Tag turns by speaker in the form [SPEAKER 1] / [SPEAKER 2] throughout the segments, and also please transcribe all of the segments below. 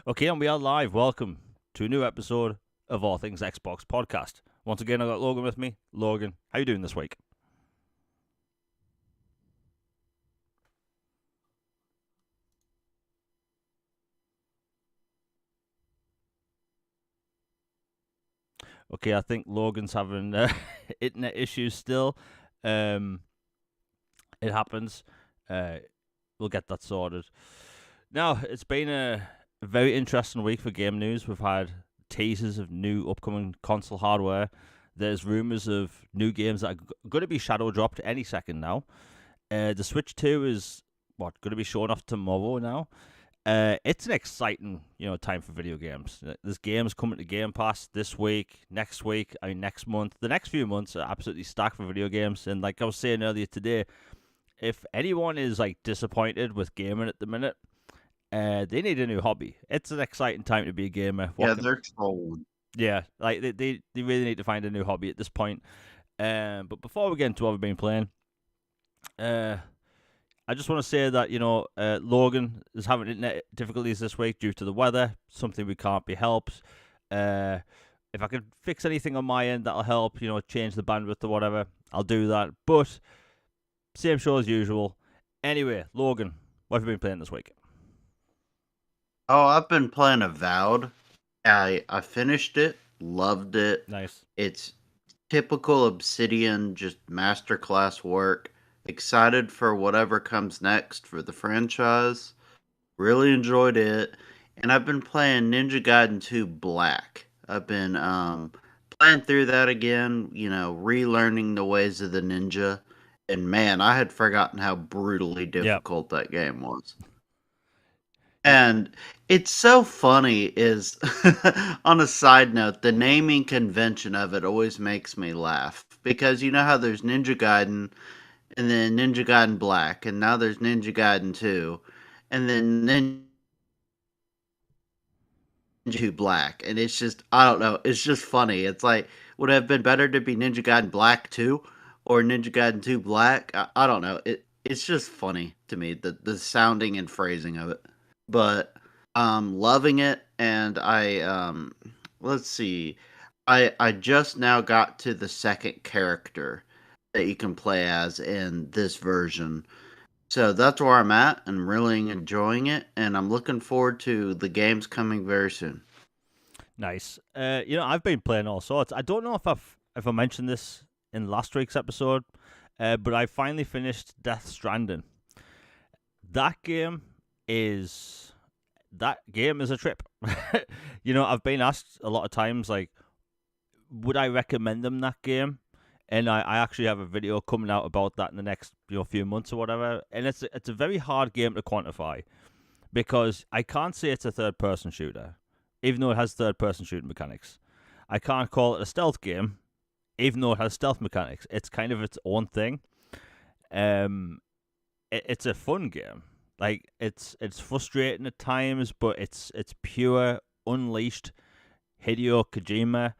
[SPEAKER 1] Okay, and we are live. Welcome to a new episode of All Things Xbox podcast. Once again, I got Logan with me. Logan, how you doing this week? Okay, I think Logan's having internet issues still. Um, it happens. Uh, we'll get that sorted. Now, it's been a very interesting week for game news. We've had teases of new upcoming console hardware. There's rumors of new games that are going to be shadow dropped any second now. The Switch 2 is going to be showing off tomorrow now. It's an exciting, time for video games. There's games coming to Game Pass this week, next week, next month. The next few months are absolutely stacked for video games. And like I was saying earlier today, if anyone is like disappointed with gaming at the minute, they need a new hobby. It's an exciting time to be a gamer.
[SPEAKER 2] They're trolling.
[SPEAKER 1] Yeah, like they really need to find a new hobby at this point. But before we get into what we've been playing, I just want to say that Logan is having internet difficulties this week due to the weather. Something we can't be helped. If I could fix anything on my end, that'll help. Change the bandwidth or whatever. I'll do that. But same show as usual. Anyway, Logan, what have you been playing this week?
[SPEAKER 2] Oh, I've been playing Avowed. I finished it, loved it.
[SPEAKER 1] Nice.
[SPEAKER 2] It's typical Obsidian, just masterclass work. Excited for whatever comes next for the franchise. Really enjoyed it. And I've been playing Ninja Gaiden 2 Black. I've been playing through that again, relearning the ways of the ninja. And man, I had forgotten how brutally difficult that game was. And it's so funny is on a side note, the naming convention of it always makes me laugh because you know how there's Ninja Gaiden and then Ninja Gaiden Black and now there's Ninja Gaiden 2 and then Ninja 2 Black and it's just I don't know, it's just funny. It's like would it have been better to be Ninja Gaiden Black 2 or Ninja Gaiden 2 Black? I don't know. It's just funny to me the sounding and phrasing of it. But loving it, and I let's see, I just now got to the second character that you can play as in this version, so that's where I'm at, and really enjoying it, and I'm looking forward to the games coming very soon.
[SPEAKER 1] Nice. I've been playing all sorts. I don't know if I mentioned this in last week's episode, but I finally finished Death Stranding. That game is a trip. I've been asked a lot of times, like, would I recommend them that game? And I actually have a video coming out about that in the next few months or whatever. And it's a very hard game to quantify because I can't say it's a third person shooter, even though it has third person shooting mechanics. I can't call it a stealth game, even though it has stealth mechanics. It's kind of its own thing. It's a fun game. Like it's frustrating at times, but it's pure unleashed Hideo Kojima,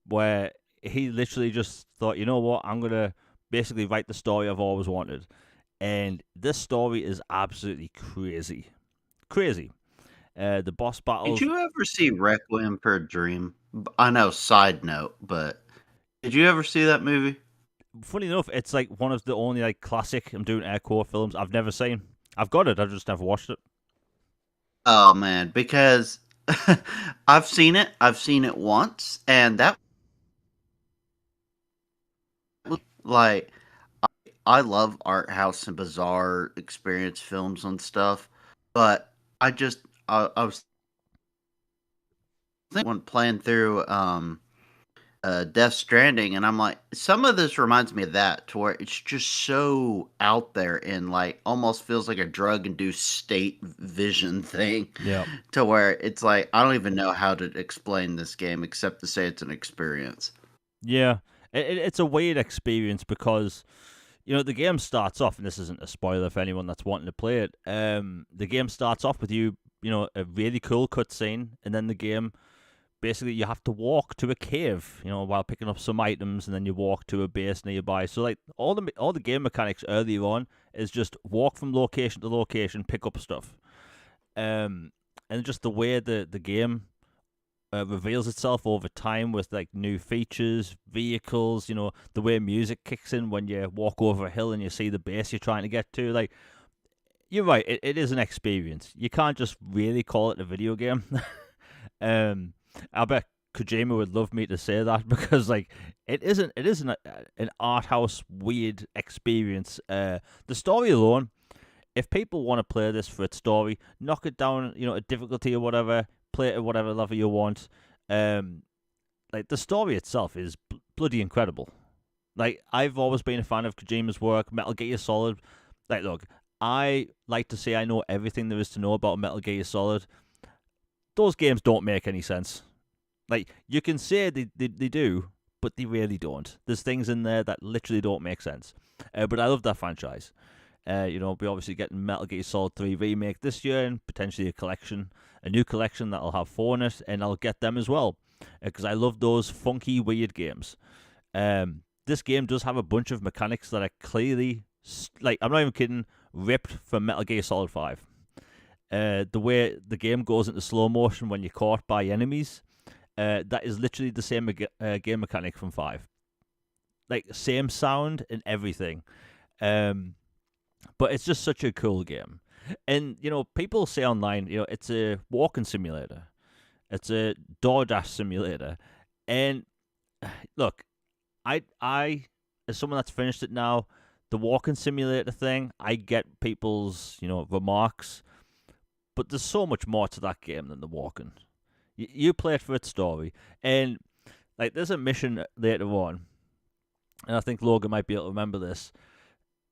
[SPEAKER 1] where he literally just thought, you know what, I'm gonna basically write the story I've always wanted, and this story is absolutely crazy. The boss battles.
[SPEAKER 2] Did you ever see Requiem for a Dream? I know, side note, but did you ever see that movie?
[SPEAKER 1] Funny enough, it's like one of the only like classic, I'm doing air quote, films I've never seen. I've got it. I've just never watched it.
[SPEAKER 2] Oh man, because I've seen it. I've seen it once, and that like I love art house and bizarre experience films and stuff, but I was thinking when playing through Death Stranding, and I'm like, some of this reminds me of that, to where it's just so out there and like almost feels like a drug-induced state vision thing.
[SPEAKER 1] Yeah.
[SPEAKER 2] To where it's like I don't even know how to explain this game except to say it's an experience.
[SPEAKER 1] Yeah, it's a weird experience because the game starts off, and this isn't a spoiler for anyone that's wanting to play it. The game starts off with a really cool cutscene, and then the game basically you have to walk to a cave, while picking up some items, and then you walk to a base nearby. So like all the game mechanics earlier on is just walk from location to location, pick up stuff. and just the way the game reveals itself over time with like new features, vehicles, the way music kicks in when you walk over a hill and you see the base you're trying to get to. Like, you're right, it is an experience. You can't just really call it a video game. I bet Kojima would love me to say that because like it isn't an art house weird experience. The story alone, if people want to play this for its story, knock it down, a difficulty or whatever, play it at whatever level you want. Like the story itself is bloody incredible. Like, I've always been a fan of Kojima's work. Metal Gear Solid. Like, look, I like to say I know everything there is to know about Metal Gear Solid. Those games don't make any sense. Like, you can say they do, but they really don't. There's things in there that literally don't make sense. But I love that franchise. We're obviously getting Metal Gear Solid 3 Remake this year and potentially a new collection that'll have 4 in it, and I'll get them as well because I love those funky, weird games. This game does have a bunch of mechanics that are clearly, like, I'm not even kidding, ripped from Metal Gear Solid 5. The way the game goes into slow motion when you're caught by enemies, that is literally the same game mechanic from 5. Like, same sound and everything. But it's just such a cool game. And, people say online, it's a walking simulator. It's a DoorDash simulator. And, look, I as someone that's finished it now, the walking simulator thing, I get people's, remarks. But there's so much more to that game than the walking. You play it for its story. And, like, there's a mission later on, and I think Logan might be able to remember this.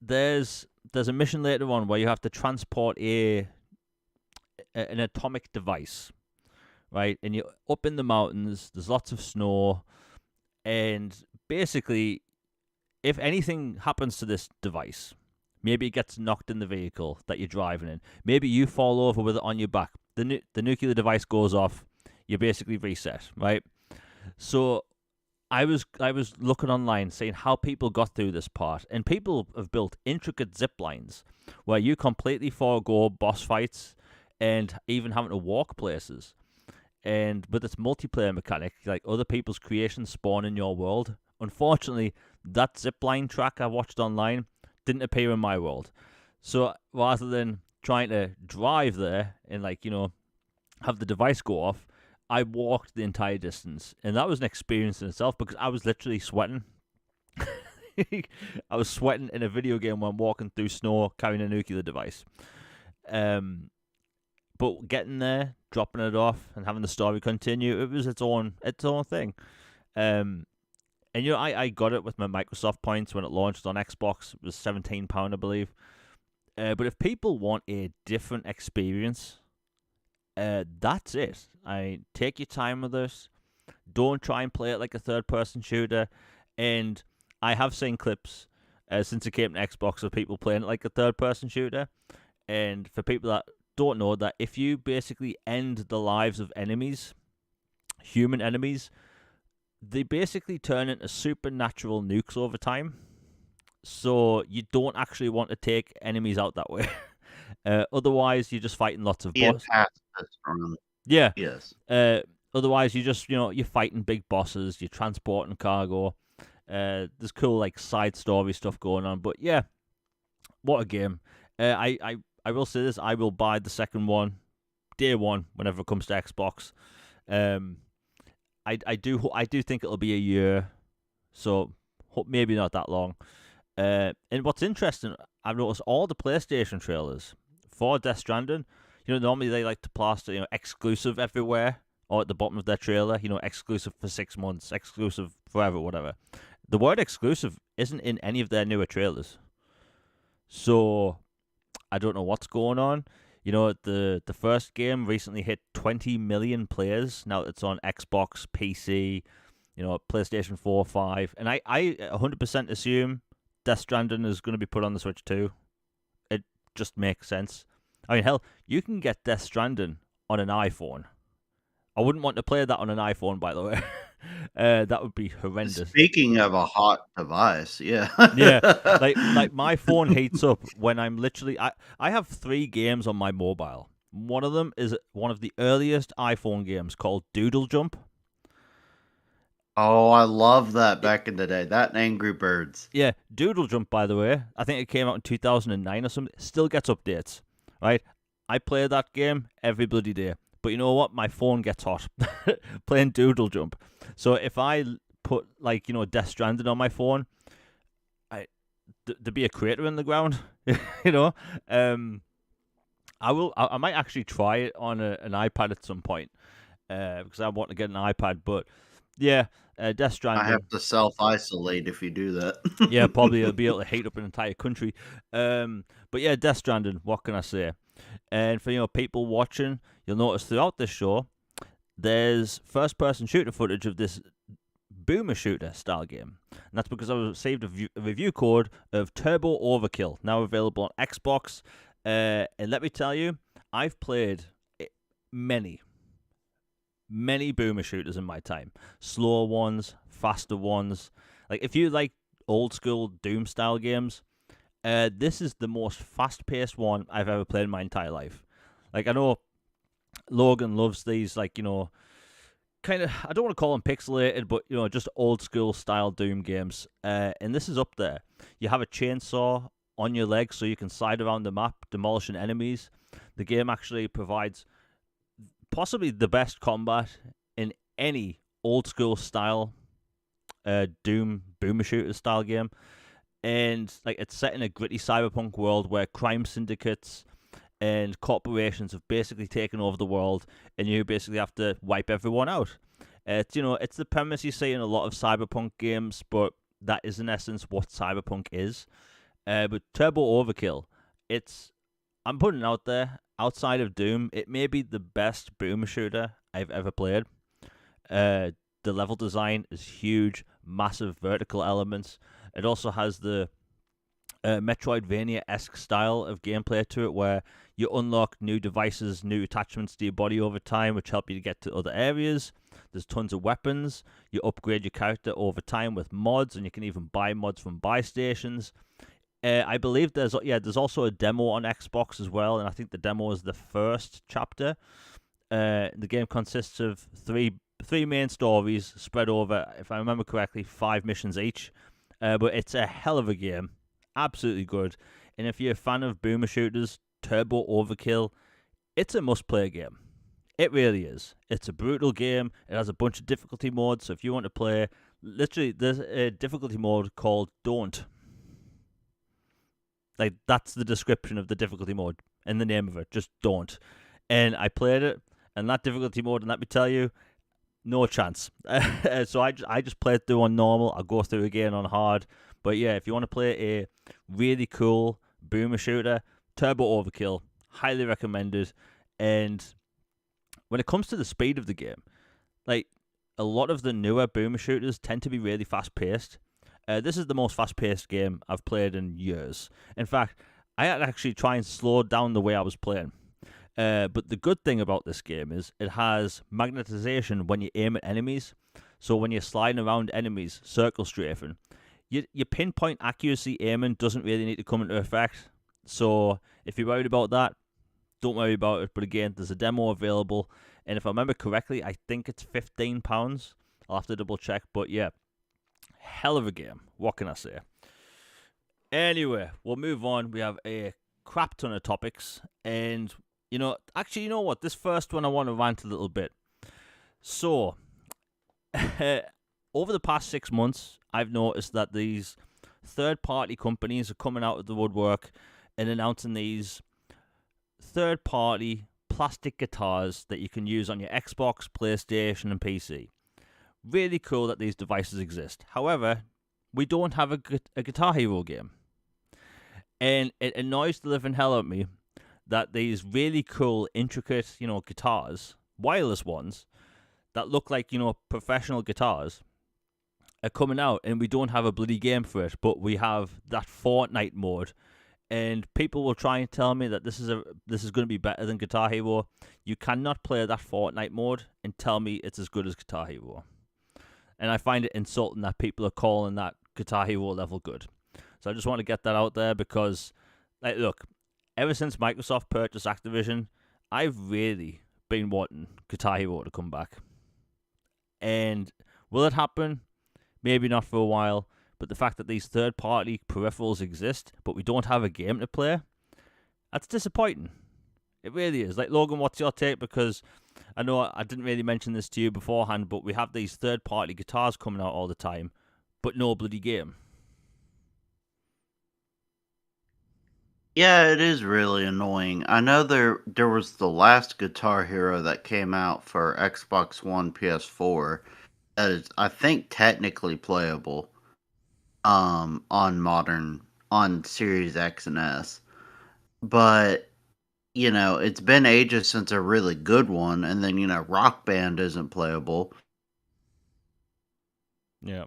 [SPEAKER 1] There's a mission later on where you have to transport an atomic device, right? And you're up in the mountains, there's lots of snow, and basically, if anything happens to this device, maybe it gets knocked in the vehicle that you're driving in, maybe you fall over with it on your back, the nuclear device goes off, you basically reset, right? So I was looking online, seeing how people got through this part, and people have built intricate zip lines where you completely forego boss fights and even having to walk places. And with its multiplayer mechanic, like other people's creations spawn in your world. Unfortunately, that zipline track I watched online didn't appear in my world. So rather than trying to drive there and have the device go off, I walked the entire distance, and that was an experience in itself because I was literally sweating. I was sweating in a video game when walking through snow carrying a nuclear device. But getting there, dropping it off, and having the story continue, it was its own thing. And I got it with my Microsoft points when it launched on Xbox. It was £17, I believe. But if people want a different experience, that's it. Take your time with this. Don't try and play it like a third-person shooter. And I have seen clips since it came to Xbox of people playing it like a third-person shooter. And for people that don't know, that if you basically end the lives of enemies, human enemies, they basically turn into supernatural nukes over time. So you don't actually want to take enemies out that way. Otherwise, you're just fighting lots of bosses. Yeah.
[SPEAKER 2] Yes.
[SPEAKER 1] Otherwise, you just you're fighting big bosses. You're transporting cargo. There's cool side story stuff going on. But yeah, what a game. I will say this: I will buy the second one, day one, whenever it comes to Xbox. I do think it'll be a year, so maybe not that long. And what's interesting, I've noticed all the PlayStation trailers for Death Stranding, normally they like to plaster, exclusive everywhere or at the bottom of their trailer, exclusive for 6 months, exclusive forever, whatever. The word exclusive isn't in any of their newer trailers. So I don't know what's going on. The first game recently hit 20 million players. Now it's on Xbox, PC, PlayStation 4, 5. And I 100% assume Death Stranding is going to be put on the Switch too. It just makes sense. I mean, hell, you can get Death Stranding on an iPhone. I wouldn't want to play that on an iPhone, by the way. That would be horrendous.
[SPEAKER 2] Speaking of a hot device, yeah.
[SPEAKER 1] Yeah, like my phone heats up when I'm literally... I have 3 games on my mobile. One of them is one of the earliest iPhone games called Doodle Jump.
[SPEAKER 2] Oh, I love that back in the day. That and Angry Birds.
[SPEAKER 1] Yeah, Doodle Jump, by the way, I think it came out in 2009 or something. Still gets updates, right? I play that game every bloody day. But you know what? My phone gets hot playing Doodle Jump. So if I put, like, Death Stranding on my phone, there'd be a crater in the ground, you know? I might actually try it on an iPad at some point because I want to get an iPad. But yeah, Death
[SPEAKER 2] I
[SPEAKER 1] Stranding.
[SPEAKER 2] have to self-isolate if you do that.
[SPEAKER 1] Yeah, probably it'll be able to heat up an entire country. But yeah, Death Stranding. What can I say? And for people watching, you'll notice throughout this show, there's first-person shooter footage of this boomer shooter style game, and that's because I received a review code of Turbo Overkill, now available on Xbox. And let me tell you, I've played many boomer shooters in my time. Slower ones, faster ones. Like, if you like old school Doom style games, this is the most fast-paced one I've ever played in my entire life. Like, I know Logan loves these, like, kind of, I don't want to call them pixelated, but, just old school style Doom games. And this is up there. You have a chainsaw on your leg so you can slide around the map, demolishing enemies. The game actually provides possibly the best combat in any old school style Doom boomer shooter style game. And like, it's set in a gritty cyberpunk world where crime syndicates and corporations have basically taken over the world, and you basically have to wipe everyone out. It's the premise you see in a lot of cyberpunk games, but that is in essence what cyberpunk is. But Turbo Overkill, I'm putting it out there, outside of Doom, it may be the best boomer shooter I've ever played. The level design is huge, massive vertical elements. It also has the Metroidvania-esque style of gameplay to it, where you unlock new devices, new attachments to your body over time, which help you to get to other areas. There's tons of weapons. You upgrade your character over time with mods, and you can even buy mods from buy stations. I believe there's also a demo on Xbox as well, and I think the demo is the first chapter. The game consists of three main stories spread over, if I remember correctly, 5 missions each. But it's a hell of a game. Absolutely good. And if you're a fan of boomer shooters, Turbo Overkill, it's a must-play game. It really is. It's a brutal game. It has a bunch of difficulty modes. So if you want to play, literally, there's a difficulty mode called Don't. Like, that's the description of the difficulty mode and the name of it. Just Don't. And I played it, and that difficulty mode, and let me tell you, no chance. So I just played through on normal. I'll go through again on hard. But yeah, if you want to play a really cool boomer shooter, Turbo Overkill, highly recommended. And when it comes to the speed of the game, like, a lot of the newer boomer shooters tend to be really fast-paced. This is the most fast-paced game I've played in years. In fact, I had to actually try and slow down the way I was playing. But the good thing about this game is it has magnetization when you aim at enemies. So when you're sliding around enemies, circle strafing, your pinpoint accuracy aiming doesn't really need to come into effect. So if you're worried about that, don't worry about it. But again, there's a demo available, and if I remember correctly, I think it's £15. I'll have to double check, but yeah, hell of a game. What can I say? Anyway, we'll move on. We have a crap ton of topics, and you know what? This first one I want to rant a little bit. So, over the past 6 months, I've noticed that these third-party companies are coming out of the woodwork and announcing these third-party plastic guitars that you can use on your Xbox, PlayStation, and PC. Really cool that these devices exist. However, we don't have a Guitar Hero game. And it annoys the living hell out of me that these really cool, intricate, guitars, wireless ones, that look like, professional guitars, are coming out, and we don't have a bloody game for it, but we have that Fortnite mode. And people will try and tell me that this is going to be better than Guitar Hero. You cannot play that Fortnite mode and tell me it's as good as Guitar Hero. And I find it insulting that people are calling that Guitar Hero level good. So I just want to get that out there because, like, look, ever since Microsoft purchased Activision, I've really been wanting Guitar Hero to come back. And will it happen? Maybe not for a while. But the fact that these third-party peripherals exist, but we don't have a game to play, that's disappointing. It really is. Like, Logan, what's your take? Because I know I didn't really mention this to you beforehand, but we have these third-party guitars coming out all the time, but no bloody game.
[SPEAKER 2] Yeah, it is really annoying. I know there was the last Guitar Hero that came out for Xbox One, PS4 that is, I think, technically playable on Series X and S. But it's been ages since a really good one, and then Rock Band isn't playable.
[SPEAKER 1] Yeah.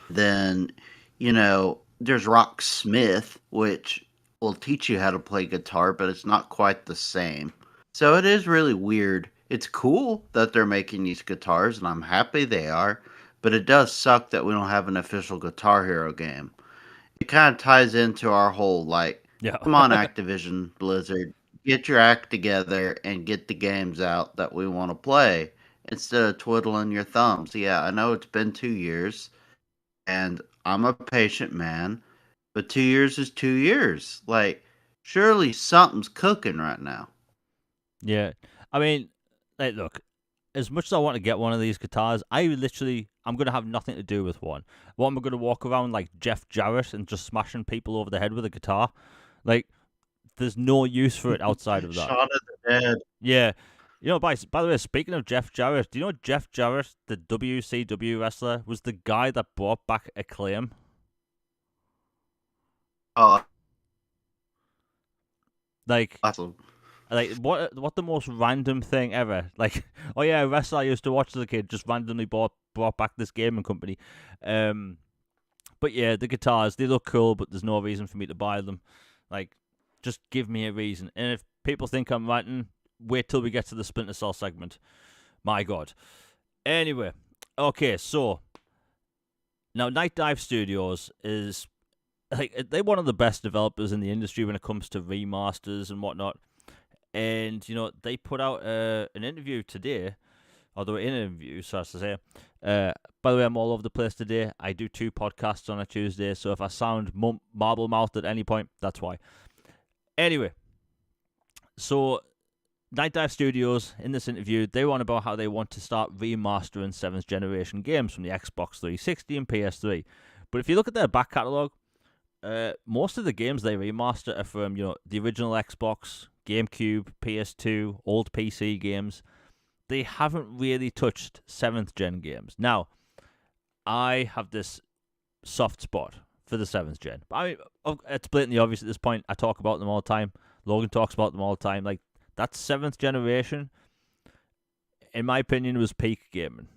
[SPEAKER 2] Then there's Rocksmith, which will teach you how to play guitar, but it's not quite the same. So it is really weird. It's cool that they're making these guitars, and I'm happy they are, but it does suck that we don't have an official Guitar Hero game. It kind of ties into our whole, like,
[SPEAKER 1] Yeah.
[SPEAKER 2] come on, Activision, Blizzard, get your act together and get the games out that we want to play instead of twiddling your thumbs. Yeah, I know it's been 2 years, and I'm a patient man, but 2 years is 2 years. Like, surely something's cooking right now.
[SPEAKER 1] Yeah. I mean, like, look, as much as I want to get one of these guitars, I'm going to have nothing to do with one. What, am I going to walk around like Jeff Jarrett and just smashing people over the head with a guitar? Like, there's no use for it outside of that.
[SPEAKER 2] Shaun of the Dead.
[SPEAKER 1] Yeah. By the way, speaking of Jeff Jarrett, do you know Jeff Jarrett, the WCW wrestler, was the guy that brought back Acclaim?
[SPEAKER 2] Oh,
[SPEAKER 1] Like,
[SPEAKER 2] awesome.
[SPEAKER 1] what the most random thing ever? Like, oh yeah, a wrestler I used to watch as a kid just randomly brought back this gaming company. But yeah, the guitars, they look cool, but there's no reason for me to buy them. Like, just give me a reason. And if people think I'm ranting, wait till we get to the Splinter Cell segment. My God. Anyway, okay, so now Nightdive Studios is like they're one of the best developers in the industry when it comes to remasters and whatnot. And they put out an interview today, or they were in an interview, so as to say. By the way, I'm all over the place today. I do 2 podcasts on a Tuesday, so if I sound marble mouthed at any point, that's why. Anyway, so Nightdive Studios, in this interview, they were on about how they want to start remastering 7th generation games from the Xbox 360 and PS3. But if you look at their back catalogue, most of the games they remaster are from, the original Xbox, GameCube, PS2, old PC games. They haven't really touched 7th gen games. Now, I have this soft spot for the 7th gen. I mean, it's blatantly obvious at this point. I talk about them all the time. Logan talks about them all the time. Like, that 7th generation, in my opinion, was peak gaming.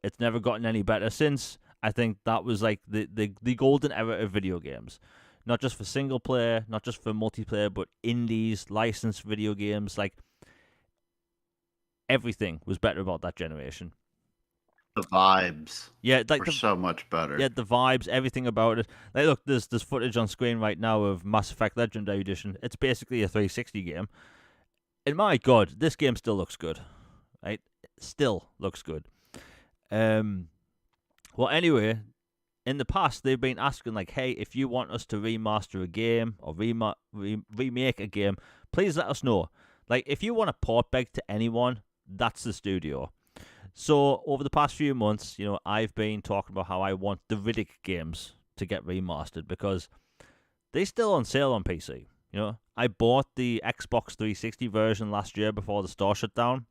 [SPEAKER 1] It's never gotten any better since. I think that was like the golden era of video games. Not just for single player, not just for multiplayer, but indies, licensed video games. Like, everything was better about that generation.
[SPEAKER 2] The vibes
[SPEAKER 1] were
[SPEAKER 2] so much better.
[SPEAKER 1] Yeah, the vibes, everything about it. Like, look, there's footage on screen right now of Mass Effect Legendary Edition. It's basically a 360 game. And my God, this game still looks good. Right? It still looks good. Well, anyway, in the past, they've been asking, like, hey, if you want us to remaster a game or remake a game, please let us know. Like, if you want to port beg to anyone, that's the studio. So, over the past few months, I've been talking about how I want the Riddick games to get remastered because they're still on sale on PC. I bought the Xbox 360 version last year before the store shut down.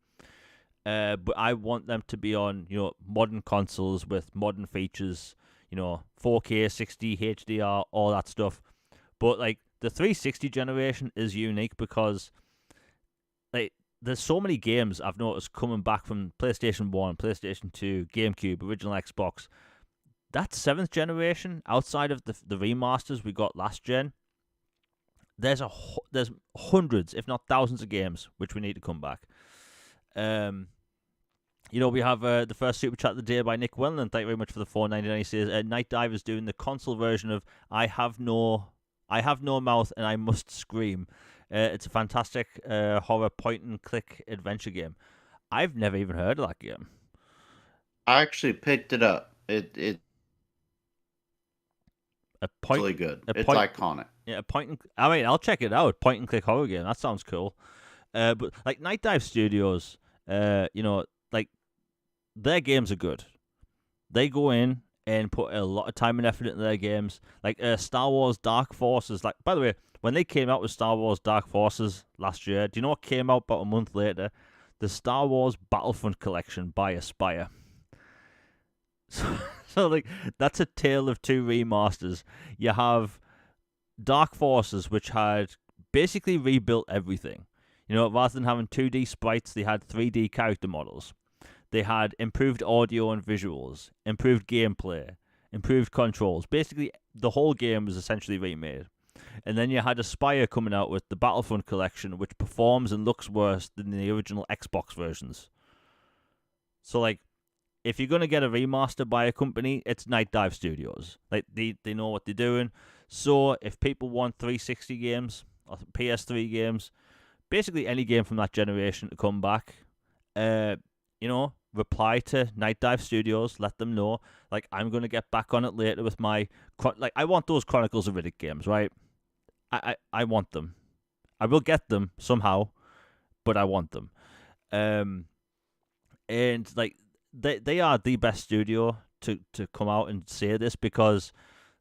[SPEAKER 1] But I want them to be on, modern consoles with modern features, 4K, 60, HDR, all that stuff. But, like, the 360 generation is unique because, like, there's so many games I've noticed coming back from PlayStation 1, PlayStation 2, GameCube, original Xbox. That 7th generation, outside of the remasters we got last gen, there's hundreds, if not thousands of games which we need to come back. We have the first super chat of the day by Nick Wellman. Thank you very much for the $4.99. He says Nightdive is doing the console version of I have no mouth and I must scream. It's a fantastic horror point-and-click adventure game. I've never even heard of that game.
[SPEAKER 2] I actually picked it up. It's
[SPEAKER 1] A point,
[SPEAKER 2] really good.
[SPEAKER 1] a
[SPEAKER 2] It's
[SPEAKER 1] point,
[SPEAKER 2] iconic.
[SPEAKER 1] yeah, a point. I mean, I'll check it out. Point-and-click horror game. That sounds cool. But like Nightdive Studios, like their games are good. They go in and put a lot of time and effort into their games. Like Star Wars Dark Forces. Like, by the way, when they came out with Star Wars Dark Forces last year, do you know what came out about a month later? The Star Wars Battlefront Collection by Aspyr. So like that's a tale of two remasters. You have Dark Forces, which had basically rebuilt everything. Rather than having 2D sprites, they had 3D character models. They had improved audio and visuals, improved gameplay, improved controls. Basically, the whole game was essentially remade. And then you had Aspyr coming out with the Battlefront collection, which performs and looks worse than the original Xbox versions. So, like, if you're going to get a remaster by a company, it's Nightdive Studios. Like, they know what they're doing. So, if people want 360 games or PS3 games, basically any game from that generation to come back, reply to Nightdive Studios, let them know. Like, I'm going to get back on it later with my... I want those Chronicles of Riddick games, right? I want them. I will get them somehow, but I want them. And, like, they are the best studio to come out and say this because,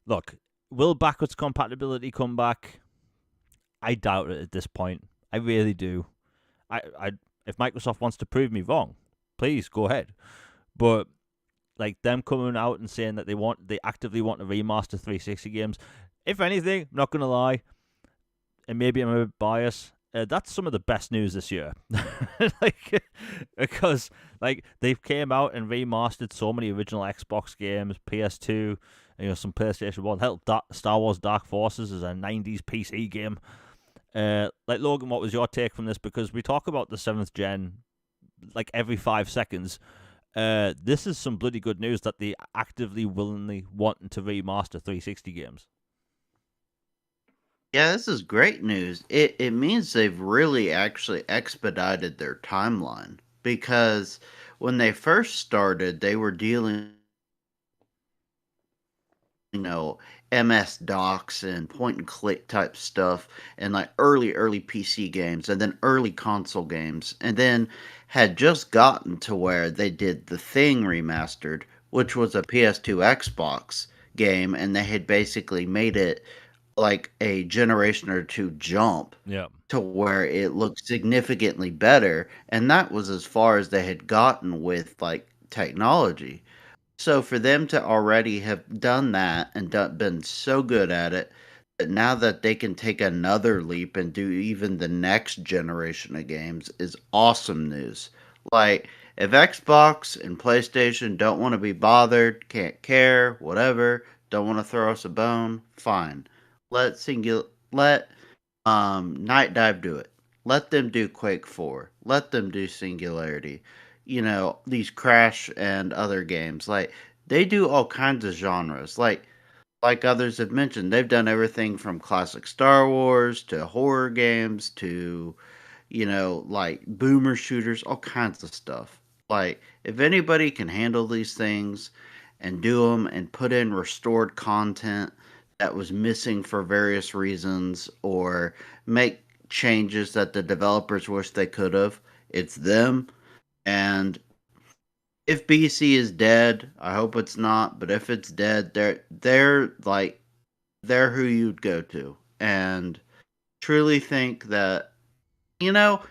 [SPEAKER 1] look, will backwards compatibility come back? I doubt it at this point. I really do. If Microsoft wants to prove me wrong, please go ahead. But like them coming out and saying that they actively want to remaster 360 games. If anything, I'm not gonna lie, and maybe I'm a bit biased. That's some of the best news this year, because they've came out and remastered so many original Xbox games, PS2, some PlayStation 1. Hell, Star Wars Dark Forces is a 90s PC game. Logan, what was your take from this? Because we talk about the 7th gen like every 5 seconds. This is some bloody good news that they actively, willingly wanting to remaster 360 games.
[SPEAKER 2] Yeah, this is great news. It means they've really actually expedited their timeline because when they first started, they were dealing, MS docs and point and click type stuff and like early PC games and then early console games and then had just gotten to where they did The Thing remastered, which was a PS2 Xbox game, and they had basically made it like a generation or two jump
[SPEAKER 1] Yeah.
[SPEAKER 2] to where it looked significantly better, and that was as far as they had gotten with like technology. So for them to already have done that and been so good at it, that now that they can take another leap and do even the next generation of games is awesome news. Like if Xbox and PlayStation don't want to be bothered, can't care, whatever, don't want to throw us a bone, fine. Let Night Dive do it. Let them do Quake 4. Let them do Singularity. These Crash and other games. Like they do all kinds of genres. Like others have mentioned, they've done everything from classic Star Wars to horror games to like boomer shooters, all kinds of stuff. Like if anybody can handle these things and do them and put in restored content that was missing for various reasons or make changes that the developers wish they could have, it's them. And if BC is dead, I hope it's not, but if it's dead, they're who you'd go to. And truly think that you know,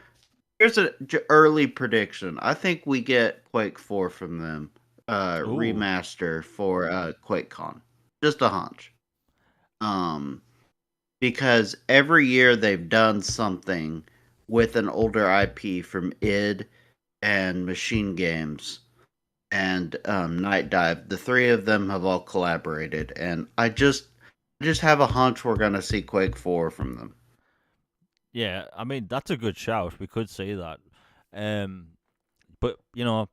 [SPEAKER 2] here's an early prediction. I think we get Quake 4 from them
[SPEAKER 1] Ooh.
[SPEAKER 2] remaster for QuakeCon. Just a hunch. Um because every year they've done something with an older IP from id and Machine Games and Night Dive. The three of them have all collaborated, and I just have a hunch we're gonna see Quake 4 from them.
[SPEAKER 1] Yeah, I mean that's a good shout. We could see that. Um, but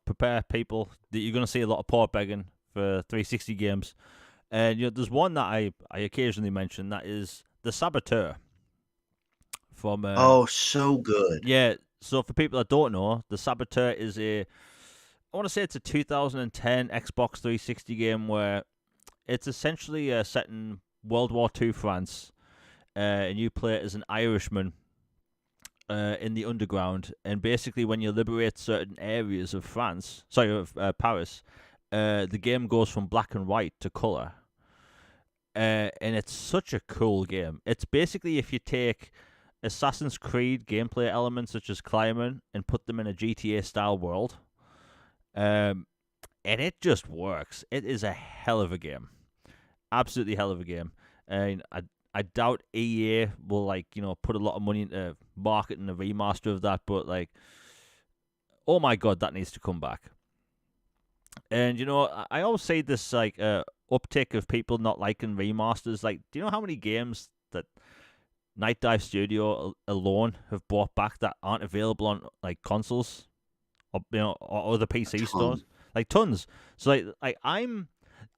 [SPEAKER 1] prepare people that you're going to see a lot of port begging for 360 games. And there's one that I occasionally mention that is the Saboteur from
[SPEAKER 2] Oh, so good.
[SPEAKER 1] yeah. So for people that don't know, the Saboteur is I want to say it's a 2010 Xbox 360 game where it's essentially set in World War II France, and you play it as an Irishman in the underground. And basically, when you liberate certain areas of Paris, the game goes from black and white to color. And it's such a cool game. It's basically if you take Assassin's Creed gameplay elements such as climbing and put them in a GTA style world, um, and it just works. It is a hell of a game, absolutely hell of a game. And I doubt EA will put a lot of money into marketing a remaster of that, but oh my god, that needs to come back. And I always say this uptick of people not liking remasters. Like, do you know how many games that Nightdive Studio alone have brought back that aren't available on consoles or or other
[SPEAKER 2] A
[SPEAKER 1] PC
[SPEAKER 2] ton.
[SPEAKER 1] stores? Like tons. So I'm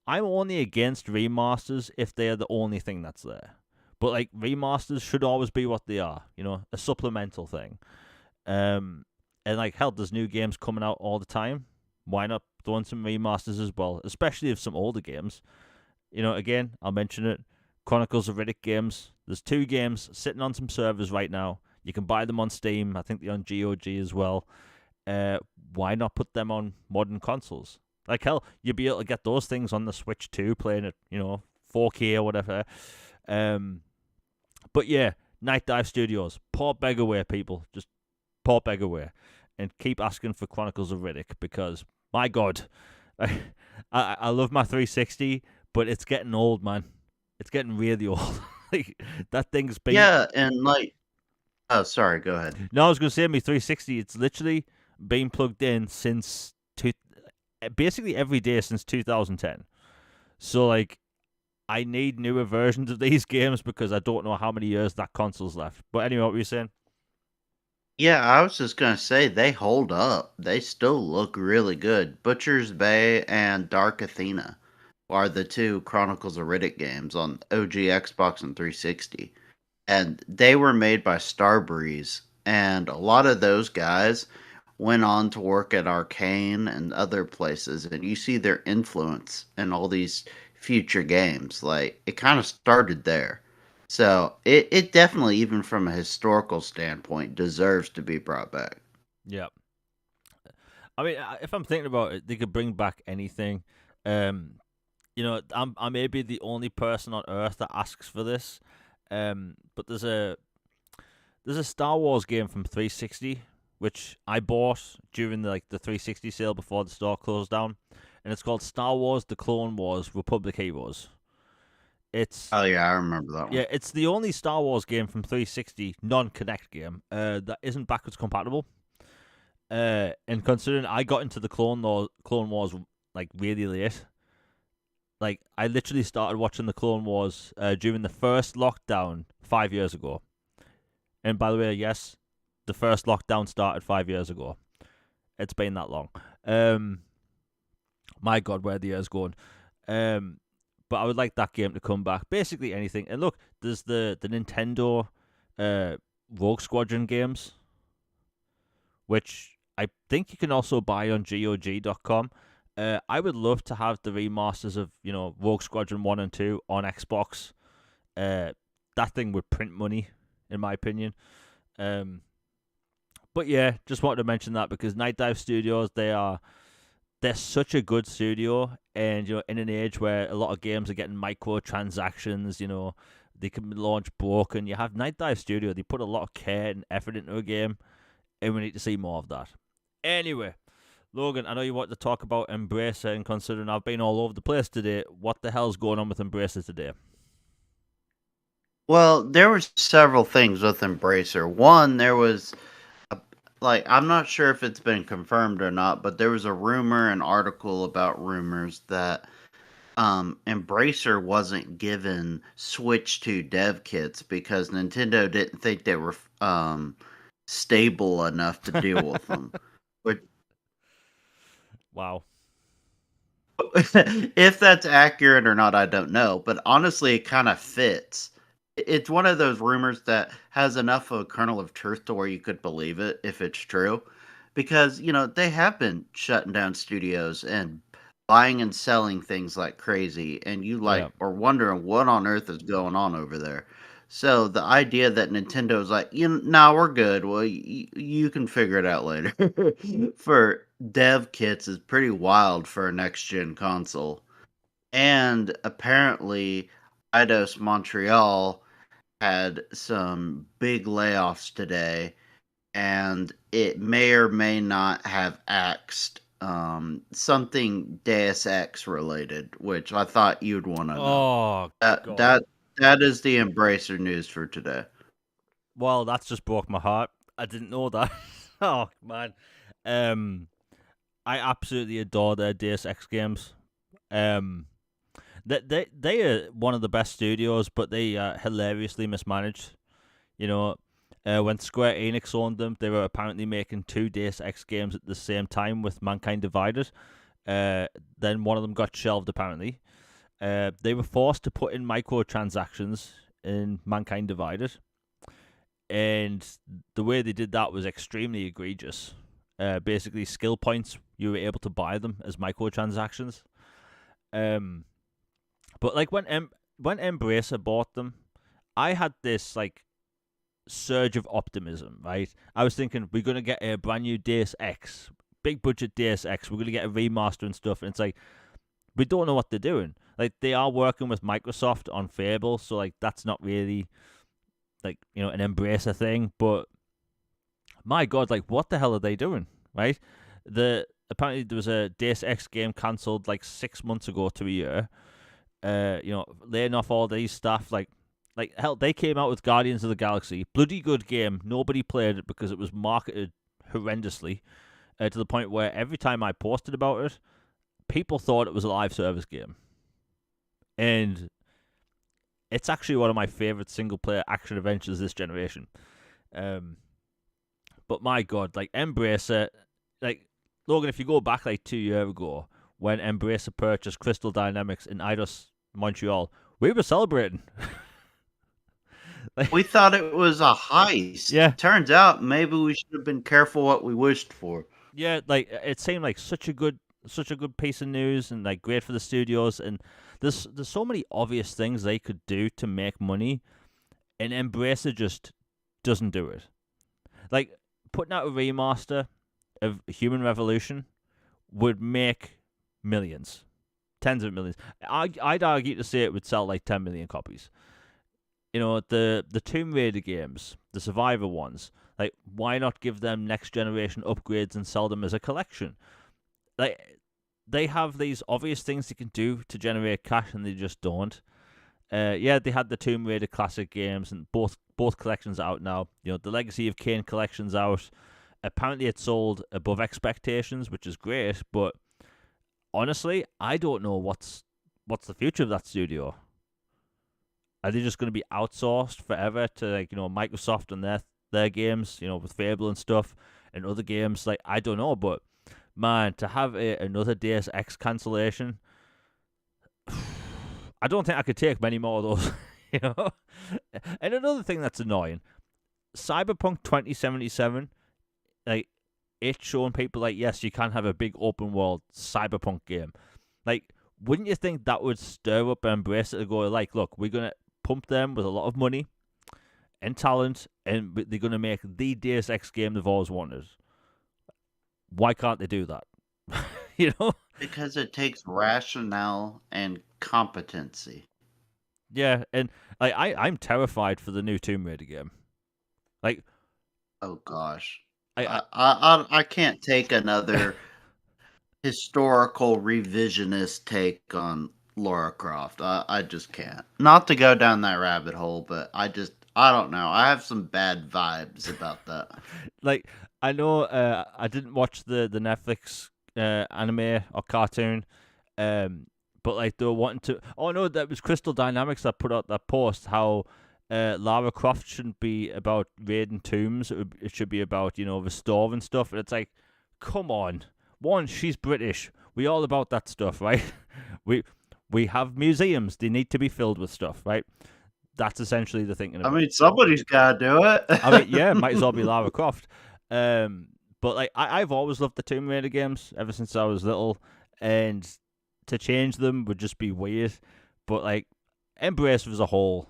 [SPEAKER 1] only against remasters if they're the only thing that's there. But remasters should always be what they are, a supplemental thing. And hell, there's new games coming out all the time. Why not throw in some remasters as well, especially of some older games? Again, I'll mention it. Chronicles of Riddick games. There's 2 games sitting on some servers right now. You can buy them on Steam. I think they're on GOG as well. Why not put them on modern consoles? Like hell, you'd be able to get those things on the Switch too, playing it, 4K or whatever. But yeah, Nightdive Studios, port beg away, people. Just port beg away, and keep asking for Chronicles of Riddick because my God, I love my 360, but it's getting old, man. It's getting really old. That thing's been.
[SPEAKER 2] Yeah, and oh, sorry, go ahead.
[SPEAKER 1] No, I was gonna say my 360. It's literally been plugged in since basically every day since 2010. So I need newer versions of these games because I don't know how many years that console's left. But anyway, what were you saying?
[SPEAKER 2] Yeah, I was just gonna say they hold up. They still look really good. Butcher's Bay and Dark Athena are the 2 Chronicles of Riddick games on OG Xbox and 360. And they were made by Starbreeze. And a lot of those guys went on to work at Arcane and other places. And you see their influence in all these future games. Like, it kind of started there. So, it definitely, even from a historical standpoint, deserves to be brought back.
[SPEAKER 1] Yeah. I mean, if I'm thinking about it, they could bring back anything. Um, I may be the only person on Earth that asks for this. But there's a Star Wars game from 360 which I bought during the 360 sale before the store closed down, and it's called Star Wars: The Clone Wars Republic Heroes. It's
[SPEAKER 2] Oh, yeah, I remember that one.
[SPEAKER 1] Yeah, it's the only Star Wars game from 360 non-Connect game that isn't backwards compatible. And considering I got into the Clone Wars really late, I literally started watching the Clone Wars during the first lockdown 5 years ago. And by the way, yes, the first lockdown started 5 years ago. It's been that long. My God, where the years going? But I would like that game to come back. Basically anything. And look, there's the Nintendo Rogue Squadron games, which I think you can also buy on GOG.com. I would love to have the remasters of Rogue Squadron 1 and 2 on Xbox. That thing would print money, in my opinion. But yeah, just wanted to mention that because Nightdive Studios, they're such a good studio, and in an age where a lot of games are getting microtransactions, they can be launched broken. You have Nightdive Studio; they put a lot of care and effort into a game, and we need to see more of that. Anyway, Logan, I know you want to talk about Embracer, and considering I've been all over the place today, what the hell's going on with Embracer today?
[SPEAKER 2] Well, there were several things with Embracer. One, there was I'm not sure if it's been confirmed or not, but there was a rumor, an article about rumors that Embracer wasn't given Switch 2 dev kits because Nintendo didn't think they were stable enough to deal with them. Which,
[SPEAKER 1] Wow.
[SPEAKER 2] if that's accurate or not, I don't know. But honestly, it kind of fits It's one of those rumors that has enough of a kernel of truth to where you could believe it if it's true. Because, they have been shutting down studios and buying and selling things like crazy, and you
[SPEAKER 1] Yeah.
[SPEAKER 2] are wondering what on earth is going on over there. So the idea that Nintendo's like, nah, we're good. Well, you can figure it out later for dev kits is pretty wild for a next gen console. And apparently, Eidos Montreal had some big layoffs today, and it may or may not have axed something Deus Ex related, which I thought you'd want to know.
[SPEAKER 1] Oh
[SPEAKER 2] That
[SPEAKER 1] God.
[SPEAKER 2] that that is the Embracer news for today.
[SPEAKER 1] Well, that's just broke my heart. I didn't know that. Oh man. Um, I absolutely adore their Deus Ex games. Um, they are one of the best studios, but they are hilariously mismanaged. You know, when Square Enix owned them, they were apparently making two Deus Ex games at the same time with Mankind Divided. Then one of them got shelved apparently. They were forced to put in microtransactions in Mankind Divided, and the way they did that was extremely egregious. Basically, skill points, you were able to buy them as microtransactions. Um, but like when Embracer bought them, I had this like surge of optimism. Right, I was thinking we're gonna get a brand new Deus Ex, big budget Deus Ex. We're gonna get a remaster and stuff. And it's like we don't know what they're doing. Like they are working with Microsoft on Fable, so like that's not really like an Embracer thing. But my God, like what the hell are they doing? Right? Apparently there was a Deus Ex game cancelled like 6 months ago to a year. Laying off all these staff. Like hell, they came out with Guardians of the Galaxy, bloody good game. Nobody played it because it was marketed horrendously, to the point where every time I posted about it, people thought it was a live service game. And it's actually one of my favorite single player action adventures this generation. Um, but my God, like Embracer, like Logan, if you go back like 2 years ago when Embracer purchased Crystal Dynamics in Eidos Montreal, we were celebrating.
[SPEAKER 2] We thought it was a heist.
[SPEAKER 1] Yeah,
[SPEAKER 2] Turns out maybe we should have been careful what we wished for.
[SPEAKER 1] yeah, like it seemed like such a good piece of news and like great for the studios. And there's so many obvious things they could do to make money, and Embracer just doesn't do it. Like putting out a remaster of Human Revolution would make millions, tens of millions. I'd argue to say it would sell like 10 million copies. The Tomb Raider games, the Survivor ones, like why not give them next generation upgrades and sell them as a collection? Like they have these obvious things they can do to generate cash, and they just don't. Yeah, they had the Tomb Raider classic games, and both collections are out now. The Legacy of Kain collection's out. Apparently, it sold above expectations, which is great. But honestly, I don't know what's the future of that studio. Are they just going to be outsourced forever to Microsoft and their games, with Fable and stuff, and other games? Like I don't know, but man, to have another Deus Ex cancellation, I don't think I could take many more of those. you know. And another thing that's annoying, Cyberpunk 2077, like it's showing people like, yes, you can have a big open world Cyberpunk game. Like, wouldn't you think that would stir up Embracer to go like, look, we're gonna pump them with a lot of money and talent, and they're gonna make the Deus Ex game they've always wanted. Why can't they do that? you know?
[SPEAKER 2] Because it takes rationale and competency.
[SPEAKER 1] Yeah, and I'm terrified for the new Tomb Raider game. Like,
[SPEAKER 2] Oh gosh.
[SPEAKER 1] I
[SPEAKER 2] I can't take another historical revisionist take on Laura Croft. I just can't. Not to go down that rabbit hole, but I don't know. I have some bad vibes about that.
[SPEAKER 1] like I know I didn't watch the Netflix anime or cartoon, but like they were wanting to. Oh no, that was Crystal Dynamics that put out that post how Lara Croft shouldn't be about raiding tombs. It should be about restoring stuff. And it's like, come on. One, she's British. We all about that stuff, right? we have museums. They need to be filled with stuff, right? That's essentially the thinking
[SPEAKER 2] I
[SPEAKER 1] of it.
[SPEAKER 2] mean, somebody's got to do
[SPEAKER 1] I mean,
[SPEAKER 2] it.
[SPEAKER 1] yeah, might as well be Lara Croft. But like, I've always loved the Tomb Raider games ever since I was little, and to change them would just be weird. But like, Embracer as a whole,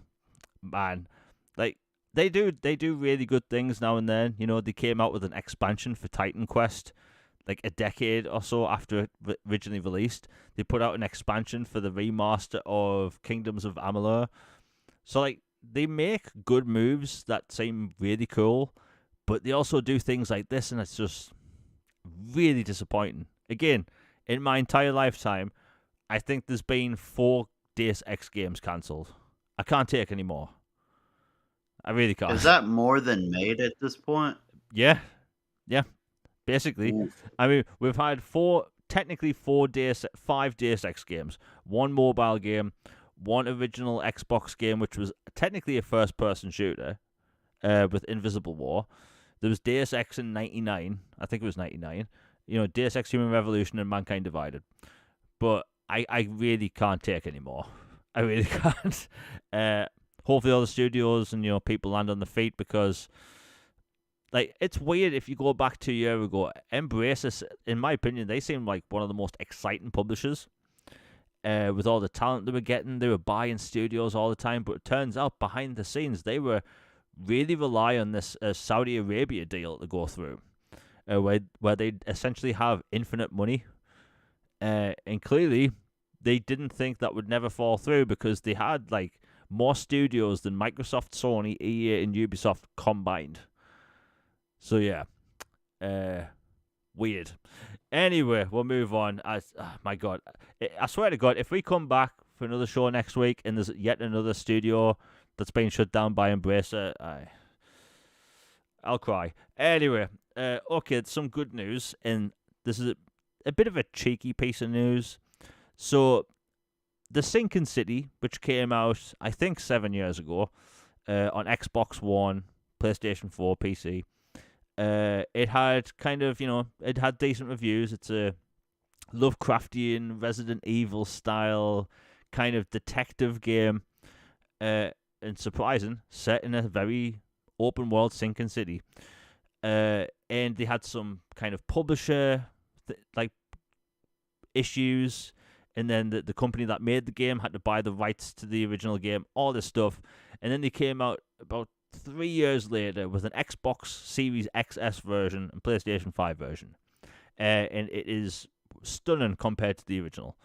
[SPEAKER 1] man, like they do really good things now and then. You know, they came out with an expansion for Titan Quest like a decade or so after it originally released. They put out an expansion for the remaster of Kingdoms of Amalur. So like, they make good moves that seem really cool, but they also do things like this, and it's just really disappointing. Again, in my entire lifetime, I think there's been 4 Deus Ex games cancelled. I can't take any more. I really can't.
[SPEAKER 2] Is that more than made at this point?
[SPEAKER 1] Yeah, yeah. Basically,
[SPEAKER 2] Oof.
[SPEAKER 1] I mean, we've had technically 5 Deus Ex games, 1 mobile game, 1 original Xbox game, which was technically a first-person shooter, with Invisible War. There was Deus Ex in '99, I think it was '99. You know, Deus Ex: Human Revolution and Mankind Divided. But I really can't take anymore. I really can't. Hopefully, all the studios and people land on their feet, because like, it's weird if you go back 2 years ago. Embracer, in my opinion, they seem like one of the most exciting publishers. With all the talent they were getting, they were buying studios all the time. But it turns out behind the scenes, they were really rely on this Saudi Arabia deal to go through, where they essentially have infinite money. And clearly, they didn't think that would never fall through, because they had like more studios than Microsoft, Sony, EA, and Ubisoft combined. So yeah, weird. Anyway, we'll move on. My God, I swear to God, if we come back for another show next week and there's yet another studio that's been shut down by Embracer, I'll cry. Anyway, okay, some good news, and this is a bit of a cheeky piece of news. So, The Sinking City, which came out, I think, 7 years ago, on Xbox One, PlayStation 4, PC. It had it had decent reviews. It's a Lovecraftian, Resident Evil style kind of detective game, and surprising, set in a very open world sinking city. And they had some kind of publisher issues, and then the company that made the game had to buy the rights to the original game, all this stuff. And then they came out about 3 years later with an Xbox Series XS version and PlayStation 5 version. And it is stunning compared to the original.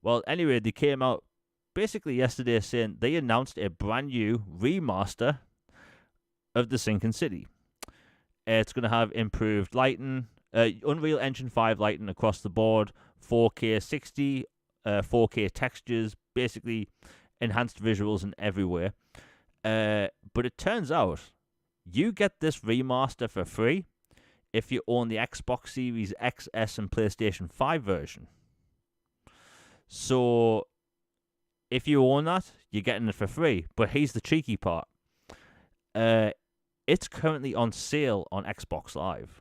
[SPEAKER 1] Well, anyway, they came out basically yesterday saying they announced a brand new remaster of The Sinking City. It's going to have improved lighting, Unreal Engine 5 lighting across the board, 4K 60, 4K textures, basically enhanced visuals in every way. But it turns out you get this remaster for free if you own the Xbox Series XS and PlayStation 5 version. So if you own that, you're getting it for free. But here's the cheeky part. It's currently on sale on Xbox Live.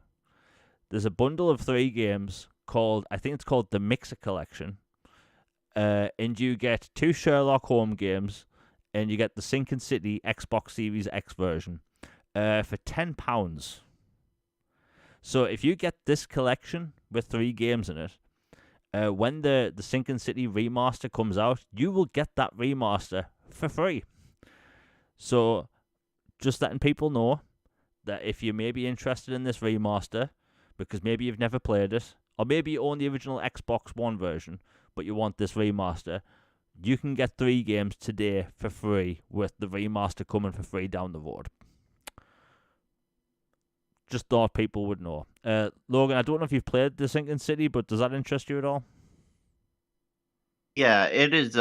[SPEAKER 1] There's a bundle of 3 games I think it's called the Mixer Collection. And you get 2 Sherlock Holmes games, and you get the Sinking City Xbox Series X version for £10. So if you get this collection with 3 games in it, when the Sinking City remaster comes out, you will get that remaster for free. So just letting people know that if you may be interested in this remaster, because maybe you've never played it, or maybe you own the original Xbox One version, but you want this remaster, you can get 3 games today for free, with the remaster coming for free down the road. Just thought people would know. Logan, I don't know if you've played The Sinking City, but does that interest you at all?
[SPEAKER 2] Yeah, it is.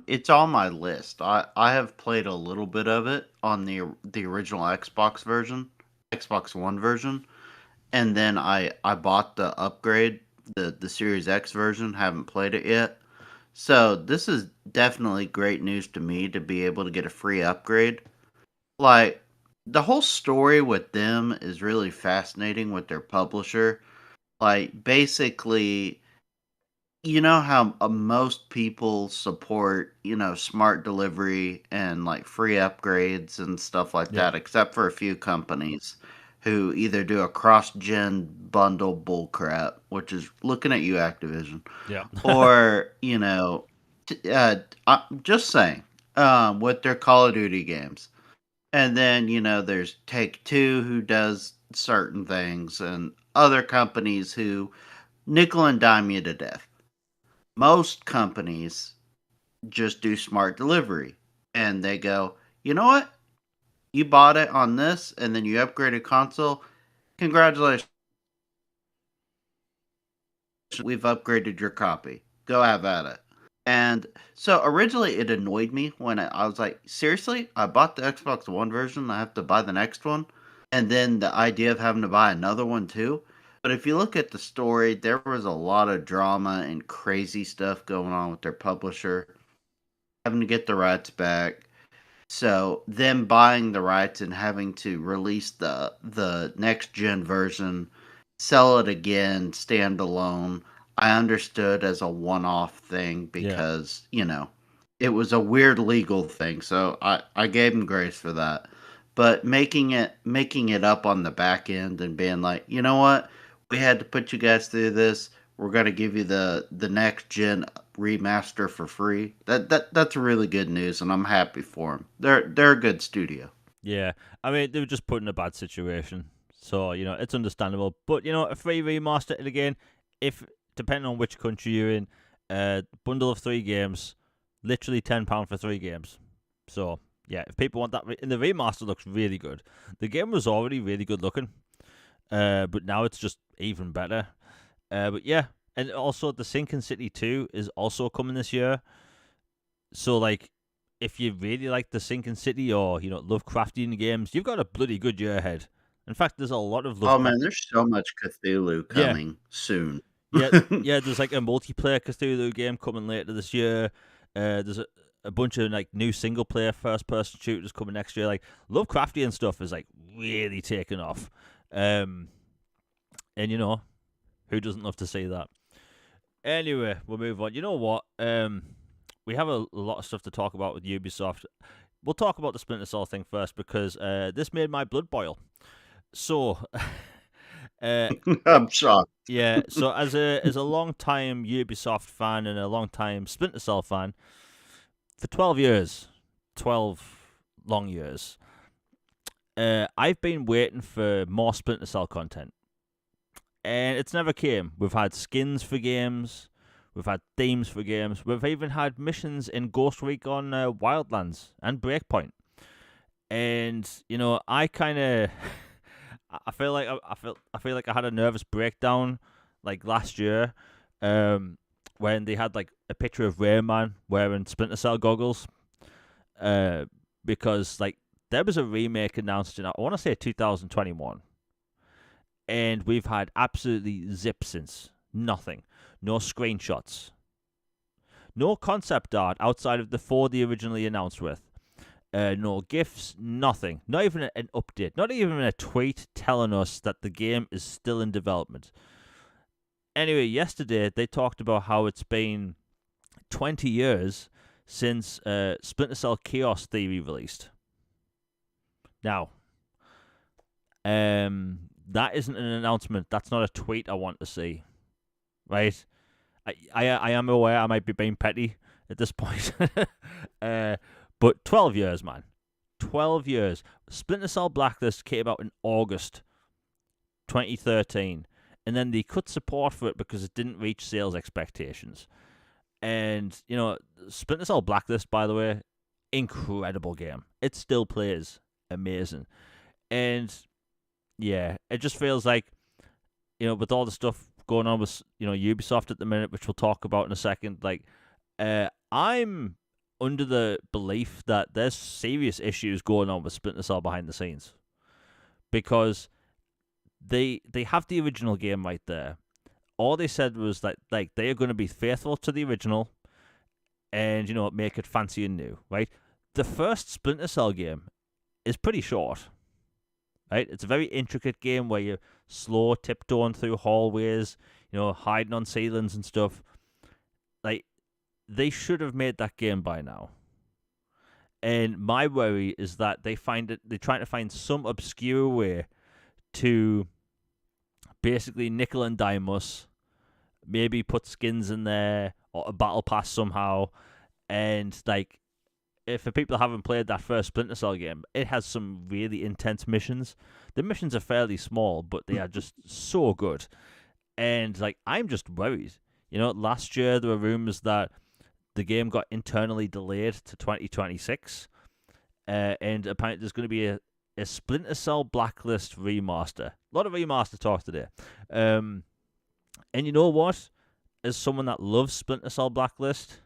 [SPEAKER 2] It's on my list. I have played a little bit of it on the original Xbox version, Xbox One version, and then I bought the upgrade, the Series X version. Haven't played it yet. So this is definitely great news to me to be able to get a free upgrade. Like, the whole story with them is really fascinating with their publisher. Like, basically, you know how most people support, smart delivery and like free upgrades and stuff like
[SPEAKER 1] Yeah,
[SPEAKER 2] that, except for a few companies who either do a cross-gen bundle bullcrap, which is looking at you, Activision,
[SPEAKER 1] yeah,
[SPEAKER 2] or just saying, with their Call of Duty games, and then there's Take Two who does certain things, and other companies who nickel and dime you to death. Most companies just do smart delivery and they go, you know what? You bought it on this and then you upgraded console. Congratulations. We've upgraded your copy. Go have at it. And so originally it annoyed me when I was like, seriously? I bought the Xbox One version. I have to buy the next one. And then the idea of having to buy another one too. But if you look at the story, there was a lot of drama and crazy stuff going on with their publisher, having to get the rights back. So them buying the rights and having to release the next gen version, sell it again standalone, I understood as a one off thing
[SPEAKER 1] yeah.
[SPEAKER 2] because it was a weird legal thing. So I gave him grace for that. But making it up on the back end and being like, you know what, we had to put you guys through this. We're gonna give you the next gen remaster for free. That's really good news, and I'm happy for them. They're a good studio.
[SPEAKER 1] Yeah, I mean, they were just put in a bad situation. So, it's understandable. But, a free remaster, and again, if, depending on which country you're in, bundle of 3 games, literally £10 for 3 games. So, yeah, if people want that, and the remaster looks really good. The game was already really good looking, but now it's just even better. But yeah, and also the Sinking City 2 is also coming this year. So, like, if you really like the Sinking City or Lovecraftian games, you've got a bloody good year ahead. In fact, there's a lot of
[SPEAKER 2] Oh
[SPEAKER 1] Lovecraft.
[SPEAKER 2] man, there's so much Cthulhu
[SPEAKER 1] Yeah,
[SPEAKER 2] coming soon.
[SPEAKER 1] yeah, yeah. There's like a multiplayer Cthulhu game coming later this year. There's a bunch of like new single player first person shooters coming next year. Like Lovecraftian stuff is like really taking off. And who doesn't love to see that? Anyway, we'll move on. You know what? We have a lot of stuff to talk about with Ubisoft. We'll talk about the Splinter Cell thing first because this made my blood boil. So, uh,
[SPEAKER 2] I'm shocked.
[SPEAKER 1] yeah. So as a long time Ubisoft fan and a long time Splinter Cell fan, for 12 years, 12 long years, I've been waiting for more Splinter Cell content, and it's never came. We've had skins for games. We've had themes for games. We've even had missions in Ghost Recon Wildlands and Breakpoint. And I kind of, I feel like I feel like I had a nervous breakdown like last year, when they had like a picture of Rayman wearing Splinter Cell goggles, uh, because like there was a remake announced in I want to say 2021, and we've had absolutely zip since. Nothing. No screenshots. No concept art outside of the 4 they originally announced with. No GIFs, nothing. Not even an update. Not even a tweet telling us that the game is still in development. Anyway, yesterday they talked about how it's been 20 years since Splinter Cell Chaos Theory released. Now, that isn't an announcement. That's not a tweet I want to see. Right? I am aware I might be being petty at this point. But 12 years, man. 12 years. Splinter Cell Blacklist came out in August 2013. And then they cut support for it because it didn't reach sales expectations. And, Splinter Cell Blacklist, by the way, incredible game. It still plays amazing. And, yeah, it just feels like, with all the stuff going on with Ubisoft at the minute, which we'll talk about in a second. Like, I'm under the belief that there's serious issues going on with Splinter Cell behind the scenes, because they have the original game right there. All they said was that like they are going to be faithful to the original, and make it fancy and new. Right, the first Splinter Cell game is pretty short. Right, it's a very intricate game where you're slow tiptoeing through hallways, hiding on ceilings and stuff. they should have made that game by now. And my worry is that they're trying to find some obscure way to basically nickel and dime us, maybe put skins in there or a battle pass somehow. And like, if people haven't played that first Splinter Cell game, it has some really intense missions. The missions are fairly small, but they are just so good. And like, I'm just worried. Last year there were rumors that the game got internally delayed to 2026, and apparently there's going to be a Splinter Cell Blacklist remaster. A lot of remaster talk today. And you know what? As someone that loves Splinter Cell Blacklist,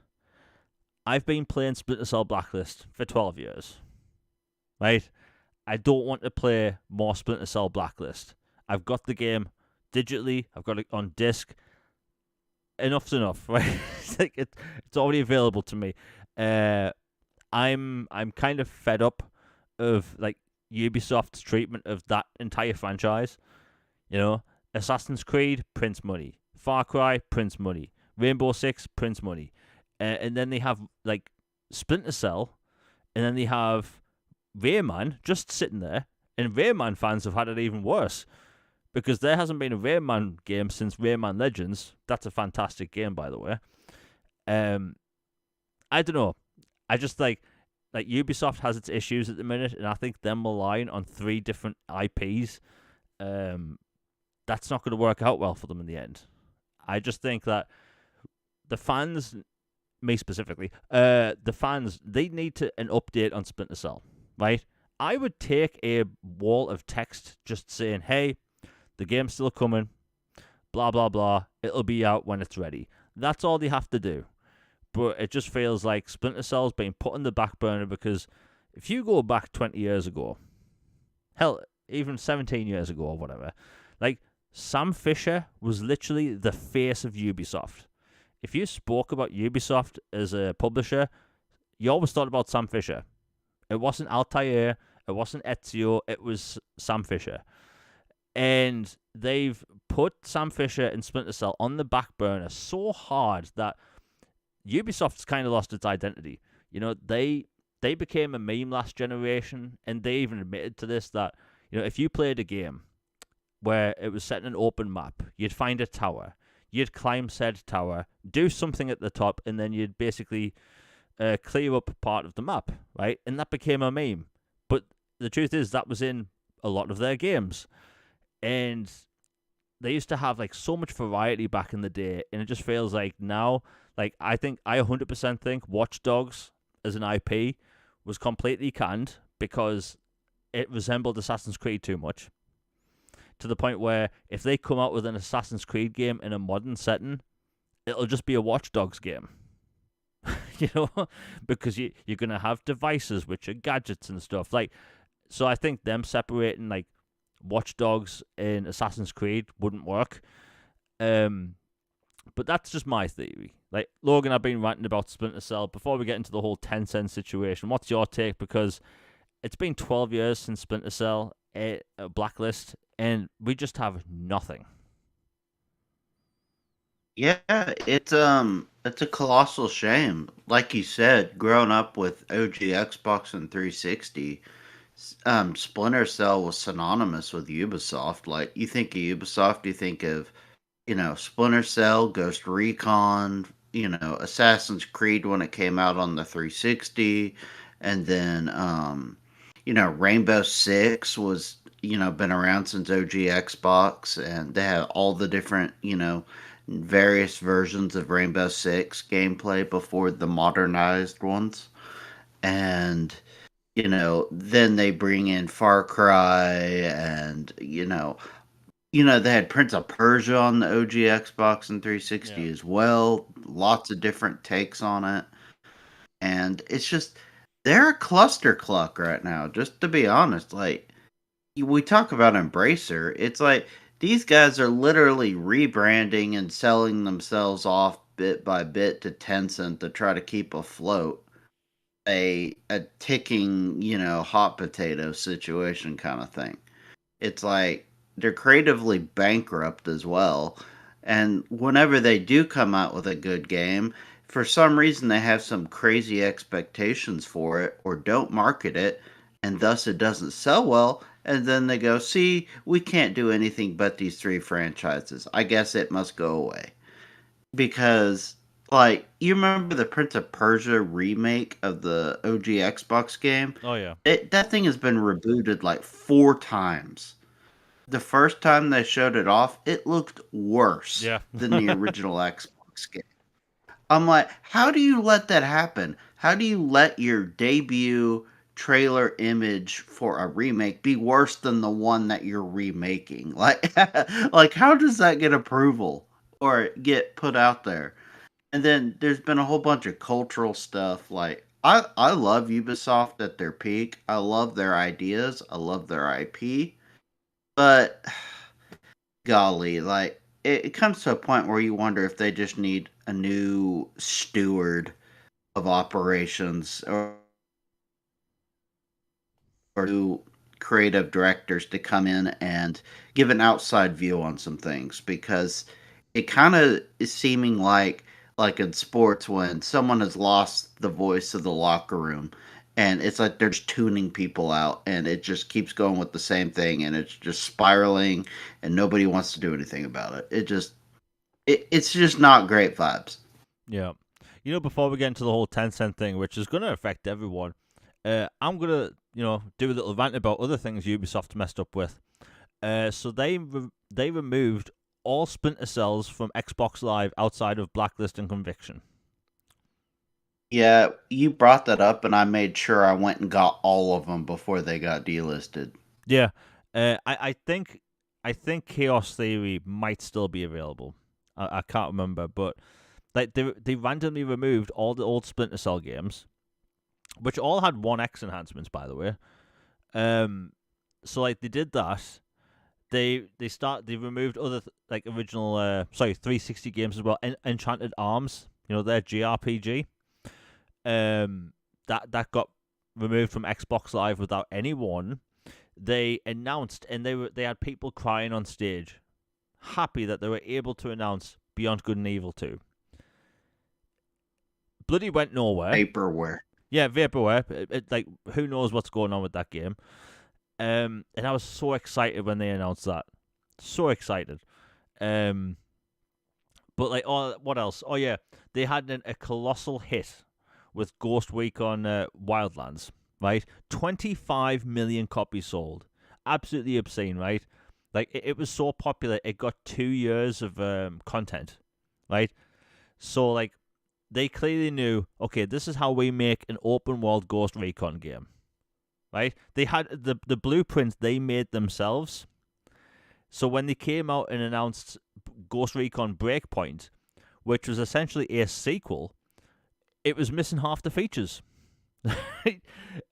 [SPEAKER 1] I've been playing Splinter Cell Blacklist for 12 years. Right? I don't want to play more Splinter Cell Blacklist. I've got the game digitally. I've got it on disc. Enough's enough, right? It's already available to me. I'm kind of fed up of like Ubisoft's treatment of that entire franchise. Assassin's Creed prints money, Far Cry prints money, Rainbow Six prints money, and then they have like Splinter Cell, and then they have Rayman just sitting there, and Rayman fans have had it even worse. Because there hasn't been a Rayman game since Rayman Legends. That's a fantastic game, by the way. I don't know. I just like Ubisoft has its issues at the minute, and I think them relying on 3 different IPs, that's not going to work out well for them in the end. I just think that the fans, me specifically, the fans, they need an update on Splinter Cell, right? I would take a wall of text just saying, hey, the game's still coming, blah, blah, blah. It'll be out when it's ready. That's all they have to do. But it just feels like Splinter Cell's being put on the back burner because if you go back 20 years ago, hell, even 17 years ago or whatever, like, Sam Fisher was literally the face of Ubisoft. If you spoke about Ubisoft as a publisher, you always thought about Sam Fisher. It wasn't Altair, it wasn't Ezio, it was Sam Fisher. And they've put Sam Fisher and Splinter Cell on the back burner so hard that Ubisoft's kind of lost its identity. They became a meme last generation, and they even admitted to this that, if you played a game where it was set in an open map, you'd find a tower, you'd climb said tower, do something at the top, and then you'd basically clear up part of the map, right? And that became a meme. But the truth is that was in a lot of their games. And they used to have like so much variety back in the day, and it just feels like now, like I 100% think Watch Dogs as an IP was completely canned because it resembled Assassin's Creed too much. To the point where if they come out with an Assassin's Creed game in a modern setting, it'll just be a Watch Dogs game. Because you're gonna have devices which are gadgets and stuff. Like, so I think them separating like Watch Dogs in Assassin's Creed wouldn't work. But that's just my theory. Like, Logan, I've been ranting about Splinter Cell. Before we get into the whole Tencent situation, what's your take? Because it's been 12 years since Splinter Cell, Blacklist, and we just have nothing.
[SPEAKER 2] Yeah, it's a colossal shame. Like you said, growing up with OG Xbox and 360, Splinter Cell was synonymous with Ubisoft. Like, you think of Ubisoft, you think of, Splinter Cell, Ghost Recon, Assassin's Creed when it came out on the 360, and then, Rainbow Six was, been around since OG Xbox, and they had all the different, various versions of Rainbow Six gameplay before the modernized ones. And then they bring in Far Cry, and they had Prince of Persia on the OG Xbox and 360 as well. Lots of different takes on it, and it's just they're a cluster cluck right now. Just to be honest, like, we talk about Embracer, it's like these guys are literally rebranding and selling themselves off bit by bit to Tencent to try to keep afloat a ticking, hot potato situation kind of thing. It's like they're creatively bankrupt as well. And whenever they do come out with a good game, for some reason they have some crazy expectations for it or don't market it, and thus it doesn't sell well, and then they go, see, we can't do anything but these three franchises. I guess it must go away. Because, like, you remember the Prince of Persia remake of the OG Xbox game?
[SPEAKER 1] Oh yeah,
[SPEAKER 2] That thing has been rebooted like 4 times. The first time they showed it off, it looked worse
[SPEAKER 1] yeah,
[SPEAKER 2] than the original Xbox game. I'm like, how do you let that happen? How do you let your debut trailer image for a remake be worse than the one that you're remaking? Like, like how does that get approval or get put out there? And then there's been a whole bunch of cultural stuff. Like, I love Ubisoft at their peak. I love their ideas. I love their IP. But golly, like it comes to a point where you wonder if they just need a new steward of operations or new creative directors to come in and give an outside view on some things because it kind of is seeming like in sports when someone has lost the voice of the locker room and it's like they're just tuning people out and it just keeps going with the same thing and it's just spiraling and nobody wants to do anything about it. It's just not great vibes.
[SPEAKER 1] yeah. Before we get into the whole Tencent thing, which is going to affect everyone, I'm gonna do a little rant about other things Ubisoft messed up with. So they removed all Splinter Cells from Xbox Live outside of Blacklist and Conviction.
[SPEAKER 2] Yeah, you brought that up, and I made sure I went and got all of them before they got delisted.
[SPEAKER 1] Yeah, I think Chaos Theory might still be available. I can't remember, but like they randomly removed all the old Splinter Cell games, which all had 1x enhancements, by the way. So like they did that. They removed other like original 360 games as well. Enchanted Arms, their JRPG. That got removed from Xbox Live without any warning. They announced, and they had people crying on stage, happy that they were able to announce Beyond Good and Evil 2. Bloody went nowhere.
[SPEAKER 2] Vaporware.
[SPEAKER 1] Yeah, vaporware. Like who knows what's going on with that game? And I was so excited when they announced that. So excited. But like, oh, what else? Oh yeah, they had a colossal hit with Ghost Recon Wildlands. Right, 25 million copies sold. Absolutely obscene, right? Like it was so popular, it got 2 years of content, right? So like, they clearly knew, okay, this is how we make an open world Ghost Recon game, right? They had the blueprints they made themselves. So when they came out and announced Ghost Recon Breakpoint, which was essentially a sequel, it was missing half the features.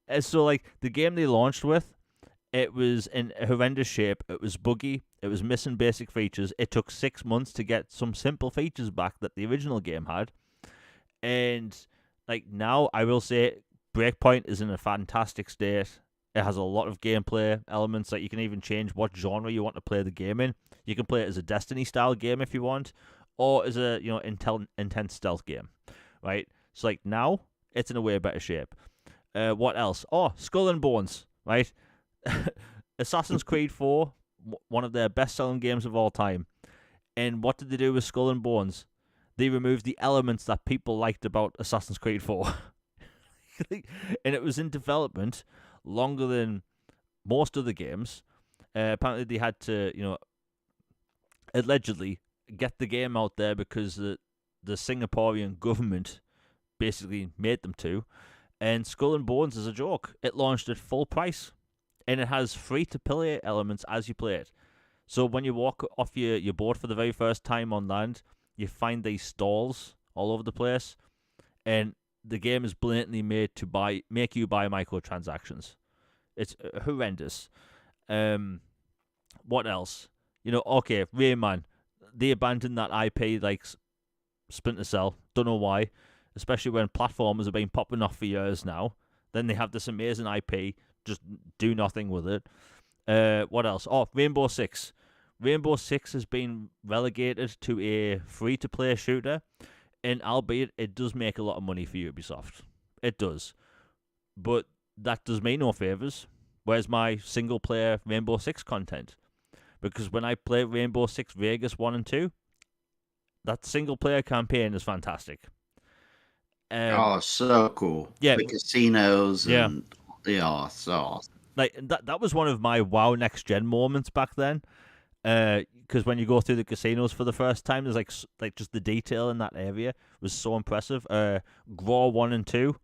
[SPEAKER 1] And so like the game they launched with, it was in a horrendous shape. It was buggy. It was missing basic features. It took 6 months to get some simple features back that the original game had. And like now, I will say Breakpoint is in a fantastic state. It has a lot of gameplay elements that you can even change what genre you want to play the game in. You can play it as a Destiny style game if you want, or as a intense stealth game, right? So like now, it's in a way better shape. What else? Oh, Skull and Bones, right? Assassin's Creed 4, one of their best-selling games of all time. And what did they do with Skull and Bones? They removed the elements that people liked about Assassin's Creed 4. And it was in development longer than most of the games. Apparently, they had to, allegedly get the game out there because the Singaporean government basically made them to. And Skull and Bones is a joke. It launched at full price, and it has free-to-play elements as you play it. So when you walk off your boat for the very first time on land, you find these stalls all over the place, and the game is blatantly made to make you buy microtransactions. It's horrendous. What else? Okay, Rayman. They abandoned that IP like Splinter Cell. Don't know why. Especially when platformers have been popping off for years now. Then they have this amazing IP, just do nothing with it. What else? Oh, Rainbow Six. Rainbow Six has been relegated to a free-to-play shooter, And albeit it does make a lot of money for Ubisoft. It does. But that does me no favours. Where's my single player Rainbow Six content? Because when I play Rainbow Six Vegas 1 and 2, that single player campaign is fantastic.
[SPEAKER 2] Oh, so cool.
[SPEAKER 1] Yeah.
[SPEAKER 2] The casinos
[SPEAKER 1] Yeah.
[SPEAKER 2] and yeah, so awesome.
[SPEAKER 1] Like that was one of my WoW next gen moments back then. Because when you go through the casinos for the first time, there's like just the detail in that area was so impressive. Graw 1 and 2.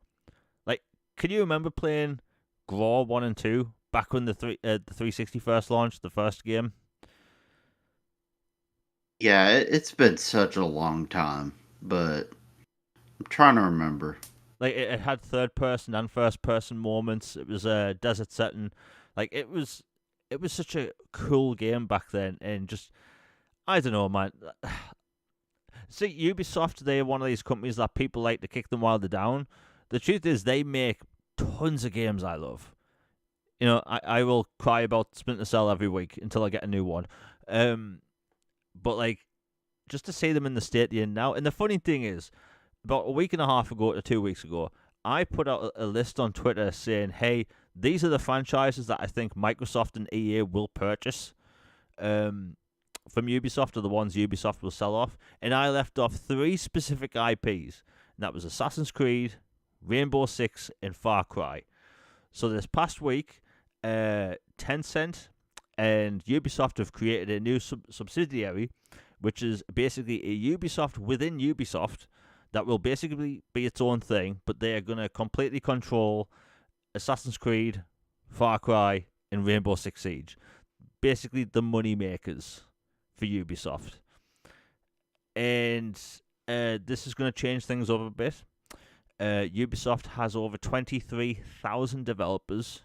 [SPEAKER 1] Like, can you remember playing Graw 1 and 2 back when the 360 first launched, the first game?
[SPEAKER 2] Yeah, it's been such a long time, but I'm trying to remember.
[SPEAKER 1] Like it had third person and first person moments. It was a desert setting. Like it was such a cool game back then, and just I don't know, man. See, Ubisoft, they're one of these companies that people like to kick them while they're down. The truth is, they make tons of games I love. You know, I will cry about Splinter Cell every week until I get a new one. But like, just to see them in the state they're in now. And the funny thing is, about a week and a half ago to 2 weeks ago, I put out a list on Twitter saying, hey, these are the franchises that I think Microsoft and EA will purchase from Ubisoft, or the ones Ubisoft will sell off. And I left off 3 specific IPs. And that was Assassin's Creed, Rainbow Six, and Far Cry. So this past week, Tencent and Ubisoft have created a new subsidiary, which is basically a Ubisoft within Ubisoft, that will basically be its own thing, but they are going to completely control Assassin's Creed, Far Cry, and Rainbow Six Siege. Basically, the money makers for Ubisoft. And this is going to change things up a bit. Ubisoft has over 23,000 developers.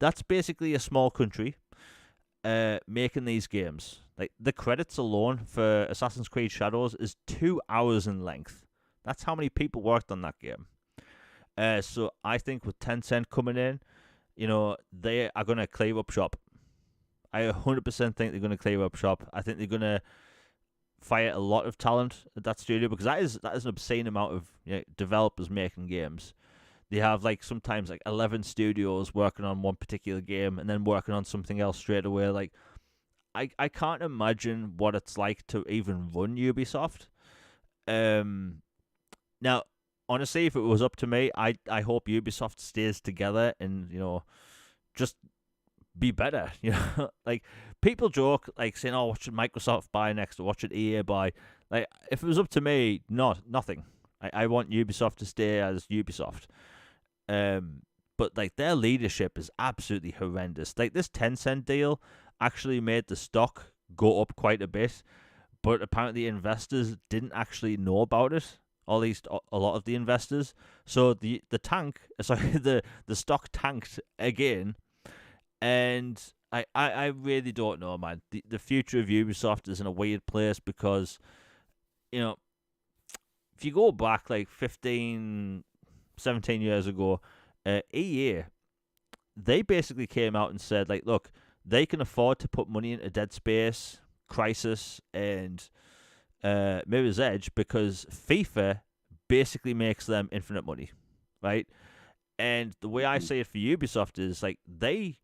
[SPEAKER 1] That's basically a small country making these games. Like, the credits alone for Assassin's Creed Shadows is 2 hours in length. That's how many people worked on that game. So I think with Tencent coming in, you know, they are going to clear up shop. I 100% think they're going to clear up shop. I think they're going to fire a lot of talent at that studio, because that is an obscene amount of, you know, developers making games. They have like sometimes like 11 studios working on one particular game and then working on something else straight away. Like, I can't imagine what it's like to even run Ubisoft. Now, honestly, if it was up to me, I hope Ubisoft stays together and, you know, just be better. You know, like, people joke like saying, "Oh, what should Microsoft buy next, or what should EA buy?" Like, if it was up to me, nothing. I want Ubisoft to stay as Ubisoft. But like, their leadership is absolutely horrendous. Like, this Tencent deal actually made the stock go up quite a bit, but apparently investors didn't actually know about it. Or at least a lot of the investors. So the stock tanked again, and I really don't know, man. The future of Ubisoft is in a weird place, because, you know, if you go back like 15, 17 years ago, EA, they basically came out and said, like, look, they can afford to put money into Dead Space, Crysis, and Mirror's Edge, because FIFA basically makes them infinite money, right? And the way I see it for Ubisoft is, like, they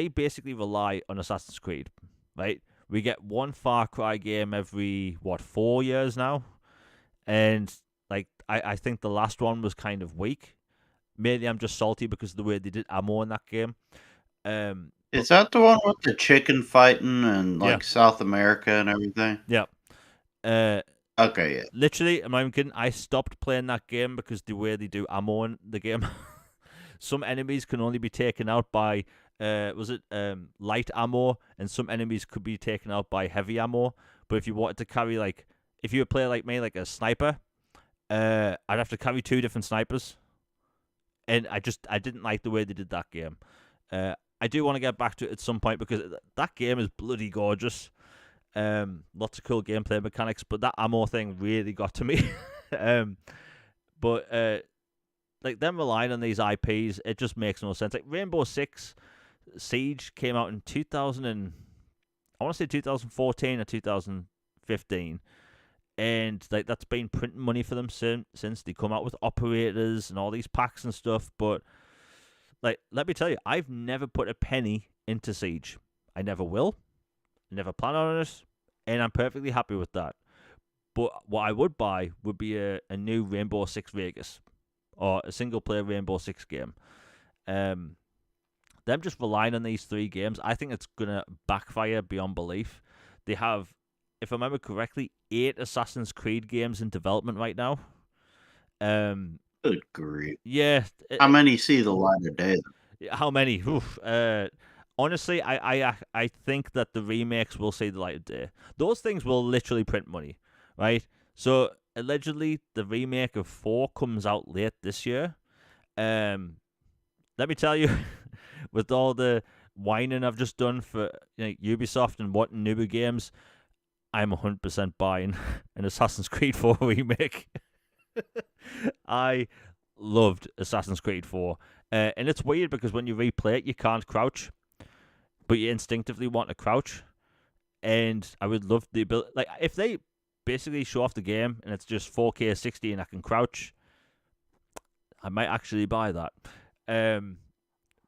[SPEAKER 1] basically rely on Assassin's Creed, right? We get one Far Cry game every 4 years now, and like, I think the last one was kind of weak. Maybe I'm just salty because of the way they did ammo in that game.
[SPEAKER 2] Is that the one with the chicken fighting and like
[SPEAKER 1] Yeah.
[SPEAKER 2] South America and everything?
[SPEAKER 1] Yeah.
[SPEAKER 2] Okay, yeah.
[SPEAKER 1] Literally, am I kidding? I stopped playing that game because the way they do ammo in the game. Some enemies can only be taken out by light ammo, and some enemies could be taken out by heavy ammo. But if you wanted to carry, like, if you were a player like me, like a sniper, I'd have to carry 2 different snipers, and I didn't like the way they did that game. I do want to get back to it at some point, because that game is bloody gorgeous. Lots of cool gameplay mechanics, but that ammo thing really got to me. But like, them relying on these IPs, it just makes no sense. Like, Rainbow Six Siege came out in 2014 or 2015, and like that's been printing money for them since they come out with operators and all these packs and stuff. But like, let me tell you, I've never put a penny into Siege. I never will. Never plan on it, and I'm perfectly happy with that. But what I would buy would be a new Rainbow Six Vegas or a single player Rainbow Six game. Um, them just relying on these three games, I think it's gonna backfire beyond belief. They have, if I remember correctly, 8 Assassin's Creed games in development right now.
[SPEAKER 2] Good grief.
[SPEAKER 1] Yeah.
[SPEAKER 2] How many see the light of day?
[SPEAKER 1] How many? Oof. Honestly, I think that the remakes will see the light of day. Those things will literally print money, right? So allegedly, the remake of 4 comes out late this year. Let me tell you, with all the whining I've just done for Ubisoft and wanting newer games, I'm 100% buying an Assassin's Creed 4 remake. I loved Assassin's Creed 4. And it's weird because when you replay it, you can't crouch, but you instinctively want to crouch. And I would love the ability, like, if they basically show off the game and it's just 4K 60 and I can crouch, I might actually buy that.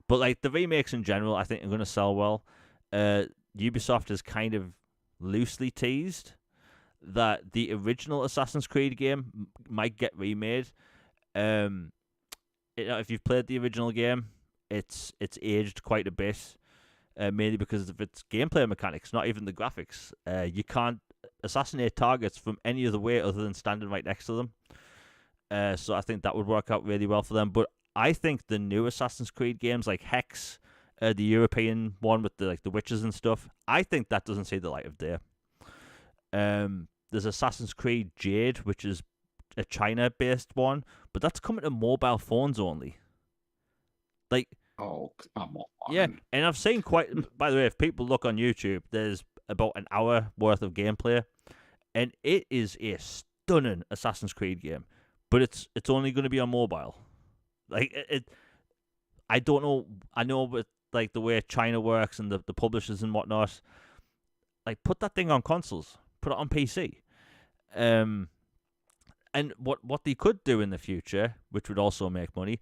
[SPEAKER 1] But like the remakes in general, I think are going to sell well. Ubisoft has kind of loosely teased that the original Assassin's Creed game might get remade. If you've played the original game, it's aged quite a bit, mainly because of its gameplay mechanics, not even the graphics. You can't assassinate targets from any other way other than standing right next to them. So I think that would work out really well for them. But I think the new Assassin's Creed games like Hex, the European one with the witches and stuff, I think that doesn't see the light of day. There's Assassin's Creed Jade, which is a China-based one, but that's coming to mobile phones only. Like,
[SPEAKER 2] oh, come on.
[SPEAKER 1] Yeah, and I've seen quite. By the way, if people look on YouTube, there's about an hour worth of gameplay, and it is a stunning Assassin's Creed game. But it's only going to be on mobile. Like I don't know. I know with like the way China works and the publishers and whatnot. Like, put that thing on consoles. Put it on PC. And what they could do in the future, which would also make money,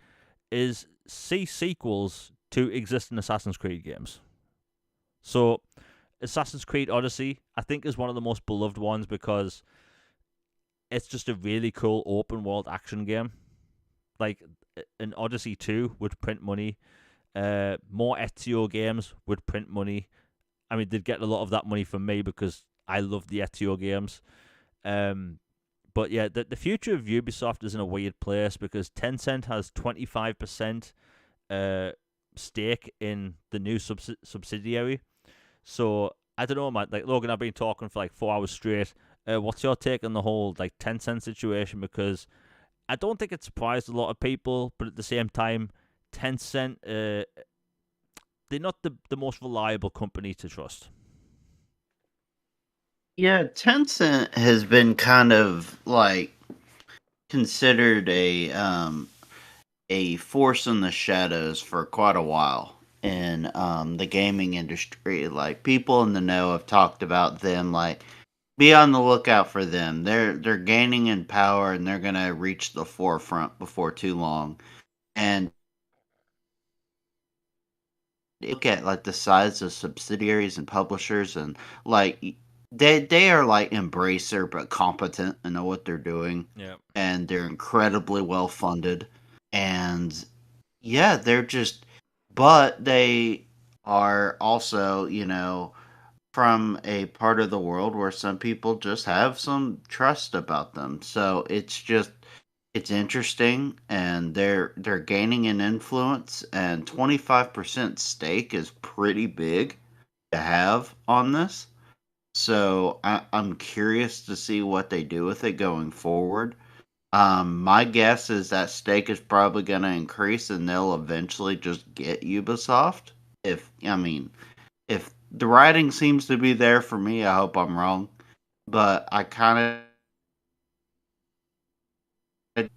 [SPEAKER 1] is see sequels to existing Assassin's Creed games. So, Assassin's Creed Odyssey, I think, is one of the most beloved ones because it's just a really cool open world action game. Like, an Odyssey 2 would print money. More Ezio games would print money. I mean, they'd get a lot of that money from me because I love the Ezio games. But yeah, the future of Ubisoft is in a weird place because Tencent has 25% stake in the new subsidiary. So I don't know, man. Like, Logan, I've been talking for like 4 hours straight. What's your take on the whole like Tencent situation? Because I don't think it surprised a lot of people, but at the same time, Tencent, they're not the most reliable company to trust.
[SPEAKER 2] Yeah, Tencent has been kind of like considered a force in the shadows for quite a while in the gaming industry. Like, people in the know have talked about them. Like, be on the lookout for them. They're gaining in power and they're gonna reach the forefront before too long. And look at like the size of subsidiaries and publishers, and like they are like Embracer but competent and know what they're doing.
[SPEAKER 1] Yeah.
[SPEAKER 2] And they're incredibly well funded. And yeah, they're just, but they are also, from a part of the world where some people just have some trust about them. So it's interesting, and they're gaining an influence, and 25% stake is pretty big to have on this. So I'm curious to see what they do with it going forward. My guess is that stake is probably going to increase, and they'll eventually just get Ubisoft. If the writing seems to be there for me, I hope I'm wrong. But I kind of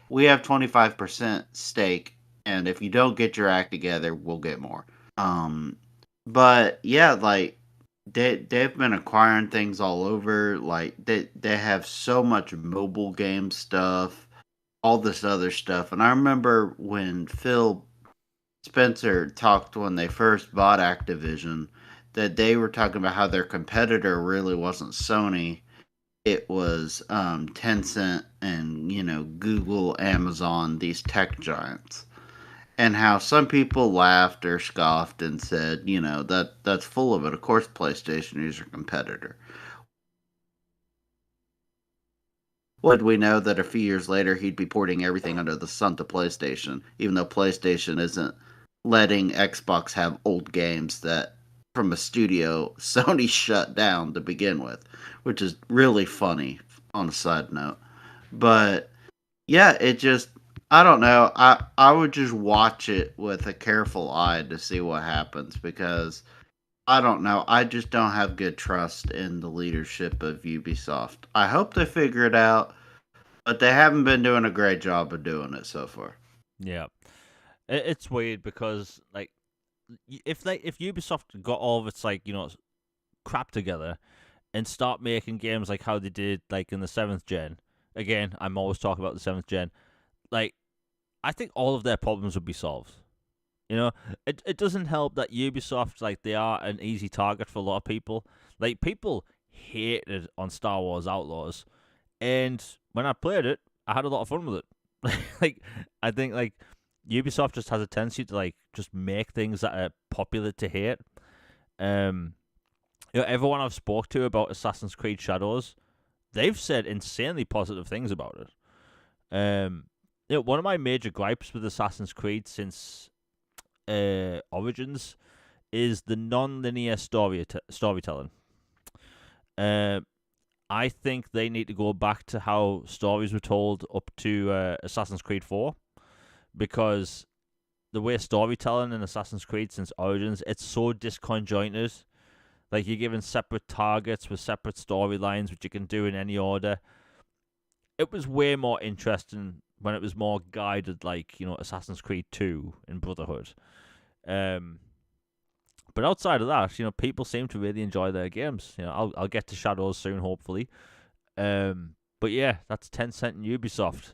[SPEAKER 2] we have 25% stake, and if you don't get your act together, we'll get more. But yeah, like, they've been acquiring things all over. Like they have so much mobile game stuff, all this other stuff. And I remember when Phil Spencer talked when they first bought Activision that they were talking about how their competitor really wasn't Sony. It was Tencent and Google, Amazon, these tech giants, and how some people laughed or scoffed and said, that's full of it. Of course, PlayStation is your competitor. Would we know that a few years later he'd be porting everything under the sun to PlayStation, even though PlayStation isn't letting Xbox have old games that from a studio Sony shut down to begin with, which is really funny on a side note. But yeah, it just I don't know. I would just watch it with a careful eye to see what happens because I don't know. I just don't have good trust in the leadership of Ubisoft. I hope they figure it out, but they haven't been doing a great job of doing it so far.
[SPEAKER 1] Yeah, it's weird because like if Ubisoft got all of its crap together and start making games like how they did like in the 7th gen. Again, I'm always talking about the 7th gen. Like I think all of their problems would be solved. You know, it doesn't help that Ubisoft, like, they are an easy target for a lot of people. Like, people hated on Star Wars Outlaws, and when I played it, I had a lot of fun with it. Like, I think, like, Ubisoft just has a tendency to, like, just make things that are popular to hate. Um, everyone I've spoke to about Assassin's Creed Shadows, they've said insanely positive things about it. One of my major gripes with Assassin's Creed since Origins is the non-linear storytelling. Uh, I think they need to go back to how stories were told up to Assassin's Creed 4, because the way storytelling in Assassin's Creed since Origins, it's so disconjointed. Like, you're given separate targets with separate storylines, which you can do in any order. It was way more interesting when it was more guided, like, Assassin's Creed 2 and Brotherhood. Um, but outside of that, people seem to really enjoy their games. I'll get to Shadows soon, hopefully. But yeah, that's Tencent and Ubisoft.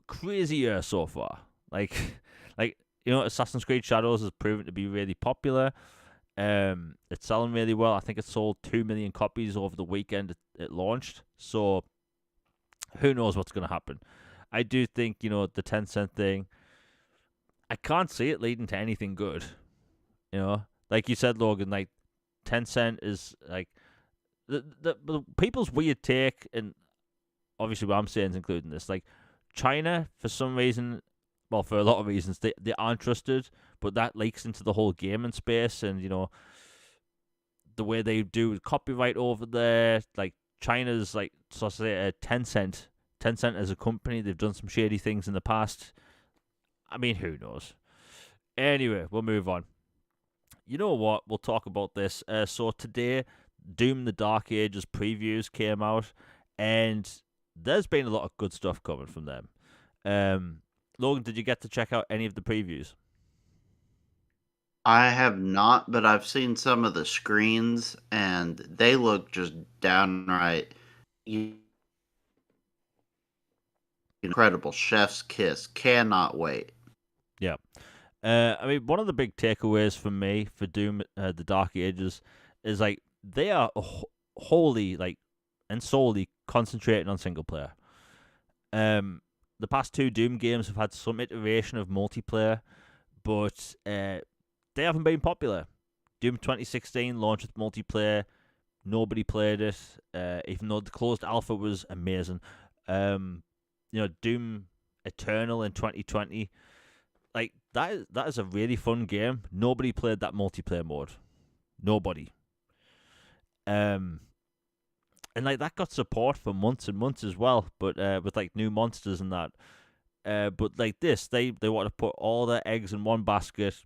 [SPEAKER 1] Crazy year so far. Like, like Assassin's Creed Shadows has proven to be really popular. It's selling really well. I think it sold 2 million copies over the weekend it launched. So who knows what's going to happen? I do think the Tencent thing. I can't see it leading to anything good. Like you said, Logan, like Tencent is like the people's weird take, and obviously what I'm saying is including this. Like China, for some reason, well, for a lot of reasons, they aren't trusted, but that leaks into the whole gaming space, and the way they do copyright over there. Like China's like, so I say, Tencent. Tencent as a company, they've done some shady things in the past. I mean, who knows? Anyway, we'll move on. You know what? We'll talk about this. So today, Doom: The Dark Ages previews came out, and there's been a lot of good stuff coming from them. Logan, did you get to check out any of the previews?
[SPEAKER 2] I have not, but I've seen some of the screens, and they look just downright incredible. Chef's kiss. Cannot wait.
[SPEAKER 1] Yeah. I mean, one of the big takeaways for me for Doom: The Dark Ages is like they are wholly like and solely concentrating on single player. The past 2 Doom games have had some iteration of multiplayer, but they haven't been popular. Doom 2016 launched with multiplayer. Nobody played it, even though the closed alpha was amazing. Doom Eternal in 2020, like that is a really fun game. Nobody played that multiplayer mode. Nobody. And like that got support for months and months as well, but with like new monsters and that. But like this, they want to put all their eggs in one basket,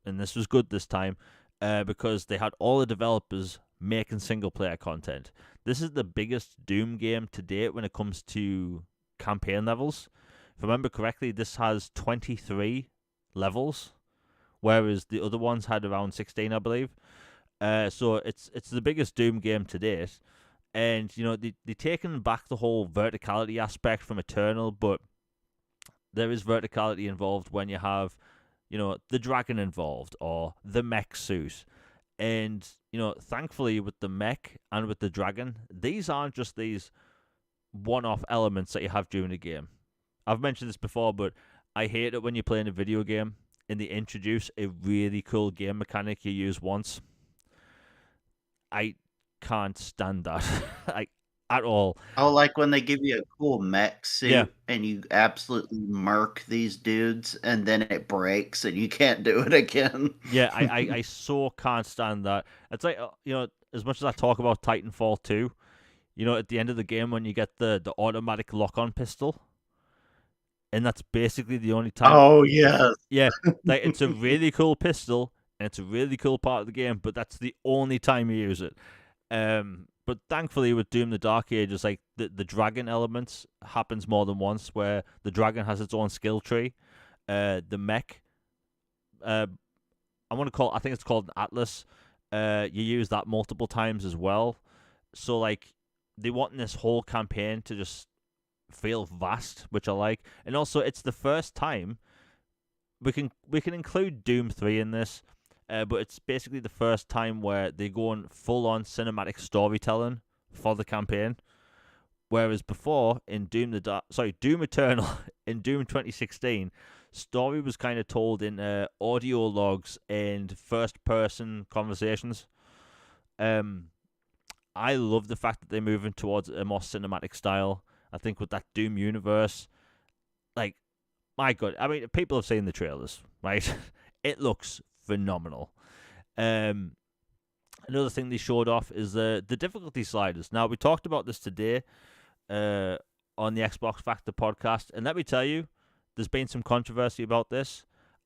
[SPEAKER 1] and this was good this time, because they had all the developers making single player content. This is the biggest Doom game to date when it comes to campaign levels. If I remember correctly, this has 23 levels, whereas the other ones had around 16, I believe. So it's the biggest Doom game to date, and they taken back the whole verticality aspect from Eternal, but there is verticality involved when you have the dragon involved or the mech suit. And thankfully with the mech and with the dragon, these aren't just these one-off elements that you have during the game. I've mentioned this before, but I hate it when you're playing a video game and they introduce a really cool game mechanic you use once. I can't stand that. like at all.
[SPEAKER 2] Oh, like when they give you a cool mech
[SPEAKER 1] Yeah.
[SPEAKER 2] suit and you absolutely murk these dudes and then it breaks and you can't do it again.
[SPEAKER 1] Yeah, I so can't stand that. It's like as much as I talk about Titanfall 2, at the end of the game when you get the automatic lock-on pistol, and that's basically the only time.
[SPEAKER 2] Oh, yes.
[SPEAKER 1] Yeah, like it's a really cool pistol and it's a really cool part of the game, but that's the only time you use it. But thankfully with Doom: The Dark Ages, like the dragon elements happens more than once, where the dragon has its own skill tree. The mech, uh, I think it's called an Atlas. You use that multiple times as well. So like they want this whole campaign to just feel vast, which I like. And also it's the first time we can include Doom 3 in this, but it's basically the first time where they go on full on cinematic storytelling for the campaign. Whereas before in Doom Eternal in Doom 2016, story was kind of told in audio logs and first person conversations. Um, I love the fact that they're moving towards a more cinematic style. I think with that Doom universe, like my God, I mean, people have seen the trailers, right? It looks phenomenal. Um, Another thing they showed off is the difficulty sliders. Now we talked about this today, on the Xbox Factor podcast, and let me tell you, there's been some controversy about this.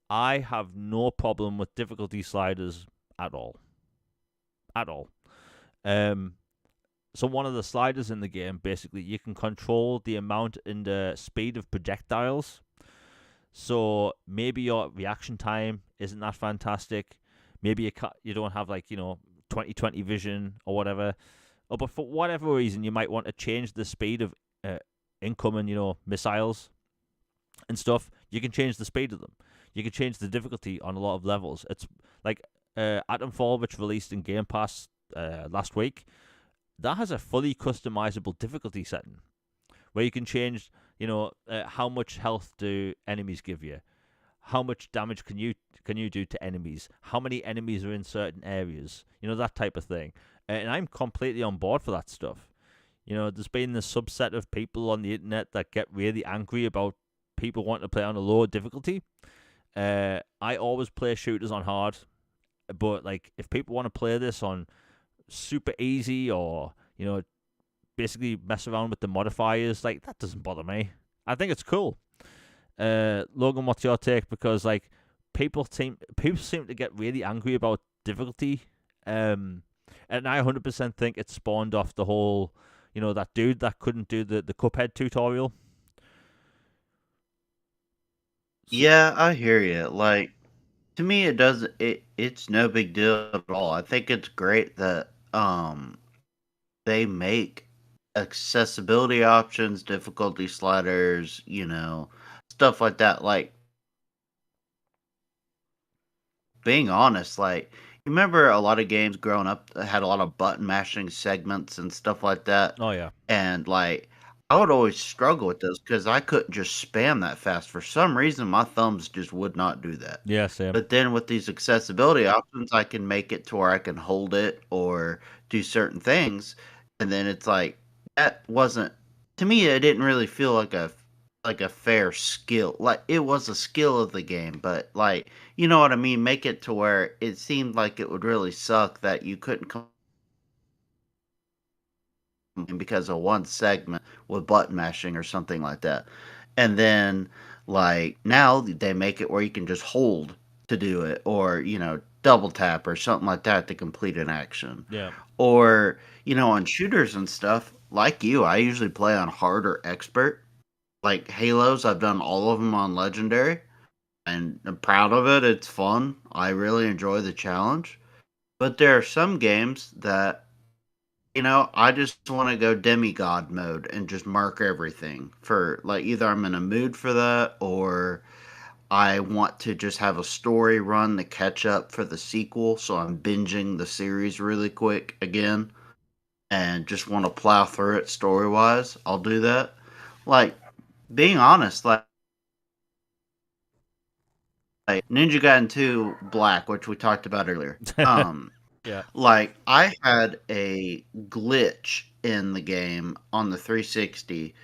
[SPEAKER 1] I have no problem with difficulty sliders at all, at all. Um, so one of the sliders in the game, basically, you can control the amount and the speed of projectiles. So maybe your reaction time isn't that fantastic. Maybe you don't have 20/20 vision or whatever. Or but for whatever reason, you might want to change the speed of incoming missiles and stuff. You can change the speed of them. You can change the difficulty on a lot of levels. It's like Atomfall, which released in Game Pass last week. That has a fully customizable difficulty setting where you can change, how much health do enemies give you, how much damage can you do to enemies, how many enemies are in certain areas, that type of thing. And I'm completely on board for that stuff. There's been this subset of people on the internet that get really angry about people wanting to play on a lower difficulty. I always play shooters on hard, but like if people want to play this on super easy or basically mess around with the modifiers, like that doesn't bother me. I think it's cool. Logan, what's your take? Because like people seem to get really angry about difficulty, and I 100% think it spawned off the whole, that dude that couldn't do the Cuphead tutorial. So,
[SPEAKER 2] Yeah, I hear you. Like, to me, it doesn't. It's no big deal at all. I think it's great that they make accessibility options, difficulty sliders, stuff like that. Like, being honest, like, you remember a lot of games growing up that had a lot of button mashing segments and stuff like that?
[SPEAKER 1] oh yeah,
[SPEAKER 2] And, like, I would always struggle with those because I couldn't just spam that fast. For some reason, my thumbs just would not do that.
[SPEAKER 1] yeah, same.
[SPEAKER 2] But then with these accessibility options, I can make it to where I can hold it or do certain things. And then it's like that wasn't to me it didn't really feel like a fair skill. Like it was a skill of the game, but like you know what I mean, make it to where it seemed like it would really suck that you couldn't come because of one segment with button mashing or something like that. And then like now they make it where you can just hold to do it or double tap or something like that to complete an action.
[SPEAKER 1] Yeah,
[SPEAKER 2] Or on shooters and stuff like you, I usually play on hard or expert. Like Halos, I've done all of them on legendary and I'm proud of it. It's fun. I really enjoy the challenge. But there are some games that, I just want to go demigod mode and just mark everything for, like, either I'm in a mood for that, or I want to just have a story run to catch up for the sequel, so I'm binging the series really quick again and just want to plow through it story wise. I'll do that. Like, being honest, like Ninja Gaiden 2 Black, which we talked about earlier.
[SPEAKER 1] Yeah.
[SPEAKER 2] Like, I had a glitch in the game on the 360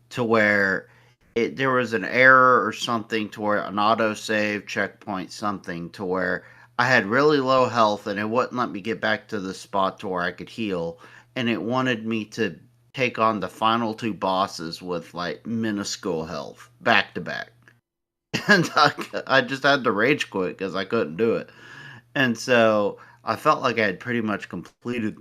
[SPEAKER 2] to where there was an error or something, to where an autosave checkpoint, something to where I had really low health and it wouldn't let me get back to the spot to where I could heal, and it wanted me to take on the final two bosses with like minuscule health back to back. And I just had to rage quit because I couldn't do it. And so I felt like I had pretty much completed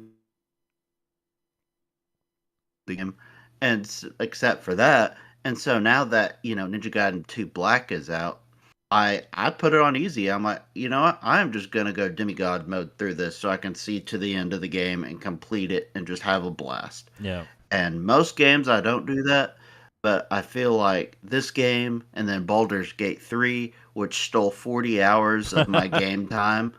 [SPEAKER 2] the game, and except for that. And so now that Ninja Gaiden 2 Black is out, I put it on easy. I'm like, you know what? I'm just gonna go demigod mode through this so I can see to the end of the game and complete it and just have a blast.
[SPEAKER 1] Yeah.
[SPEAKER 2] And most games I don't do that, but I feel like this game and then Baldur's Gate 3, which stole 40 hours of my game time,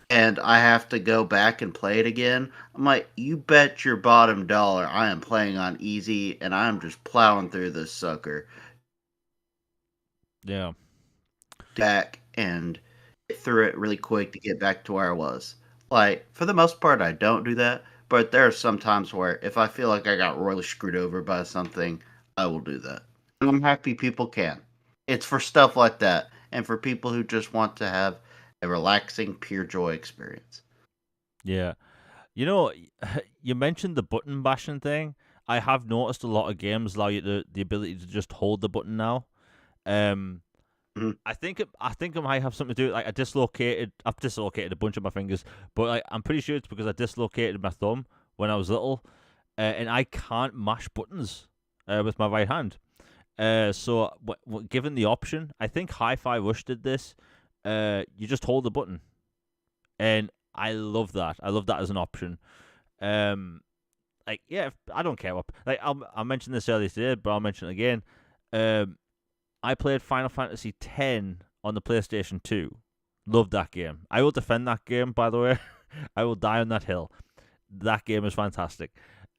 [SPEAKER 2] and I have to go back and play it again. I'm like, you bet your bottom dollar I am playing on easy and I'm just plowing through this sucker
[SPEAKER 1] Yeah.
[SPEAKER 2] back and get through it really quick to get back to where I was. Like, for the most part, I don't do that, but there are some times where if I feel like I got royally screwed over by something, I will do that. And I'm happy people can. It's for stuff like that, and for people who just want to have a relaxing, pure joy experience.
[SPEAKER 1] Yeah. You know, you mentioned the button bashing thing. I have noticed a lot of games allow you the ability to just hold the button now. Um,
[SPEAKER 2] Mhm.
[SPEAKER 1] I think it might have something to do with, like, I've dislocated a bunch of my fingers, but like, I'm pretty sure it's because I dislocated my thumb when I was little, and I can't mash buttons with my right hand. So given the option, I think Hi-Fi Rush did this. You just hold the button, and I love that. I love that as an option. Um, like, yeah, I don't care what. Like, I mentioned this earlier today, but I'll mention it again. Um, I played Final Fantasy X on the PlayStation 2. Loved that game. I will defend that game, by the way. I will die on that hill. That game is fantastic.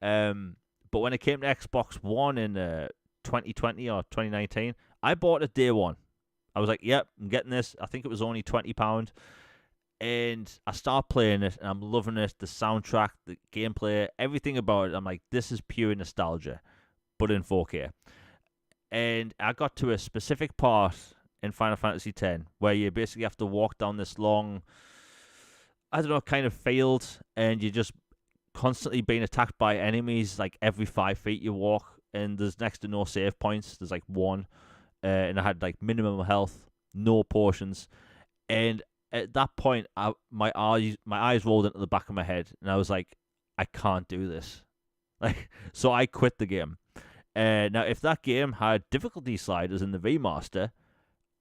[SPEAKER 1] But when it came to Xbox One in 2020 or 2019, I bought it day one. I was like, yep, I'm getting this. I think it was only £20. And I start playing it, and I'm loving it. The soundtrack, the gameplay, everything about it. I'm like, this is pure nostalgia, but in 4K. And I got to a specific part in Final Fantasy X where you basically have to walk down this long, I don't know, kind of field, and you're just constantly being attacked by enemies. Like, every 5 feet you walk, and there's next to no save points. There's like one, and I had like minimum health, no potions, and at that point, my eyes rolled into the back of my head, and I was like, I can't do this. Like, so I quit the game. Now, if that game had difficulty sliders in the remaster,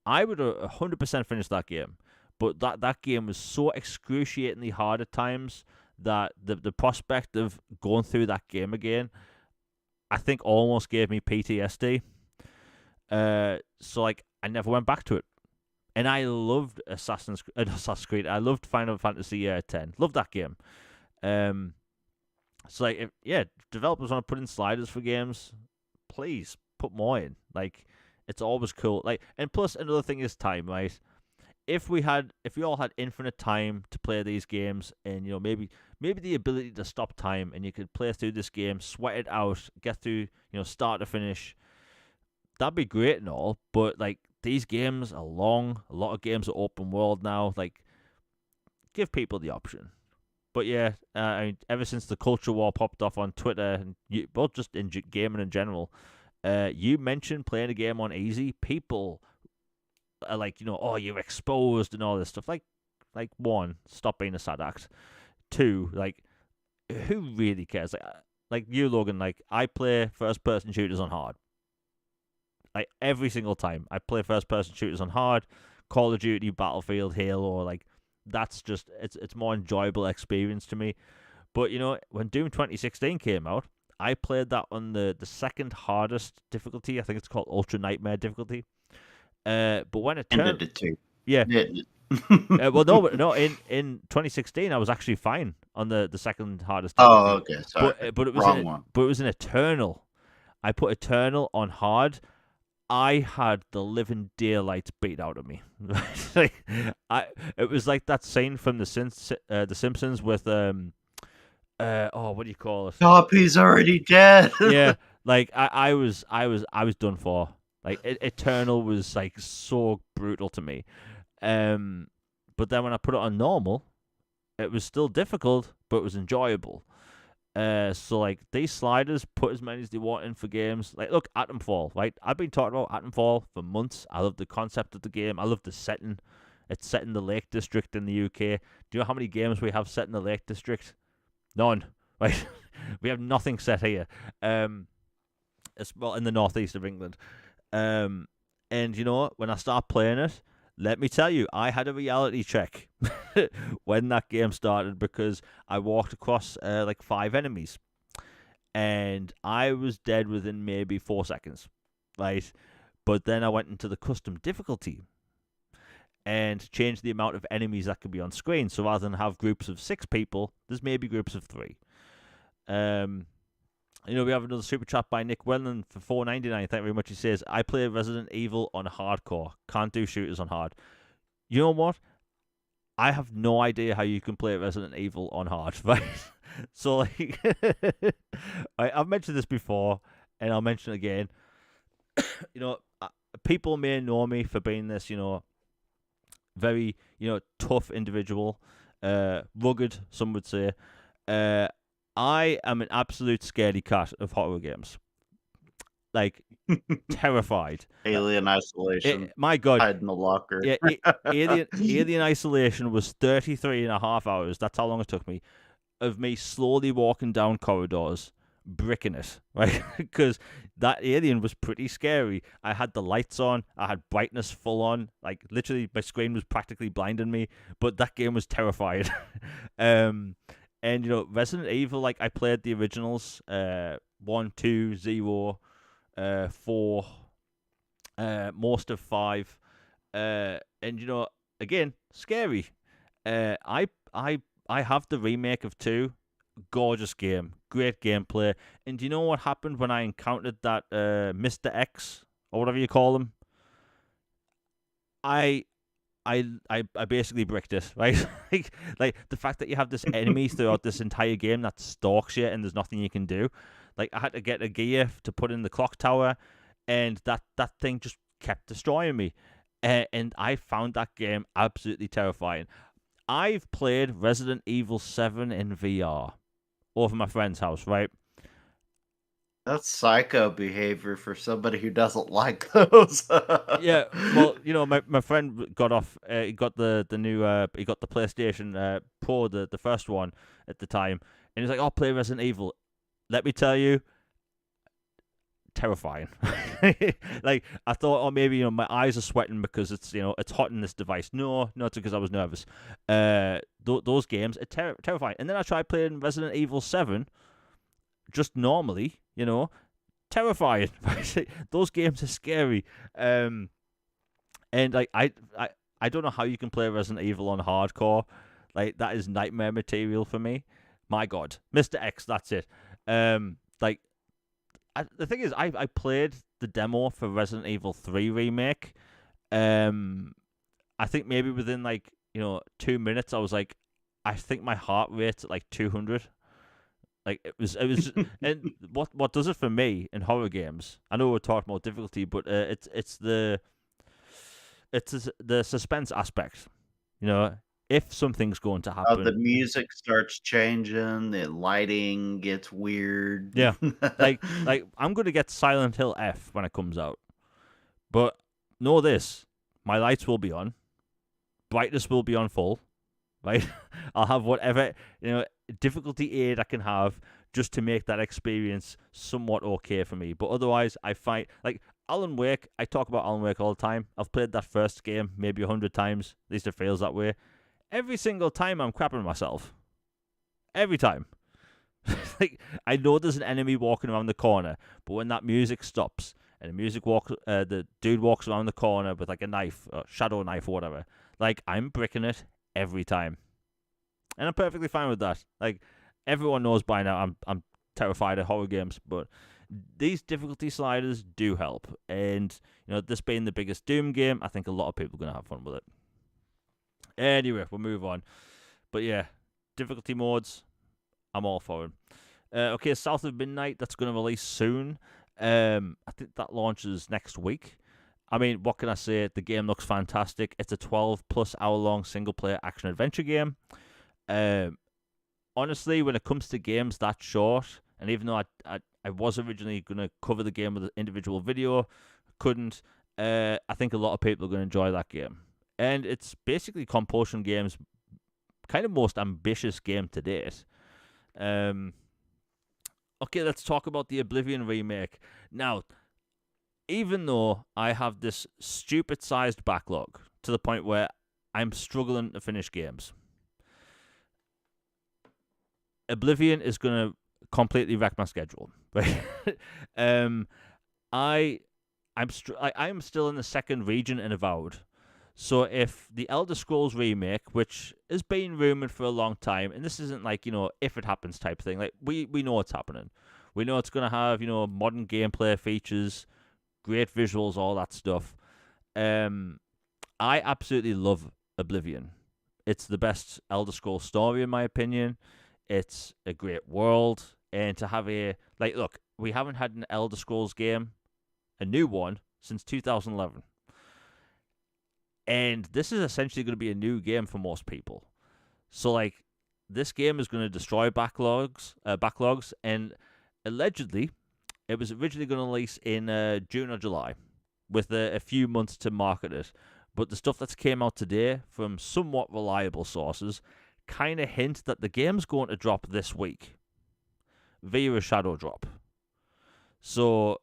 [SPEAKER 1] I would have 100% finished that game. But that game was so excruciatingly hard at times that the prospect of going through that game again, I think, almost gave me PTSD. So like, I never went back to it. And I loved Assassin's Creed. I loved Final Fantasy X. Loved that game. So like, if developers want to put in sliders for games, please put more in. Like, it's always cool. Like, and plus another thing is time, right? If we all had infinite time to play these games, and maybe the ability to stop time, and you could play through this game, sweat it out, get through, start to finish, that'd be great and all. But like, these games are long. A lot of games are open world now. Like, give people the option. But yeah, I mean, ever since the culture war popped off on Twitter, and just in gaming in general, you mentioned playing a game on easy. People are like, oh, you're exposed and all this stuff. Like, one, stop being a sad act. Two, like, who really cares? Like you, Logan. Like, I play first-person shooters on hard. Like, every single time I play first-person shooters on hard, Call of Duty, Battlefield, Halo, like, that's just it's more enjoyable experience to me. But when Doom 2016 came out, I played that on the second hardest difficulty. I think it's called Ultra Nightmare difficulty. But when it turned,
[SPEAKER 2] Ended it too.
[SPEAKER 1] yeah,
[SPEAKER 2] Didn't it?
[SPEAKER 1] well, no, in 2016 I was actually fine on the second hardest
[SPEAKER 2] Oh,
[SPEAKER 1] difficulty,
[SPEAKER 2] okay. Sorry.
[SPEAKER 1] but
[SPEAKER 2] Wrong one.
[SPEAKER 1] it was an Eternal. I put Eternal on hard. I had the living daylights beat out of me. Like, it was like that scene from the Simpsons with what do you call it?
[SPEAKER 2] Stop! He's already dead.
[SPEAKER 1] Yeah, like I was done for. Like Eternal was like so brutal to me. But then when I put it on normal, it was still difficult, but it was enjoyable. So like these sliders, put as many as they want in for games. Like look, Atomfall, right? I've been talking about Atomfall for months. I love the concept of the game. I love the setting. It's set in the Lake District in the UK. Do you know how many games we have set in the Lake District? None. Right? We have nothing set here. It's well in the northeast of England. And when I start playing it, let me tell you, I had a reality check when that game started because I walked across like 5 enemies and I was dead within maybe 4 seconds, right? But then I went into the custom difficulty and changed the amount of enemies that could be on screen. So rather than have groups of 6 people, there's maybe groups of 3. We have another super chat by Nick Wellen for $4.99. Thank you very much. He says, I play Resident Evil on hardcore. Can't do shooters on hard. You know what? I have no idea how you can play Resident Evil on hard, right? So, like, I've mentioned this before, and I'll mention it again. People may know me for being this, very, tough individual, rugged, some would say. I am an absolute scaredy cat of horror games. Like, terrified.
[SPEAKER 2] Alien Isolation.
[SPEAKER 1] My God.
[SPEAKER 2] Hide in the locker.
[SPEAKER 1] Yeah, Alien Isolation was 33 and a half hours. That's how long it took me. Of me slowly walking down corridors, bricking it, right? Because that alien was pretty scary. I had the lights on. I had brightness full on. Like, literally, my screen was practically blinding me. But that game was terrifying. And, Resident Evil, like, I played the originals, 1, 2, 0, 4, most of 5. And, again, scary. I have the remake of 2. Gorgeous game. Great gameplay. And do you know what happened when I encountered that Mr. X, or whatever you call him? I basically bricked it, right? like the fact that you have this enemy throughout this entire game that stalks you and there's nothing you can do. Like, I had to get a gear to put in the clock tower, and that thing just kept destroying me. And I found that game absolutely terrifying. I've played Resident Evil 7 in VR over my friend's house, right?
[SPEAKER 2] That's psycho behavior for somebody who doesn't like those.
[SPEAKER 1] Yeah, well, my friend got off. He got the new. He got the PlayStation Pro, the first one at the time, and he's like, "Oh, play Resident Evil." Let me tell you, terrifying. Like, I thought, oh, maybe my eyes are sweating because it's it's hot in this device. No, it's because I was nervous. Those games are terrifying. And then I tried playing Resident Evil 7, just normally. Terrifying. Those games are scary. And like I don't know how you can play Resident Evil on hardcore. Like, that is nightmare material for me. My God, Mr. X, that's it. The thing is, I played the demo for Resident Evil 3 remake. I think maybe within 2 minutes, I was like, I think my heart rate's at like 200. Like, it was, and what does it for me in horror games? I know we're talking about difficulty, but it's the suspense aspect. If something's going to happen,
[SPEAKER 2] the music starts changing, the lighting gets weird.
[SPEAKER 1] Yeah, like I'm gonna get Silent Hill F when it comes out, but know this: my lights will be on, brightness will be on full, right? I'll have whatever difficulty aid I can have just to make that experience somewhat okay for me. But otherwise, I find, like, Alan Wake, I talk about Alan Wake all the time. I've played that first game maybe 100 times. At least it feels that way. every single time I'm crapping myself. Every time. Like, I know there's an enemy walking around the corner, but when that music stops and the dude walks around the corner with like a knife, a shadow knife or whatever, like, I'm bricking it every time, and I'm perfectly fine with that. Like, everyone knows by now I'm terrified of horror games, but these difficulty sliders do help, and this being the biggest Doom game, I think a lot of people are gonna have fun with it. Anyway, we'll move on. But yeah, difficulty modes, I'm all for them. Okay, South of Midnight, that's going to release soon. I think that launches next week. I mean, what can I say? The game looks fantastic. It's a 12-plus hour-long single-player action-adventure game. Honestly, when it comes to games that short, and even though I was originally going to cover the game with an individual video, couldn't, I think a lot of people are going to enjoy that game. And it's basically Compulsion Games' kind of most ambitious game to date. Okay, let's talk about the Oblivion remake. Now, even though I have this stupid-sized backlog to the point where I'm struggling to finish games, Oblivion is going to completely wreck my schedule. Right? I'm still in the second region in Avowed. So if the Elder Scrolls remake, which has been rumored for a long time, and this isn't like, if it happens type thing, like we know it's happening. We know it's going to have, modern gameplay features, great visuals, all that stuff. I absolutely love Oblivion. It's the best Elder Scrolls story in my opinion. It's a great world, and to have look, we haven't had an Elder Scrolls game, a new one, since 2011. And this is essentially going to be a new game for most people. So, like, this game is going to destroy backlogs, and allegedly, it was originally going to release in June or July, with a few months to market it. But the stuff that's came out today from somewhat reliable sources kind of hint that the game's going to drop this week via a shadow drop. So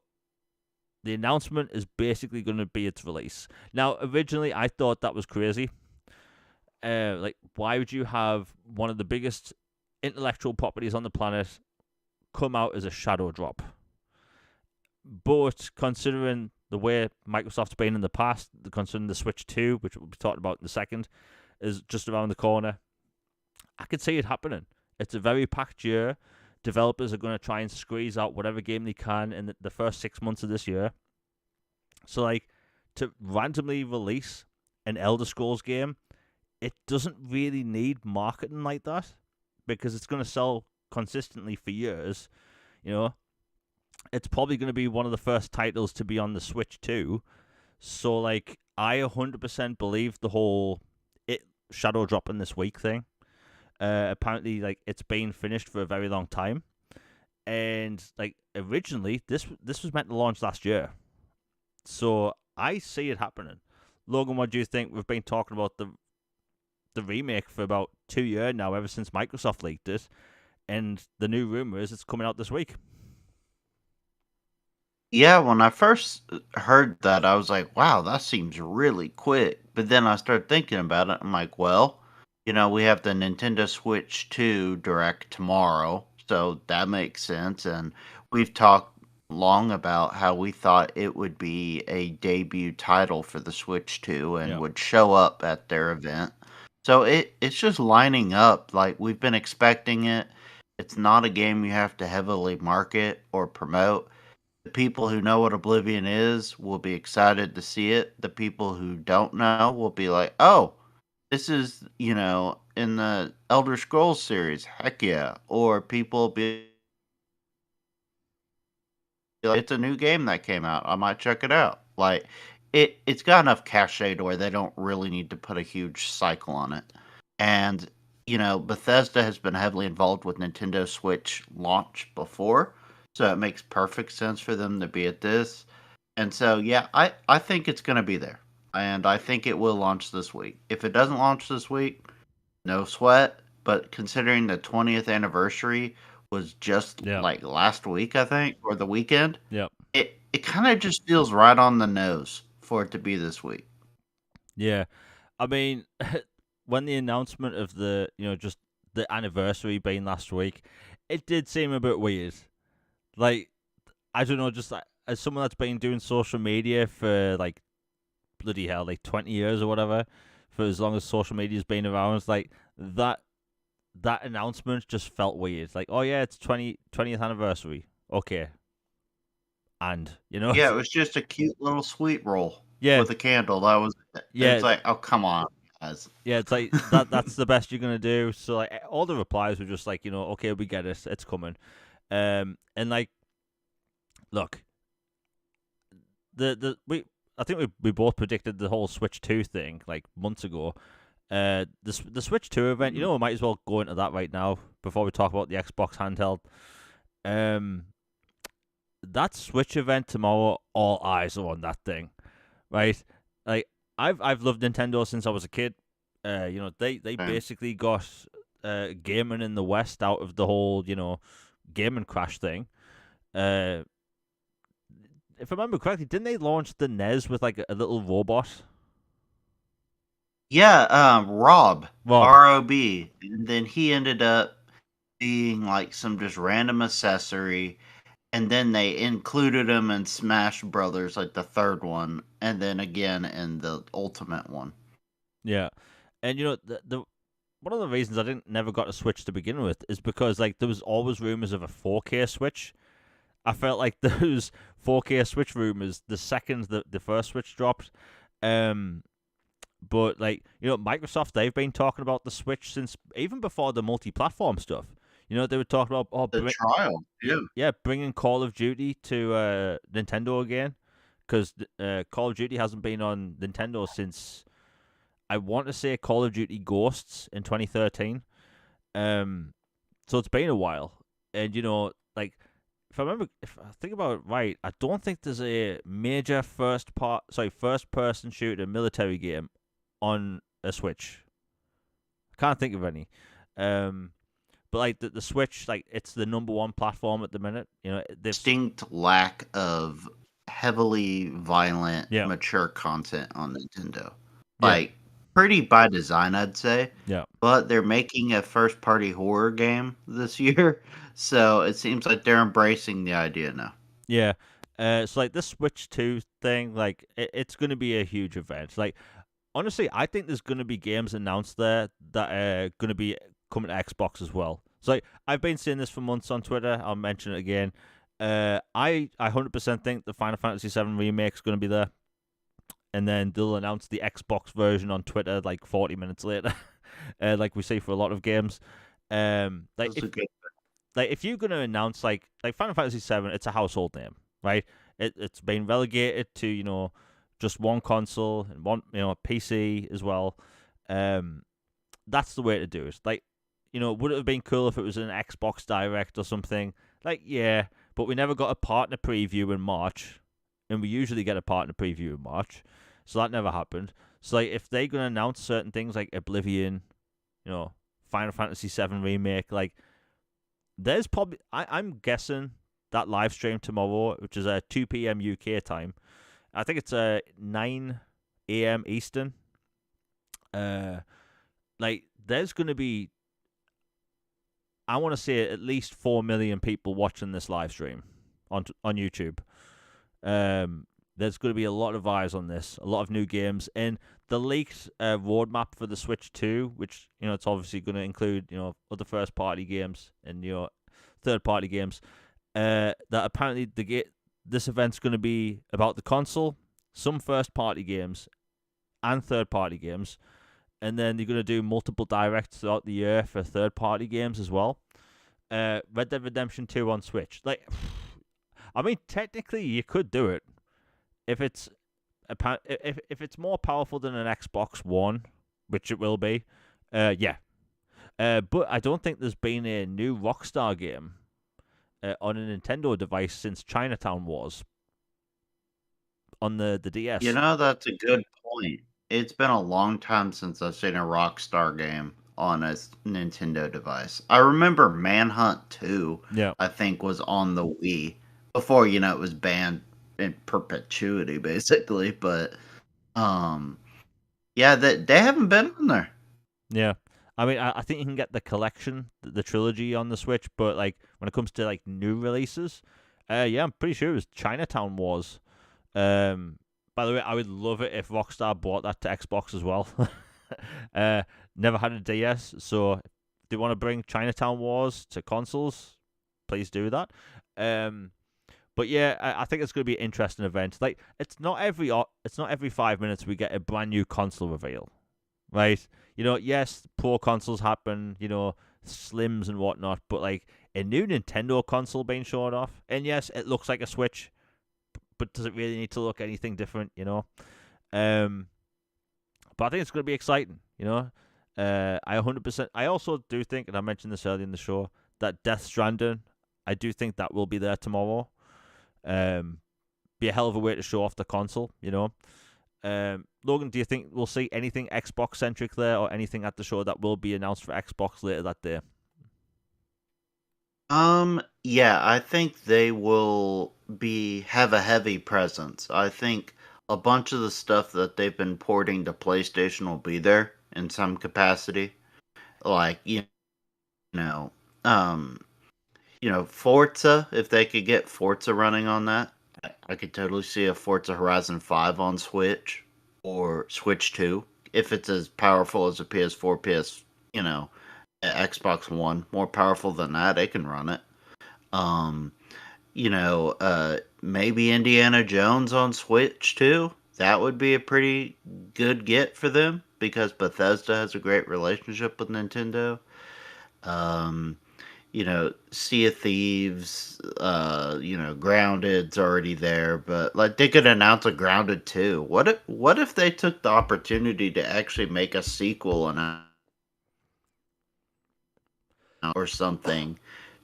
[SPEAKER 1] the announcement is basically going to be its release. Now, originally, I thought that was crazy. Like, why would you have one of the biggest intellectual properties on the planet come out as a shadow drop? But considering the way Microsoft's been in the past, considering the Switch 2, which we'll be talking about in a second, is just around the corner, I could see it happening. It's a very packed year. Developers are going to try and squeeze out whatever game they can in the first 6 months of this year. So, like, to randomly release an Elder Scrolls game, it doesn't really need marketing like that, because it's going to sell consistently for years. It's probably going to be one of the first titles to be on the Switch too. So, like, I 100% believe the whole shadow dropping this week thing. Apparently, like, it's been finished for a very long time, and like, originally this was meant to launch last year. So I see it happening. Logan, what do you think? We've been talking about the remake for about 2 years now, ever since Microsoft leaked it, and the new rumor is it's coming out this week.
[SPEAKER 2] Yeah, when I first heard that, I was like, wow, that seems really quick. But then I started thinking about it. I'm like, well, we have the Nintendo Switch 2 Direct tomorrow, so that makes sense. And we've talked long about how we thought it would be a debut title for the Switch 2 and would show up at their event. So it's just lining up. Like, we've been expecting it. It's not a game you have to heavily market or promote. The people who know what Oblivion is will be excited to see it. The people who don't know will be like, oh, this is, in the Elder Scrolls series. Heck yeah. Or people be like, it's a new game that came out. I might check it out. Like, it's got enough cachet to where they don't really need to put a huge cycle on it. And, Bethesda has been heavily involved with Nintendo Switch launch before. So it makes perfect sense for them to be at this. And so, yeah, I think it's going to be there. And I think it will launch this week. If it doesn't launch this week, no sweat. But considering the 20th anniversary was just like last week, I think, or the weekend, it kind of just feels right on the nose for it to be this week.
[SPEAKER 1] Yeah. I mean, when the announcement of the just the anniversary being last week, it did seem a bit weird. Like, I don't know, just as someone that's been doing social media for like bloody hell, like 20 years or whatever, for as long as social media's been around, it's like that announcement just felt weird. Like, oh yeah, it's 20th anniversary. Okay. And,
[SPEAKER 2] Yeah, it was just a cute little sweet roll
[SPEAKER 1] yeah,
[SPEAKER 2] with a candle. That was it.
[SPEAKER 1] yeah,
[SPEAKER 2] It's like, oh, come on, guys.
[SPEAKER 1] yeah, it's like that's the best you're going to do. So, like, all the replies were just like, okay, we get it. It's coming. And like, look, I think we both predicted the whole Switch 2 thing like months ago. The Switch 2 event,
[SPEAKER 2] Mhm.
[SPEAKER 1] we might as well go into that right now before we talk about the Xbox handheld. Um, that Switch event tomorrow, all eyes are on that thing, right? Like, I've loved Nintendo since I was a kid. They
[SPEAKER 2] Same.
[SPEAKER 1] basically got gaming in the West out of the whole gaming crash thing. Uh, if I remember correctly, didn't they launch the NES with like a little robot?
[SPEAKER 2] Yeah, Rob,
[SPEAKER 1] Rob.
[SPEAKER 2] ROB, and then he ended up being like some just random accessory, and then they included him in Smash Brothers, like the third one, and then again in the Ultimate one.
[SPEAKER 1] Yeah, and the one of the reasons I didn't never got a Switch to begin with is because like there was always rumors of a 4K Switch. I felt like those 4K Switch rumors the second the first Switch dropped. But like Microsoft, they've been talking about the Switch since even before the multi-platform stuff. They were talking about
[SPEAKER 2] The trial, yeah.
[SPEAKER 1] yeah, bringing Call of Duty to Nintendo again, because Call of Duty hasn't been on Nintendo since I want to say Call of Duty Ghosts in 2013. So it's been a while, and like if I think about it right, I don't think there's a major first person shooter military game on a Switch. I can't think of any. But like the Switch, like it's the number one platform at the minute.
[SPEAKER 2] Distinct lack of heavily violent,
[SPEAKER 1] Yeah,
[SPEAKER 2] mature content on Nintendo.
[SPEAKER 1] yeah,
[SPEAKER 2] Like, pretty by design, I'd say.
[SPEAKER 1] yeah,
[SPEAKER 2] But they're making a first party horror game this year. So it seems like they're embracing the idea now.
[SPEAKER 1] yeah. So like this Switch 2 thing, like it's going to be a huge event. Like honestly, I think there's going to be games announced there that are going to be coming to Xbox as well. So like, I've been seeing this for months on Twitter. I'll mention it again. I 100% think the Final Fantasy VII remake is going to be there, and then they'll announce the Xbox version on Twitter like 40 minutes later, like we see for a lot of games. Like
[SPEAKER 2] That's a good
[SPEAKER 1] if you're going to announce like Final Fantasy VII, it's a household name, right? It's been relegated to just one console and one PC as well. That's the way to do it. Like would it have been cool if it was an Xbox Direct or something? Like yeah, but we never got a partner preview in March, and we usually get a partner preview in March, so that never happened. So like if they're going to announce certain things like Oblivion, Final Fantasy VII remake, like there's probably I'm guessing that live stream tomorrow, which is 2 p.m. UK time. I think it's 9 a.m. Eastern. Like there's gonna be, I want to say at least 4 million people watching this live stream on YouTube. There's going to be a lot of eyes on this, a lot of new games, and the leaked roadmap for the Switch 2, which it's obviously going to include other first party games and third party games. That apparently this event's going to be about the console, some first party games, and third party games, and then they're going to do multiple directs throughout the year for third party games as well. Red Dead Redemption 2 on Switch, like, I mean, technically you could do it if it's if it's more powerful than an Xbox One, which it will be. Yeah. But I don't think there's been a new Rockstar game on a Nintendo device since Chinatown Wars on the DS.
[SPEAKER 2] That's a good point. It's been a long time since I've seen a Rockstar game on a Nintendo device. I remember Manhunt 2,
[SPEAKER 1] Yeah.
[SPEAKER 2] I think, was on the Wii before, it was banned in perpetuity, basically. But, yeah, they haven't been on there.
[SPEAKER 1] Yeah. I mean, I think you can get the collection, the trilogy on the Switch, but like when it comes to like new releases, yeah, I'm pretty sure it was Chinatown Wars. Um, by the way, I would love it if Rockstar bought that to Xbox as well. uh, never had a DS, so if they want to bring Chinatown Wars to consoles, please do that. Um, but yeah, I think it's going to be an interesting event. Like, it's not every 5 minutes we get a brand new console reveal, right? Yes, pro consoles happen, slims and whatnot, but like a new Nintendo console being shown off, and yes, it looks like a Switch, but does it really need to look anything different? Um, but I think it's going to be exciting. I 100%. I also do think, and I mentioned this earlier in the show, that Death Stranding, I do think that will be there tomorrow. Um, be a hell of a way to show off the console. Logan, do you think we'll see anything Xbox centric there, or anything at the show that will be announced for Xbox later that day?
[SPEAKER 2] Yeah, I think they will be have a heavy presence. I think a bunch of the stuff that they've been porting to PlayStation will be there in some capacity. Like, know, um, Forza, if they could get Forza running on that, I could totally see a Forza Horizon 5 on Switch or Switch 2 if it's as powerful as a PS4, Xbox One, more powerful than that, they can run it. Um, maybe Indiana Jones on Switch too. That would be a pretty good get for them because Bethesda has a great relationship with Nintendo. Um, Sea of Thieves, Grounded's already there, but like they could announce a Grounded too. What if they took the opportunity to actually make a sequel and or something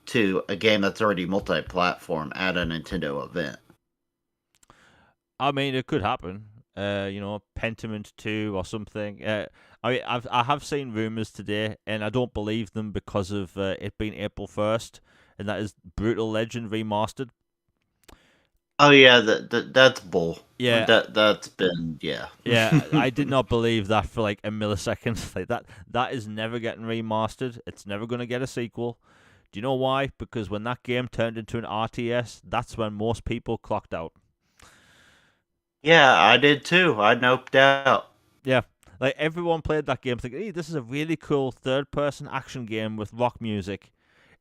[SPEAKER 2] to a game that's already multi-platform at a Nintendo event?
[SPEAKER 1] I mean, it could happen. Pentiment 2 or something. I have seen rumors today, and I don't believe them because of it being April 1st, and that is Brutal Legend remastered.
[SPEAKER 2] Oh yeah, that's bull.
[SPEAKER 1] Yeah,
[SPEAKER 2] That's been yeah.
[SPEAKER 1] yeah, I did not believe that for like a millisecond. Like that is never getting remastered. It's never going to get a sequel. Do you know why? Because when that game turned into an RTS, that's when most people clocked out.
[SPEAKER 2] Yeah, I did too. I noped out.
[SPEAKER 1] Yeah, like everyone played that game thinking, "Hey, this is a really cool third-person action game with rock music,"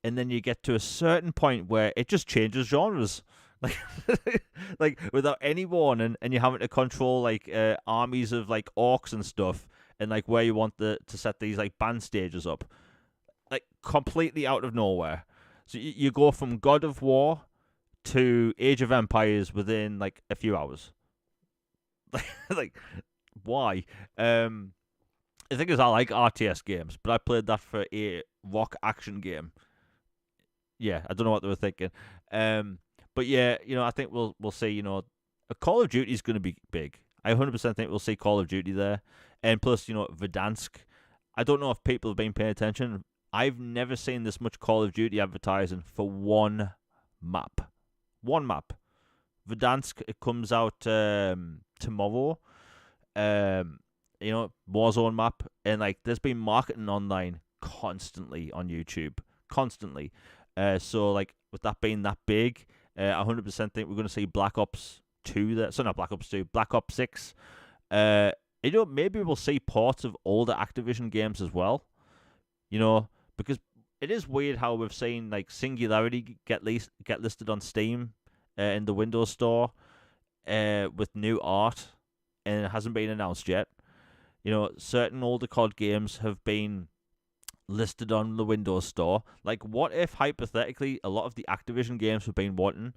[SPEAKER 1] and then you get to a certain point where it just changes genres, like, like without any warning, and you're having to control like armies of like orcs and stuff, and like where you want to set these like band stages up, like completely out of nowhere. So you go from God of War to Age of Empires within like a few hours. Like why? The thing is, I like RTS games, but I played that for a rock action game. Yeah, I don't know what they were thinking. But yeah, I think we'll see. A Call of Duty is going to be big. I 100% think we'll see Call of Duty there, and plus, Verdansk. I don't know if people have been paying attention. I've never seen this much Call of Duty advertising for one map. One map. Verdansk. It comes out tomorrow. Warzone map, and like there's been marketing online constantly on YouTube, constantly. So like with that being that big, I 100% think we're going to see Black Ops 2 there. So not Black Ops 2, Black Ops 6. Maybe we'll see ports of older Activision games as well. Because it is weird how we've seen like Singularity get listed on Steam in the Windows Store with new art, and it hasn't been announced yet. Certain older COD games have been listed on the Windows Store. Like, what if, hypothetically, a lot of the Activision games we've been wanting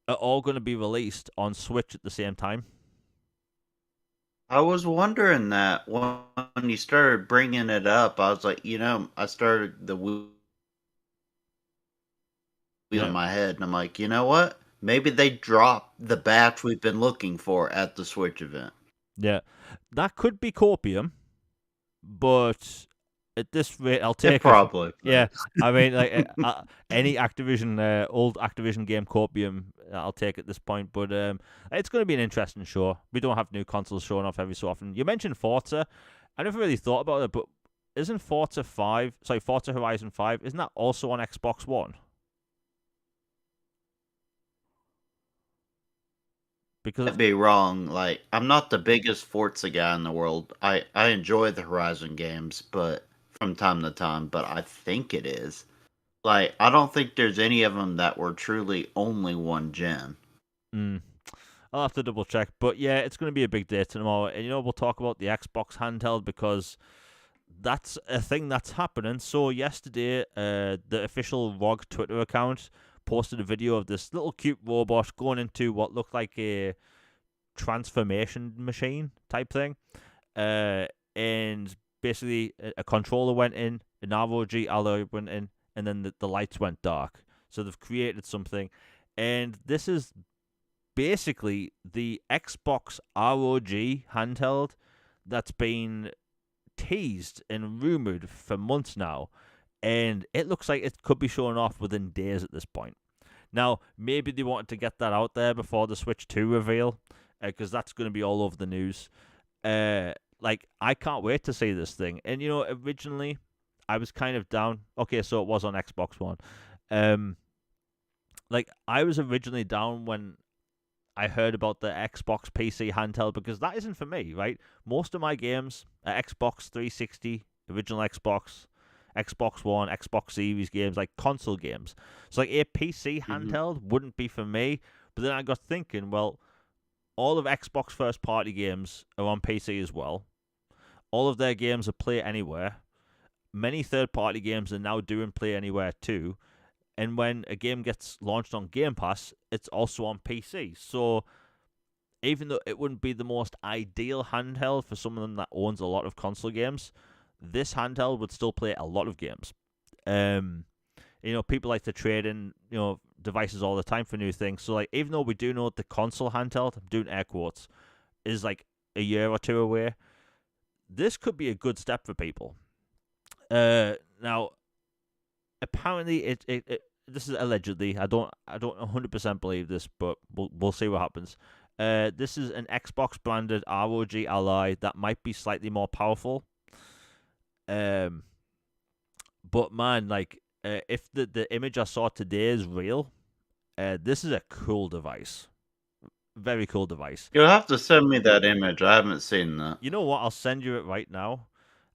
[SPEAKER 1] are all going to be released on Switch at the same time?
[SPEAKER 2] I was wondering that when you started bringing it up. I was like, I started the wheel in
[SPEAKER 1] Yeah.
[SPEAKER 2] my head, and I'm like, you know what? Maybe they dropped the batch we've been looking for at the Switch event.
[SPEAKER 1] Yeah. That could be copium, but at this rate, I'll
[SPEAKER 2] It
[SPEAKER 1] take it.
[SPEAKER 2] probably.
[SPEAKER 1] Yeah, I mean, like any Activision, old Activision game copium, I'll take at this point. But it's going to be an interesting show. We don't have new consoles showing off every so often. You mentioned Forza. I never really thought about it, but isn't Forza Horizon 5, isn't that also on Xbox One? Because
[SPEAKER 2] I'd be wrong. Like, I'm not the biggest Forza guy in the world. I enjoy the Horizon games, but from time to time, but I think it is. Like, I don't think there's any of them that were truly only one gen.
[SPEAKER 1] I'll have to double check. But yeah, it's going to be a big day tomorrow. And we'll talk about the Xbox handheld because that's a thing that's happening. So yesterday, the official ROG Twitter account posted a video of this little cute robot going into what looked like a transformation machine type thing. And basically a controller went in, an ROG alloy went in, and then the lights went dark. So they've created something. And this is basically the Xbox ROG handheld that's been teased and rumored for months now, and it looks like it could be showing off within days at this point. Now, maybe they wanted to get that out there before the Switch 2 reveal, because that's going to be all over the news. Like, I can't wait to see this thing. And, originally, I was kind of down. Okay, so it was on Xbox One. Like, I was originally down when I heard about the Xbox PC handheld because that isn't for me, right? Most of my games are Xbox 360, original Xbox, Xbox One, Xbox Series games, like console games. So like a PC handheld wouldn't be for me. But then I got thinking, well, all of Xbox first party games are on PC as well. All of their games are play anywhere. Many third party games are now doing play anywhere too. And when a game gets launched on Game Pass, it's also on PC. So even though it wouldn't be the most ideal handheld for someone that owns a lot of console games, this handheld would still play a lot of games. People like to trade in, devices all the time for new things. So like, even though we do know the console handheld, I'm doing air quotes, is like a year or two away, this could be a good step for people. Now, apparently it this is allegedly. I don't 100% believe this, but we'll see what happens. This is an Xbox branded ROG Ally that might be slightly more powerful. But man, like if the image I saw today is real, this is a cool device. Very cool device.
[SPEAKER 2] You'll have to send me that image. I haven't seen that.
[SPEAKER 1] You know what? I'll send you it right now.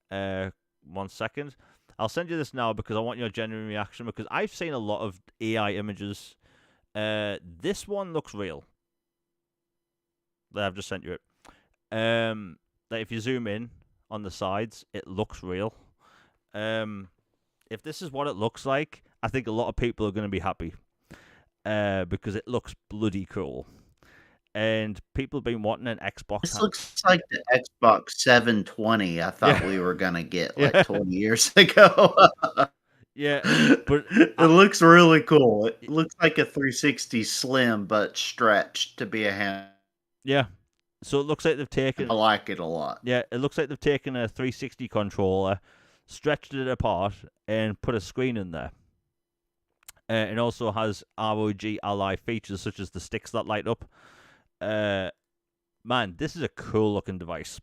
[SPEAKER 1] 1 second. I'll send you this now because I want your genuine reaction because I've seen a lot of AI images. This one looks real. I've just sent you it. Like if you zoom in on the sides, it looks real. If this is what it looks like, I think a lot of people are going to be happy. Because it looks bloody cool. And people have been wanting an Xbox.
[SPEAKER 2] This looks like the Xbox 720 I thought we were going to get like 20 years ago.
[SPEAKER 1] Yeah, but
[SPEAKER 2] it looks really cool. It looks like a 360 slim, but stretched to be a hand.
[SPEAKER 1] Yeah, so it looks like they've taken...
[SPEAKER 2] I like it a lot.
[SPEAKER 1] Yeah, it looks like they've taken a 360 controller, stretched it apart, and put a screen in there. It also has ROG Ally features such as the sticks that light up. Man, this is a cool looking device.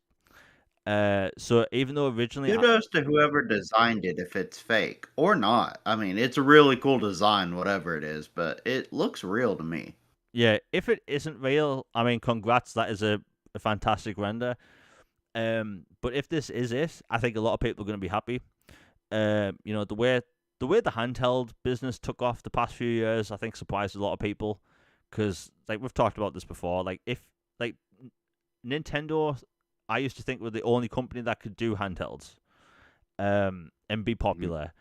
[SPEAKER 1] So even though originally...
[SPEAKER 2] Kudos to whoever designed it if it's fake or not. I mean, it's a really cool design, whatever it is, but it looks real to me.
[SPEAKER 1] Yeah, if it isn't real, I mean, congrats, that is a fantastic render. But if this is it, I think a lot of people are going to be happy. The way the handheld business took off the past few years, I think surprised a lot of people. Because, like, we've talked about this before. Like, if, like, Nintendo, I used to think were the only company that could do handhelds and be popular.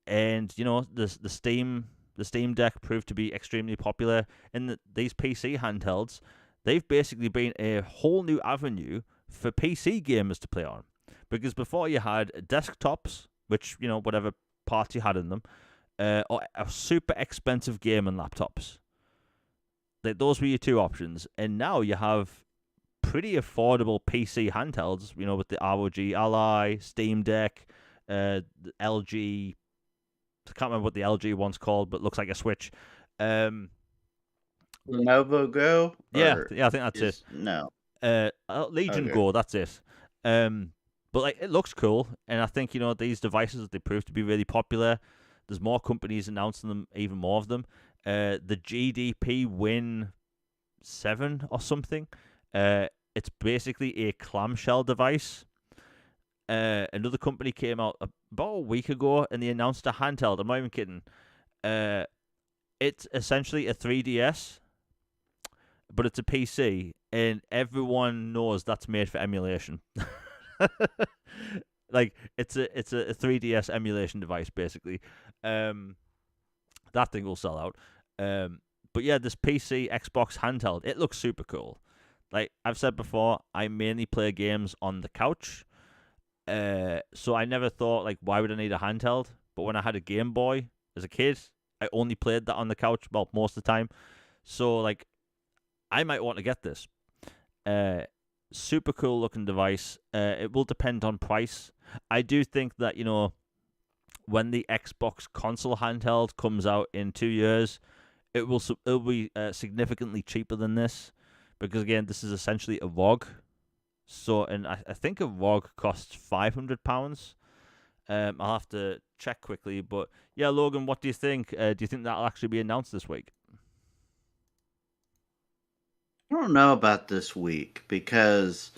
[SPEAKER 1] And, the Steam Deck proved to be extremely popular. And these PC handhelds, they've basically been a whole new avenue for PC gamers to play on. Because before you had desktops, which, whatever parts you had in them, or super expensive gaming laptops. Those were your two options, and now you have pretty affordable PC handhelds. With the ROG Ally, Steam Deck, the LG. I can't remember what the LG one's called, but looks like a Switch.
[SPEAKER 2] Lenovo Go.
[SPEAKER 1] Yeah, I think that's it.
[SPEAKER 2] No.
[SPEAKER 1] Legion Go. That's it. But like, it looks cool, and I think these devices, they prove to be really popular. There's more companies announcing them, even more of them. The GDP Win 7 or something. It's basically a clamshell device. Another company came out about a week ago, and they announced a handheld. I'm not even kidding. It's essentially a 3DS, but it's a PC, and everyone knows that's made for emulation. Like, it's a 3DS emulation device, basically. That thing will sell out. But yeah, this PC Xbox handheld, it looks super cool. Like I've said before, I mainly play games on the couch. So I never thought, like, why would I need a handheld? But when I had a Game Boy as a kid, I only played that on the couch, well, most of the time. So, like, I might want to get this. Super cool looking device. It will depend on price. I do think that, when the Xbox console handheld comes out in 2 years, it'll be significantly cheaper than this, because again, this is essentially a ROG. So, and I think a ROG costs £500. I'll have to check quickly, but yeah, Logan, what do you think? Do you think that'll actually be announced this week?
[SPEAKER 2] I don't know about this week because,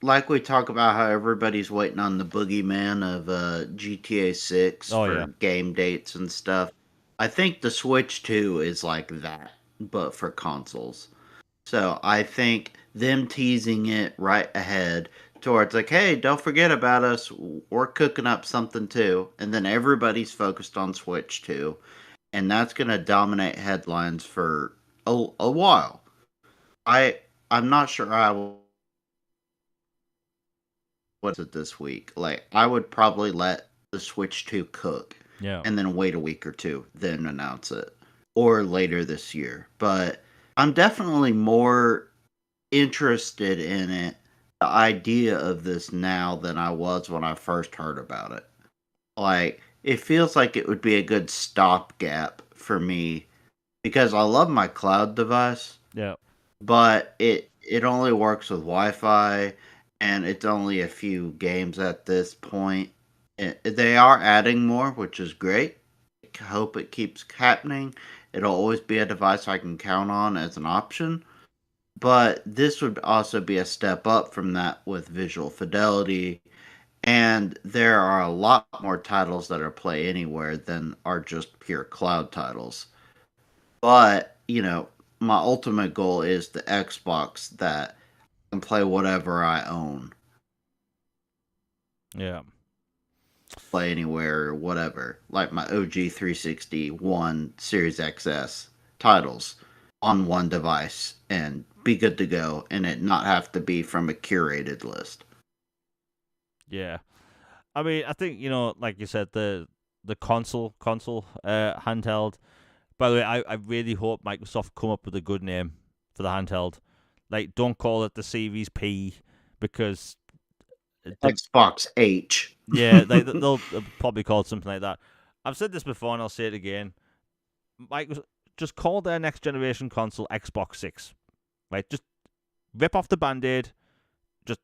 [SPEAKER 2] like we talk about how everybody's waiting on the boogeyman of GTA 6
[SPEAKER 1] Oh
[SPEAKER 2] for
[SPEAKER 1] yeah,
[SPEAKER 2] game dates and stuff. I think the Switch 2 is like that, but for consoles. So I think them teasing it right ahead towards like, hey, don't forget about us. We're cooking up something too. And then everybody's focused on Switch 2. And that's going to dominate headlines for a while. I'm not sure I will what's it this week. Like I would probably let the Switch 2 cook
[SPEAKER 1] yeah,
[SPEAKER 2] and then wait a week or two, then announce it. Or later this year. But I'm definitely more interested in it, the idea of this now than I was when I first heard about it. Like it feels like it would be a good stopgap for me because I love my cloud device,
[SPEAKER 1] yeah,
[SPEAKER 2] but it only works with Wi-Fi, and it's only a few games at this point. They are adding more, which is great. I hope it keeps happening. It'll always be a device I can count on as an option. But this would also be a step up from that with visual fidelity. And there are a lot more titles that are play anywhere than are just pure cloud titles. But, my ultimate goal is the Xbox that can play whatever I own,
[SPEAKER 1] yeah.
[SPEAKER 2] play anywhere or whatever. Like my OG 360 One Series XS titles on one device and be good to go and it not have to be from a curated list.
[SPEAKER 1] Yeah. I mean, I think like you said, the console handheld. By the way, I really hope Microsoft come up with a good name for the handheld. Like, don't call it the Series P, because
[SPEAKER 2] Xbox H.
[SPEAKER 1] yeah, they'll probably call it something like that. I've said this before and I'll say it again. Microsoft, just call their next generation console Xbox 6. Right? Just rip off the band-aid. Just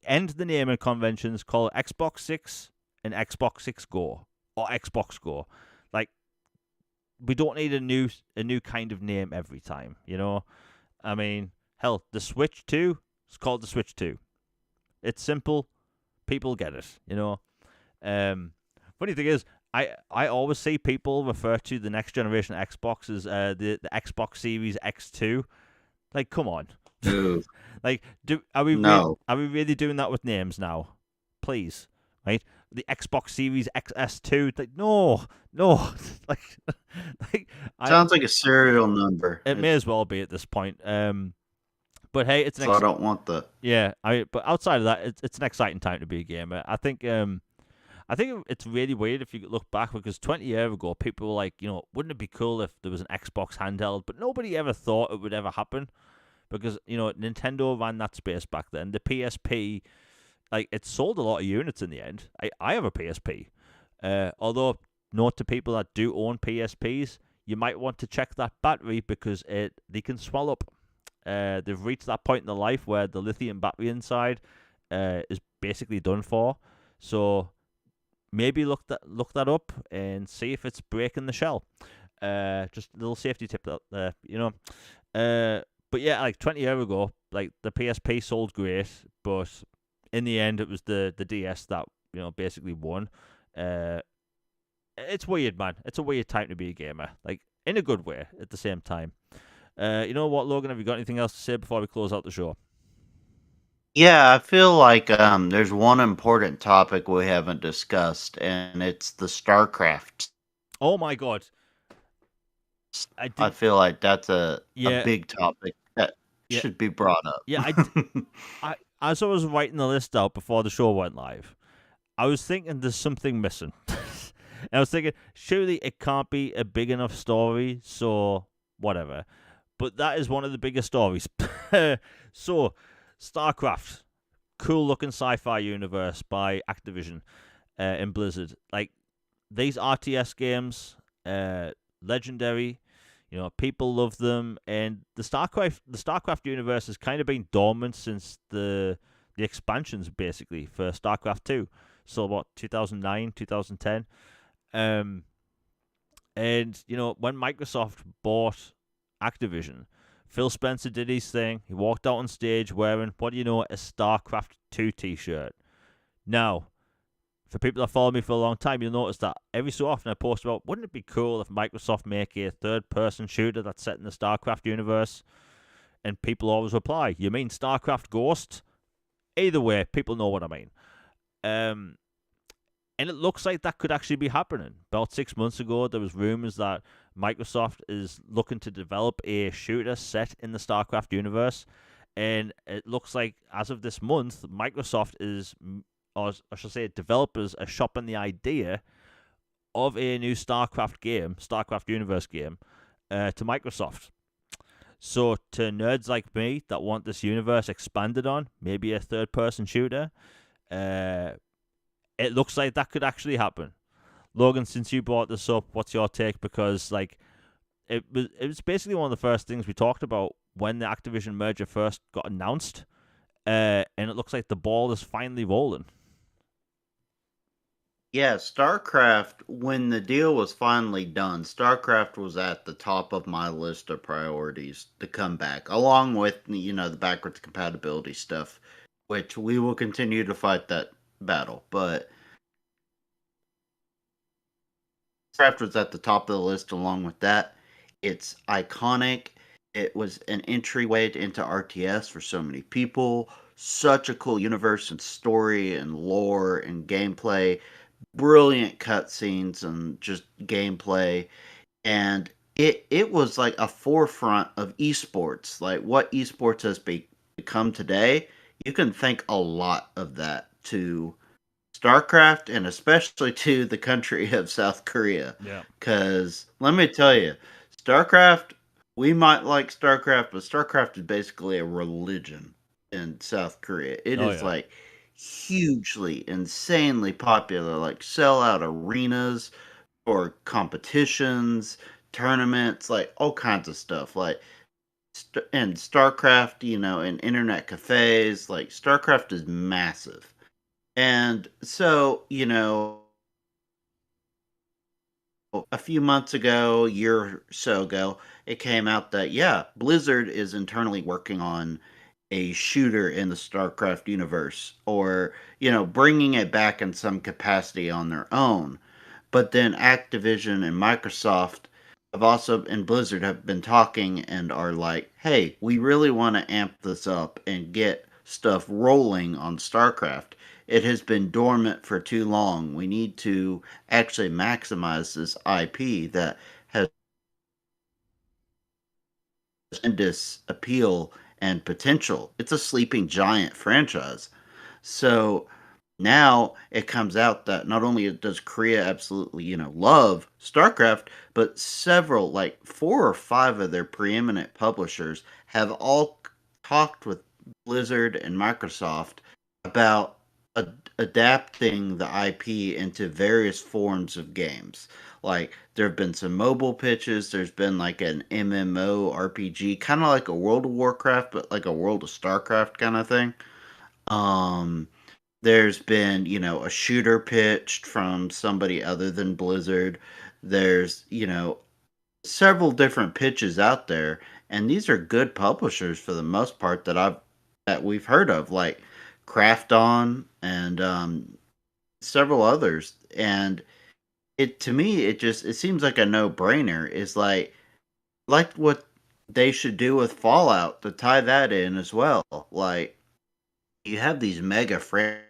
[SPEAKER 1] end the naming conventions. Call it Xbox 6 and Xbox 6 Go or Xbox Go. Like, we don't need a new kind of name every time. I mean, hell, the Switch 2 is called the Switch 2. It's simple. People get it. Funny thing is, I always see people refer to the next generation Xbox as the Xbox Series X2. Like, come on.
[SPEAKER 2] Ooh,
[SPEAKER 1] Like,
[SPEAKER 2] no.
[SPEAKER 1] are we really doing that with names now? Please, right? The Xbox Series XS2. Like, no. like, like
[SPEAKER 2] Sounds like a serial number.
[SPEAKER 1] it may as well be at this point. But hey, it's
[SPEAKER 2] So I don't want the.
[SPEAKER 1] yeah. But outside of that, it's an exciting time to be a gamer. I think it's really weird if you look back, because 20 years ago, people were like, wouldn't it be cool if there was an Xbox handheld? But nobody ever thought it would ever happen, because Nintendo ran that space back then. The PSP, like, it sold a lot of units in the end. I have a PSP. Although, note to people that do own PSPs, you might want to check that battery, because they can swell up. They've reached that point in their life where the lithium battery inside is basically done for. So maybe look that up and see if it's breaking the shell. Just a little safety tip out there, but yeah, like 20 years ago, like the PSP sold great, but in the end, it was the DS that basically won. Uh, it's weird, man. It's a weird time to be a gamer, like in a good way. At the same time, you know what, Logan? Have you got anything else to say before we close out the show?
[SPEAKER 2] Yeah, I feel like there's one important topic we haven't discussed, and it's the StarCraft.
[SPEAKER 1] Oh my god, I
[SPEAKER 2] I
[SPEAKER 1] didn't.
[SPEAKER 2] feel like that's a
[SPEAKER 1] Yeah,
[SPEAKER 2] big topic that
[SPEAKER 1] yeah,
[SPEAKER 2] should be brought up.
[SPEAKER 1] yeah. I as I was writing the list out before the show went live, I was thinking there's something missing. And I was thinking, surely it can't be a big enough story, so whatever. But that is one of the biggest stories. So, StarCraft, cool looking sci-fi universe by Activision and Blizzard. Like these RTS games, legendary. People love them, and the StarCraft universe has kind of been dormant since the expansions basically for StarCraft 2. So what, 2009, 2010. And when Microsoft bought Activision, Phil Spencer did his thing. He walked out on stage wearing, what do you know, a StarCraft 2 t-shirt. Now, for people that follow me for a long time, you'll notice that every so often I post about, wouldn't it be cool if Microsoft make a third-person shooter that's set in the StarCraft universe? And people always reply, you mean StarCraft Ghost? Either way, people know what I mean. And it looks like that could actually be happening. About 6 months ago, there was rumors that Microsoft is looking to develop a shooter set in the StarCraft universe. And it looks like, as of this month, Microsoft is, or I should say, developers are shopping the idea of a new StarCraft universe game, to Microsoft. So to nerds like me that want this universe expanded on, maybe a third-person shooter, it looks like that could actually happen. Logan, since you brought this up, what's your take? Because like it was basically one of the first things we talked about when the Activision merger first got announced, and it looks like the ball is finally rolling.
[SPEAKER 2] Yeah, StarCraft, when the deal was finally done, StarCraft was at the top of my list of priorities to come back, along with, the backwards compatibility stuff, which we will continue to fight that battle. But StarCraft was at the top of the list along with that. It's iconic. It was an entryway into RTS for so many people. Such a cool universe and story and lore and gameplay. Brilliant cutscenes and just gameplay. And it was like a forefront of esports. Like what esports has become today, you can thank a lot of that to StarCraft and especially to the country of South Korea.
[SPEAKER 1] Yeah.
[SPEAKER 2] Because let me tell you, StarCraft, we might like StarCraft, but StarCraft is basically a religion in South Korea. It
[SPEAKER 1] Oh
[SPEAKER 2] is
[SPEAKER 1] yeah.
[SPEAKER 2] like hugely, insanely popular, like sell out arenas for competitions, tournaments, like all kinds of stuff. Like, and StarCraft, in internet cafes, like StarCraft is massive. And so, a few months ago, a year or so ago, it came out that, yeah, Blizzard is internally working on a shooter in the StarCraft universe or, bringing it back in some capacity on their own. But then Activision and Microsoft have also, and Blizzard have been talking and are like, hey, we really want to amp this up and get stuff rolling on StarCraft. It has been dormant for too long. We need to actually maximize this IP that has tremendous appeal and potential. It's a sleeping giant franchise. So now it comes out that not only does Korea absolutely, love StarCraft, but several, like 4 or 5 of their preeminent publishers have all talked with Blizzard and Microsoft about adapting the IP into various forms of games. Like there have been some mobile pitches. There's been like an MMO RPG, kind of like a World of Warcraft, but like a World of StarCraft kind of thing. Um, there's been, a shooter pitched from somebody other than Blizzard. There's, several different pitches out there, and these are good publishers for the most part that we've heard of, like Craft On and several others. And it to me, it seems like a no brainer. Is like what they should do with Fallout to tie that in as well. Like you have these mega franchises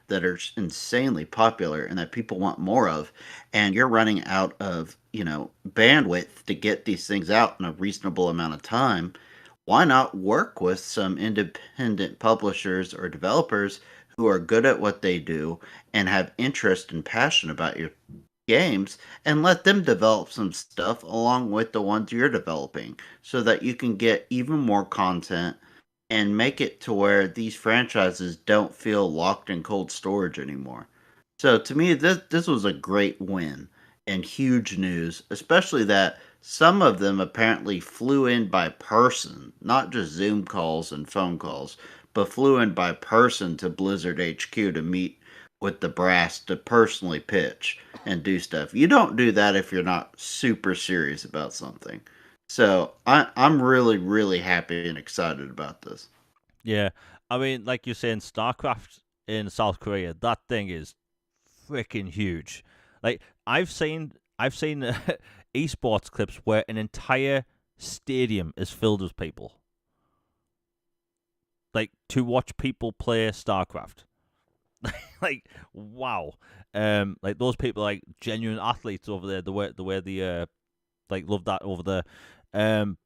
[SPEAKER 2] that are insanely popular and that people want more of, and you're running out of bandwidth to get these things out in a reasonable amount of time. Why not work with some independent publishers or developers who are good at what they do and have interest and passion about your games, and let them develop some stuff along with the ones you're developing so that you can get even more content and make it to where these franchises don't feel locked in cold storage anymore. So to me, this was a great win and huge news, especially that some of them apparently flew in by person, not just Zoom calls and phone calls, but flew in by person to Blizzard HQ to meet with the brass to personally pitch and do stuff. You don't do that if you're not super serious about something. So I'm really, really happy and excited about this.
[SPEAKER 1] Yeah, I mean, like you're saying, StarCraft in South Korea, that thing is freaking huge. Like I've seen esports clips where an entire stadium is filled with people, like to watch people play StarCraft. Like wow, like those people are like genuine athletes over there. The way they like love that over there.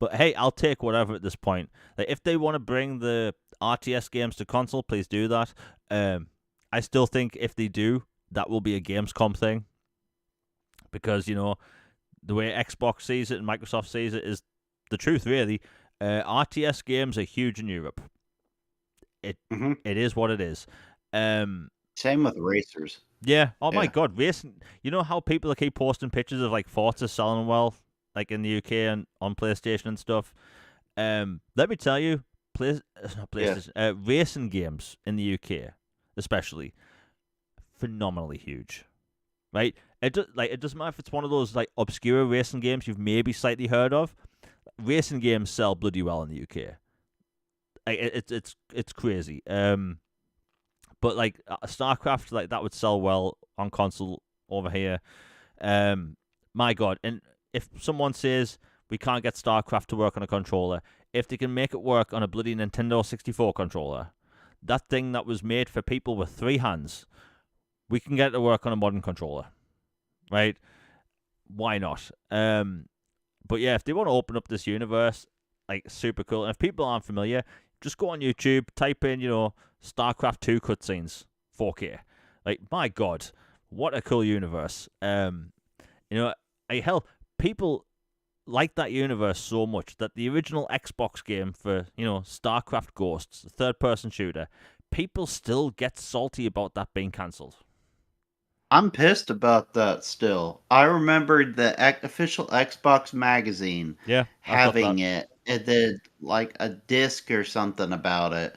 [SPEAKER 1] But hey, I'll take whatever at this point. Like if they want to bring the RTS games to console, please do that. I still think if they do, that will be a Gamescom thing because the way Xbox sees it and Microsoft sees it is the truth. Really, RTS games are huge in Europe. It
[SPEAKER 2] Hmm.
[SPEAKER 1] it is what it is. Um,
[SPEAKER 2] Same with racers.
[SPEAKER 1] yeah. Oh my
[SPEAKER 2] Yeah.
[SPEAKER 1] God, racing. You know how people keep posting pictures of like Forza selling well, like in the UK and on PlayStation and stuff. Let me tell you, not
[SPEAKER 2] Yeah.
[SPEAKER 1] PlayStation, racing games in the UK, especially, phenomenally huge. Right? It doesn't matter if it's one of those like obscure racing games you've maybe slightly heard of. Racing games sell bloody well in the UK. It's crazy. But like StarCraft, like that would sell well on console over here. My God, and if someone says we can't get StarCraft to work on a controller, if they can make it work on a bloody Nintendo 64 controller, that thing that was made for people with three hands, we can get it to work on a modern controller, right? Why not? But yeah, if they want to open up this universe, like super cool. And if people aren't familiar, just go on YouTube, type in, StarCraft 2 cutscenes, 4K. Like, my God, what a cool universe. You know, hell, people like that universe so much that the original Xbox game for, StarCraft Ghosts, the third person shooter, people still get salty about that being cancelled.
[SPEAKER 2] I'm pissed about that still. I remembered the official Xbox magazine
[SPEAKER 1] Yeah, I've got that.
[SPEAKER 2] having it. It did like a disc or something about it,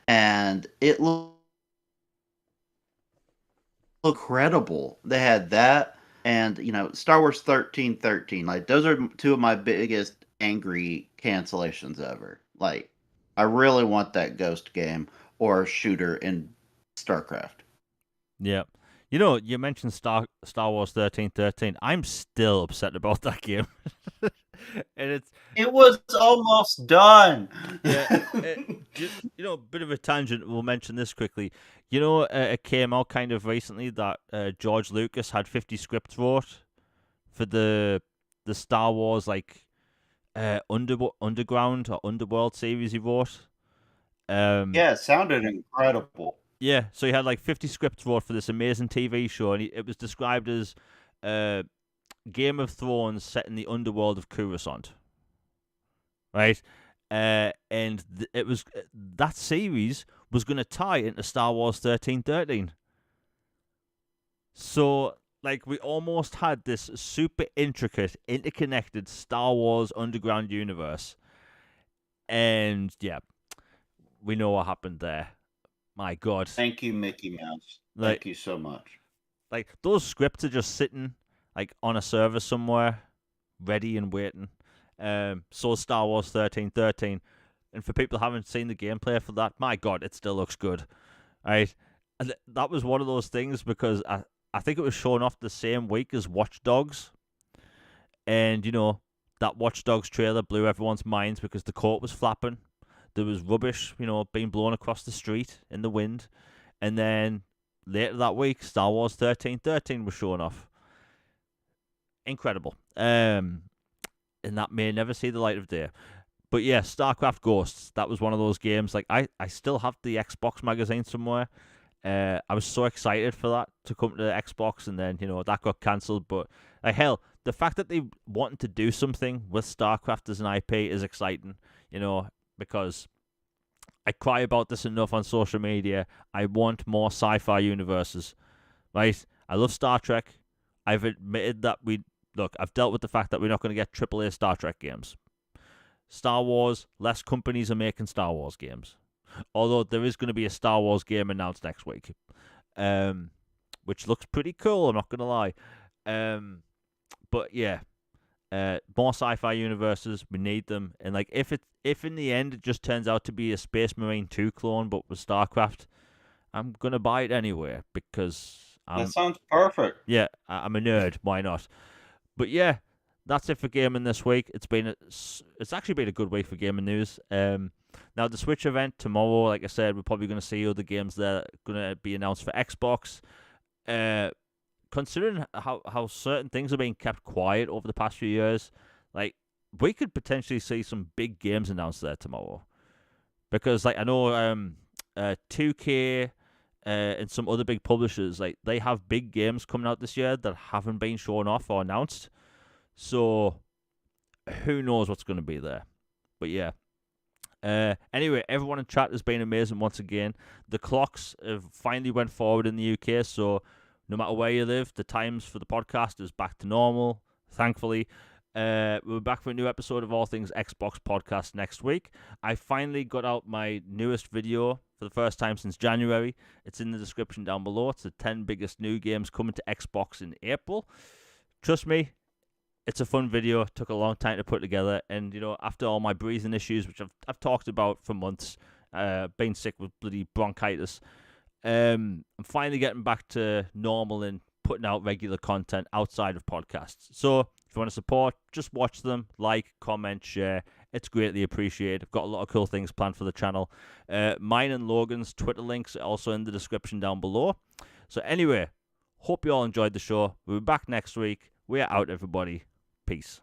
[SPEAKER 2] and it looked incredible. They had that, and Star Wars 1313. Like those are two of my biggest angry cancellations ever. Like I really want that Ghost game or shooter in StarCraft.
[SPEAKER 1] Yeah. You mentioned Star Wars 1313. I'm still upset about that game. And it's
[SPEAKER 2] It was almost done.
[SPEAKER 1] yeah, bit of a tangent. We'll mention this quickly. It came out kind of recently that George Lucas had 50 scripts wrote for the Star Wars like underground or underworld series he wrote. Um,
[SPEAKER 2] Yeah, it sounded incredible.
[SPEAKER 1] yeah, so he had like 50 scripts wrote for this amazing TV show, and it was described as uh, Game of Thrones set in the underworld of Coruscant, right? And it was that series was going to tie into Star Wars 1313. So, like, we almost had this super intricate, interconnected Star Wars underground universe, And yeah, we know what happened there. My God.
[SPEAKER 2] Thank you, Mickey Mouse.
[SPEAKER 1] Like,
[SPEAKER 2] Thank you so much.
[SPEAKER 1] like those scripts are just sitting like on a server somewhere, ready and waiting. So Star Wars 1313, and for people who haven't seen the gameplay for that, my God, it still looks good. Right, and that was one of those things because I think it was shown off the same week as Watch Dogs, and that Watch Dogs trailer blew everyone's minds because the court was flapping. There was rubbish, being blown across the street in the wind, and then later that week, Star Wars 1313 was shown off. Incredible. And that may never see the light of day. But yeah, StarCraft Ghosts, that was one of those games. Like, I still have the Xbox magazine somewhere. I was so excited for that to come to the Xbox, and then, that got cancelled. But, like, hell, the fact that they wanted to do something with StarCraft as an IP is exciting, because I cry about this enough on social media. I want more sci-fi universes, right? I love Star Trek. I've admitted that I've dealt with the fact that we're not going to get AAA Star Trek games. Star Wars, less companies are making Star Wars games. Although there is going to be a Star Wars game announced next week, which looks pretty cool, I'm not going to lie. But yeah, more sci-fi universes, we need them. And like, if in the end it just turns out to be a Space Marine 2 clone but with StarCraft, I'm going to buy it anyway because
[SPEAKER 2] that sounds perfect.
[SPEAKER 1] Yeah, I'm a nerd. Why not? But yeah, that's it for gaming this week. It's actually been a good week for gaming news. Now the Switch event tomorrow, like I said, we're probably going to see other games that are going to be announced for Xbox. Considering how certain things are being kept quiet over the past few years, like, we could potentially see some big games announced there tomorrow. Because like, I know 2K and some other big publishers, like, they have big games coming out this year that haven't been shown off or announced. So who knows what's going to be there. But yeah. Anyway, everyone in chat has been amazing once again. The clocks have finally went forward in the UK, so no matter where you live, the times for the podcast is back to normal, thankfully. We're back for a new episode of All Things Xbox Podcast next week. I finally got out my newest video for the first time since January. It's in the description down below. It's the 10 biggest new games coming to Xbox in April. Trust me, it's a fun video. It took a long time to put together. And, after all my breathing issues, which I've talked about for months, being sick with bloody bronchitis, I'm finally getting back to normal and putting out regular content outside of podcasts. So if you want to support, just watch them, like, comment, share. It's greatly appreciated. I've got a lot of cool things planned for the channel. Mine and Logan's Twitter links are also in the description down below. So anyway, hope you all enjoyed the show. We'll be back next week. We're out, everybody. Peace.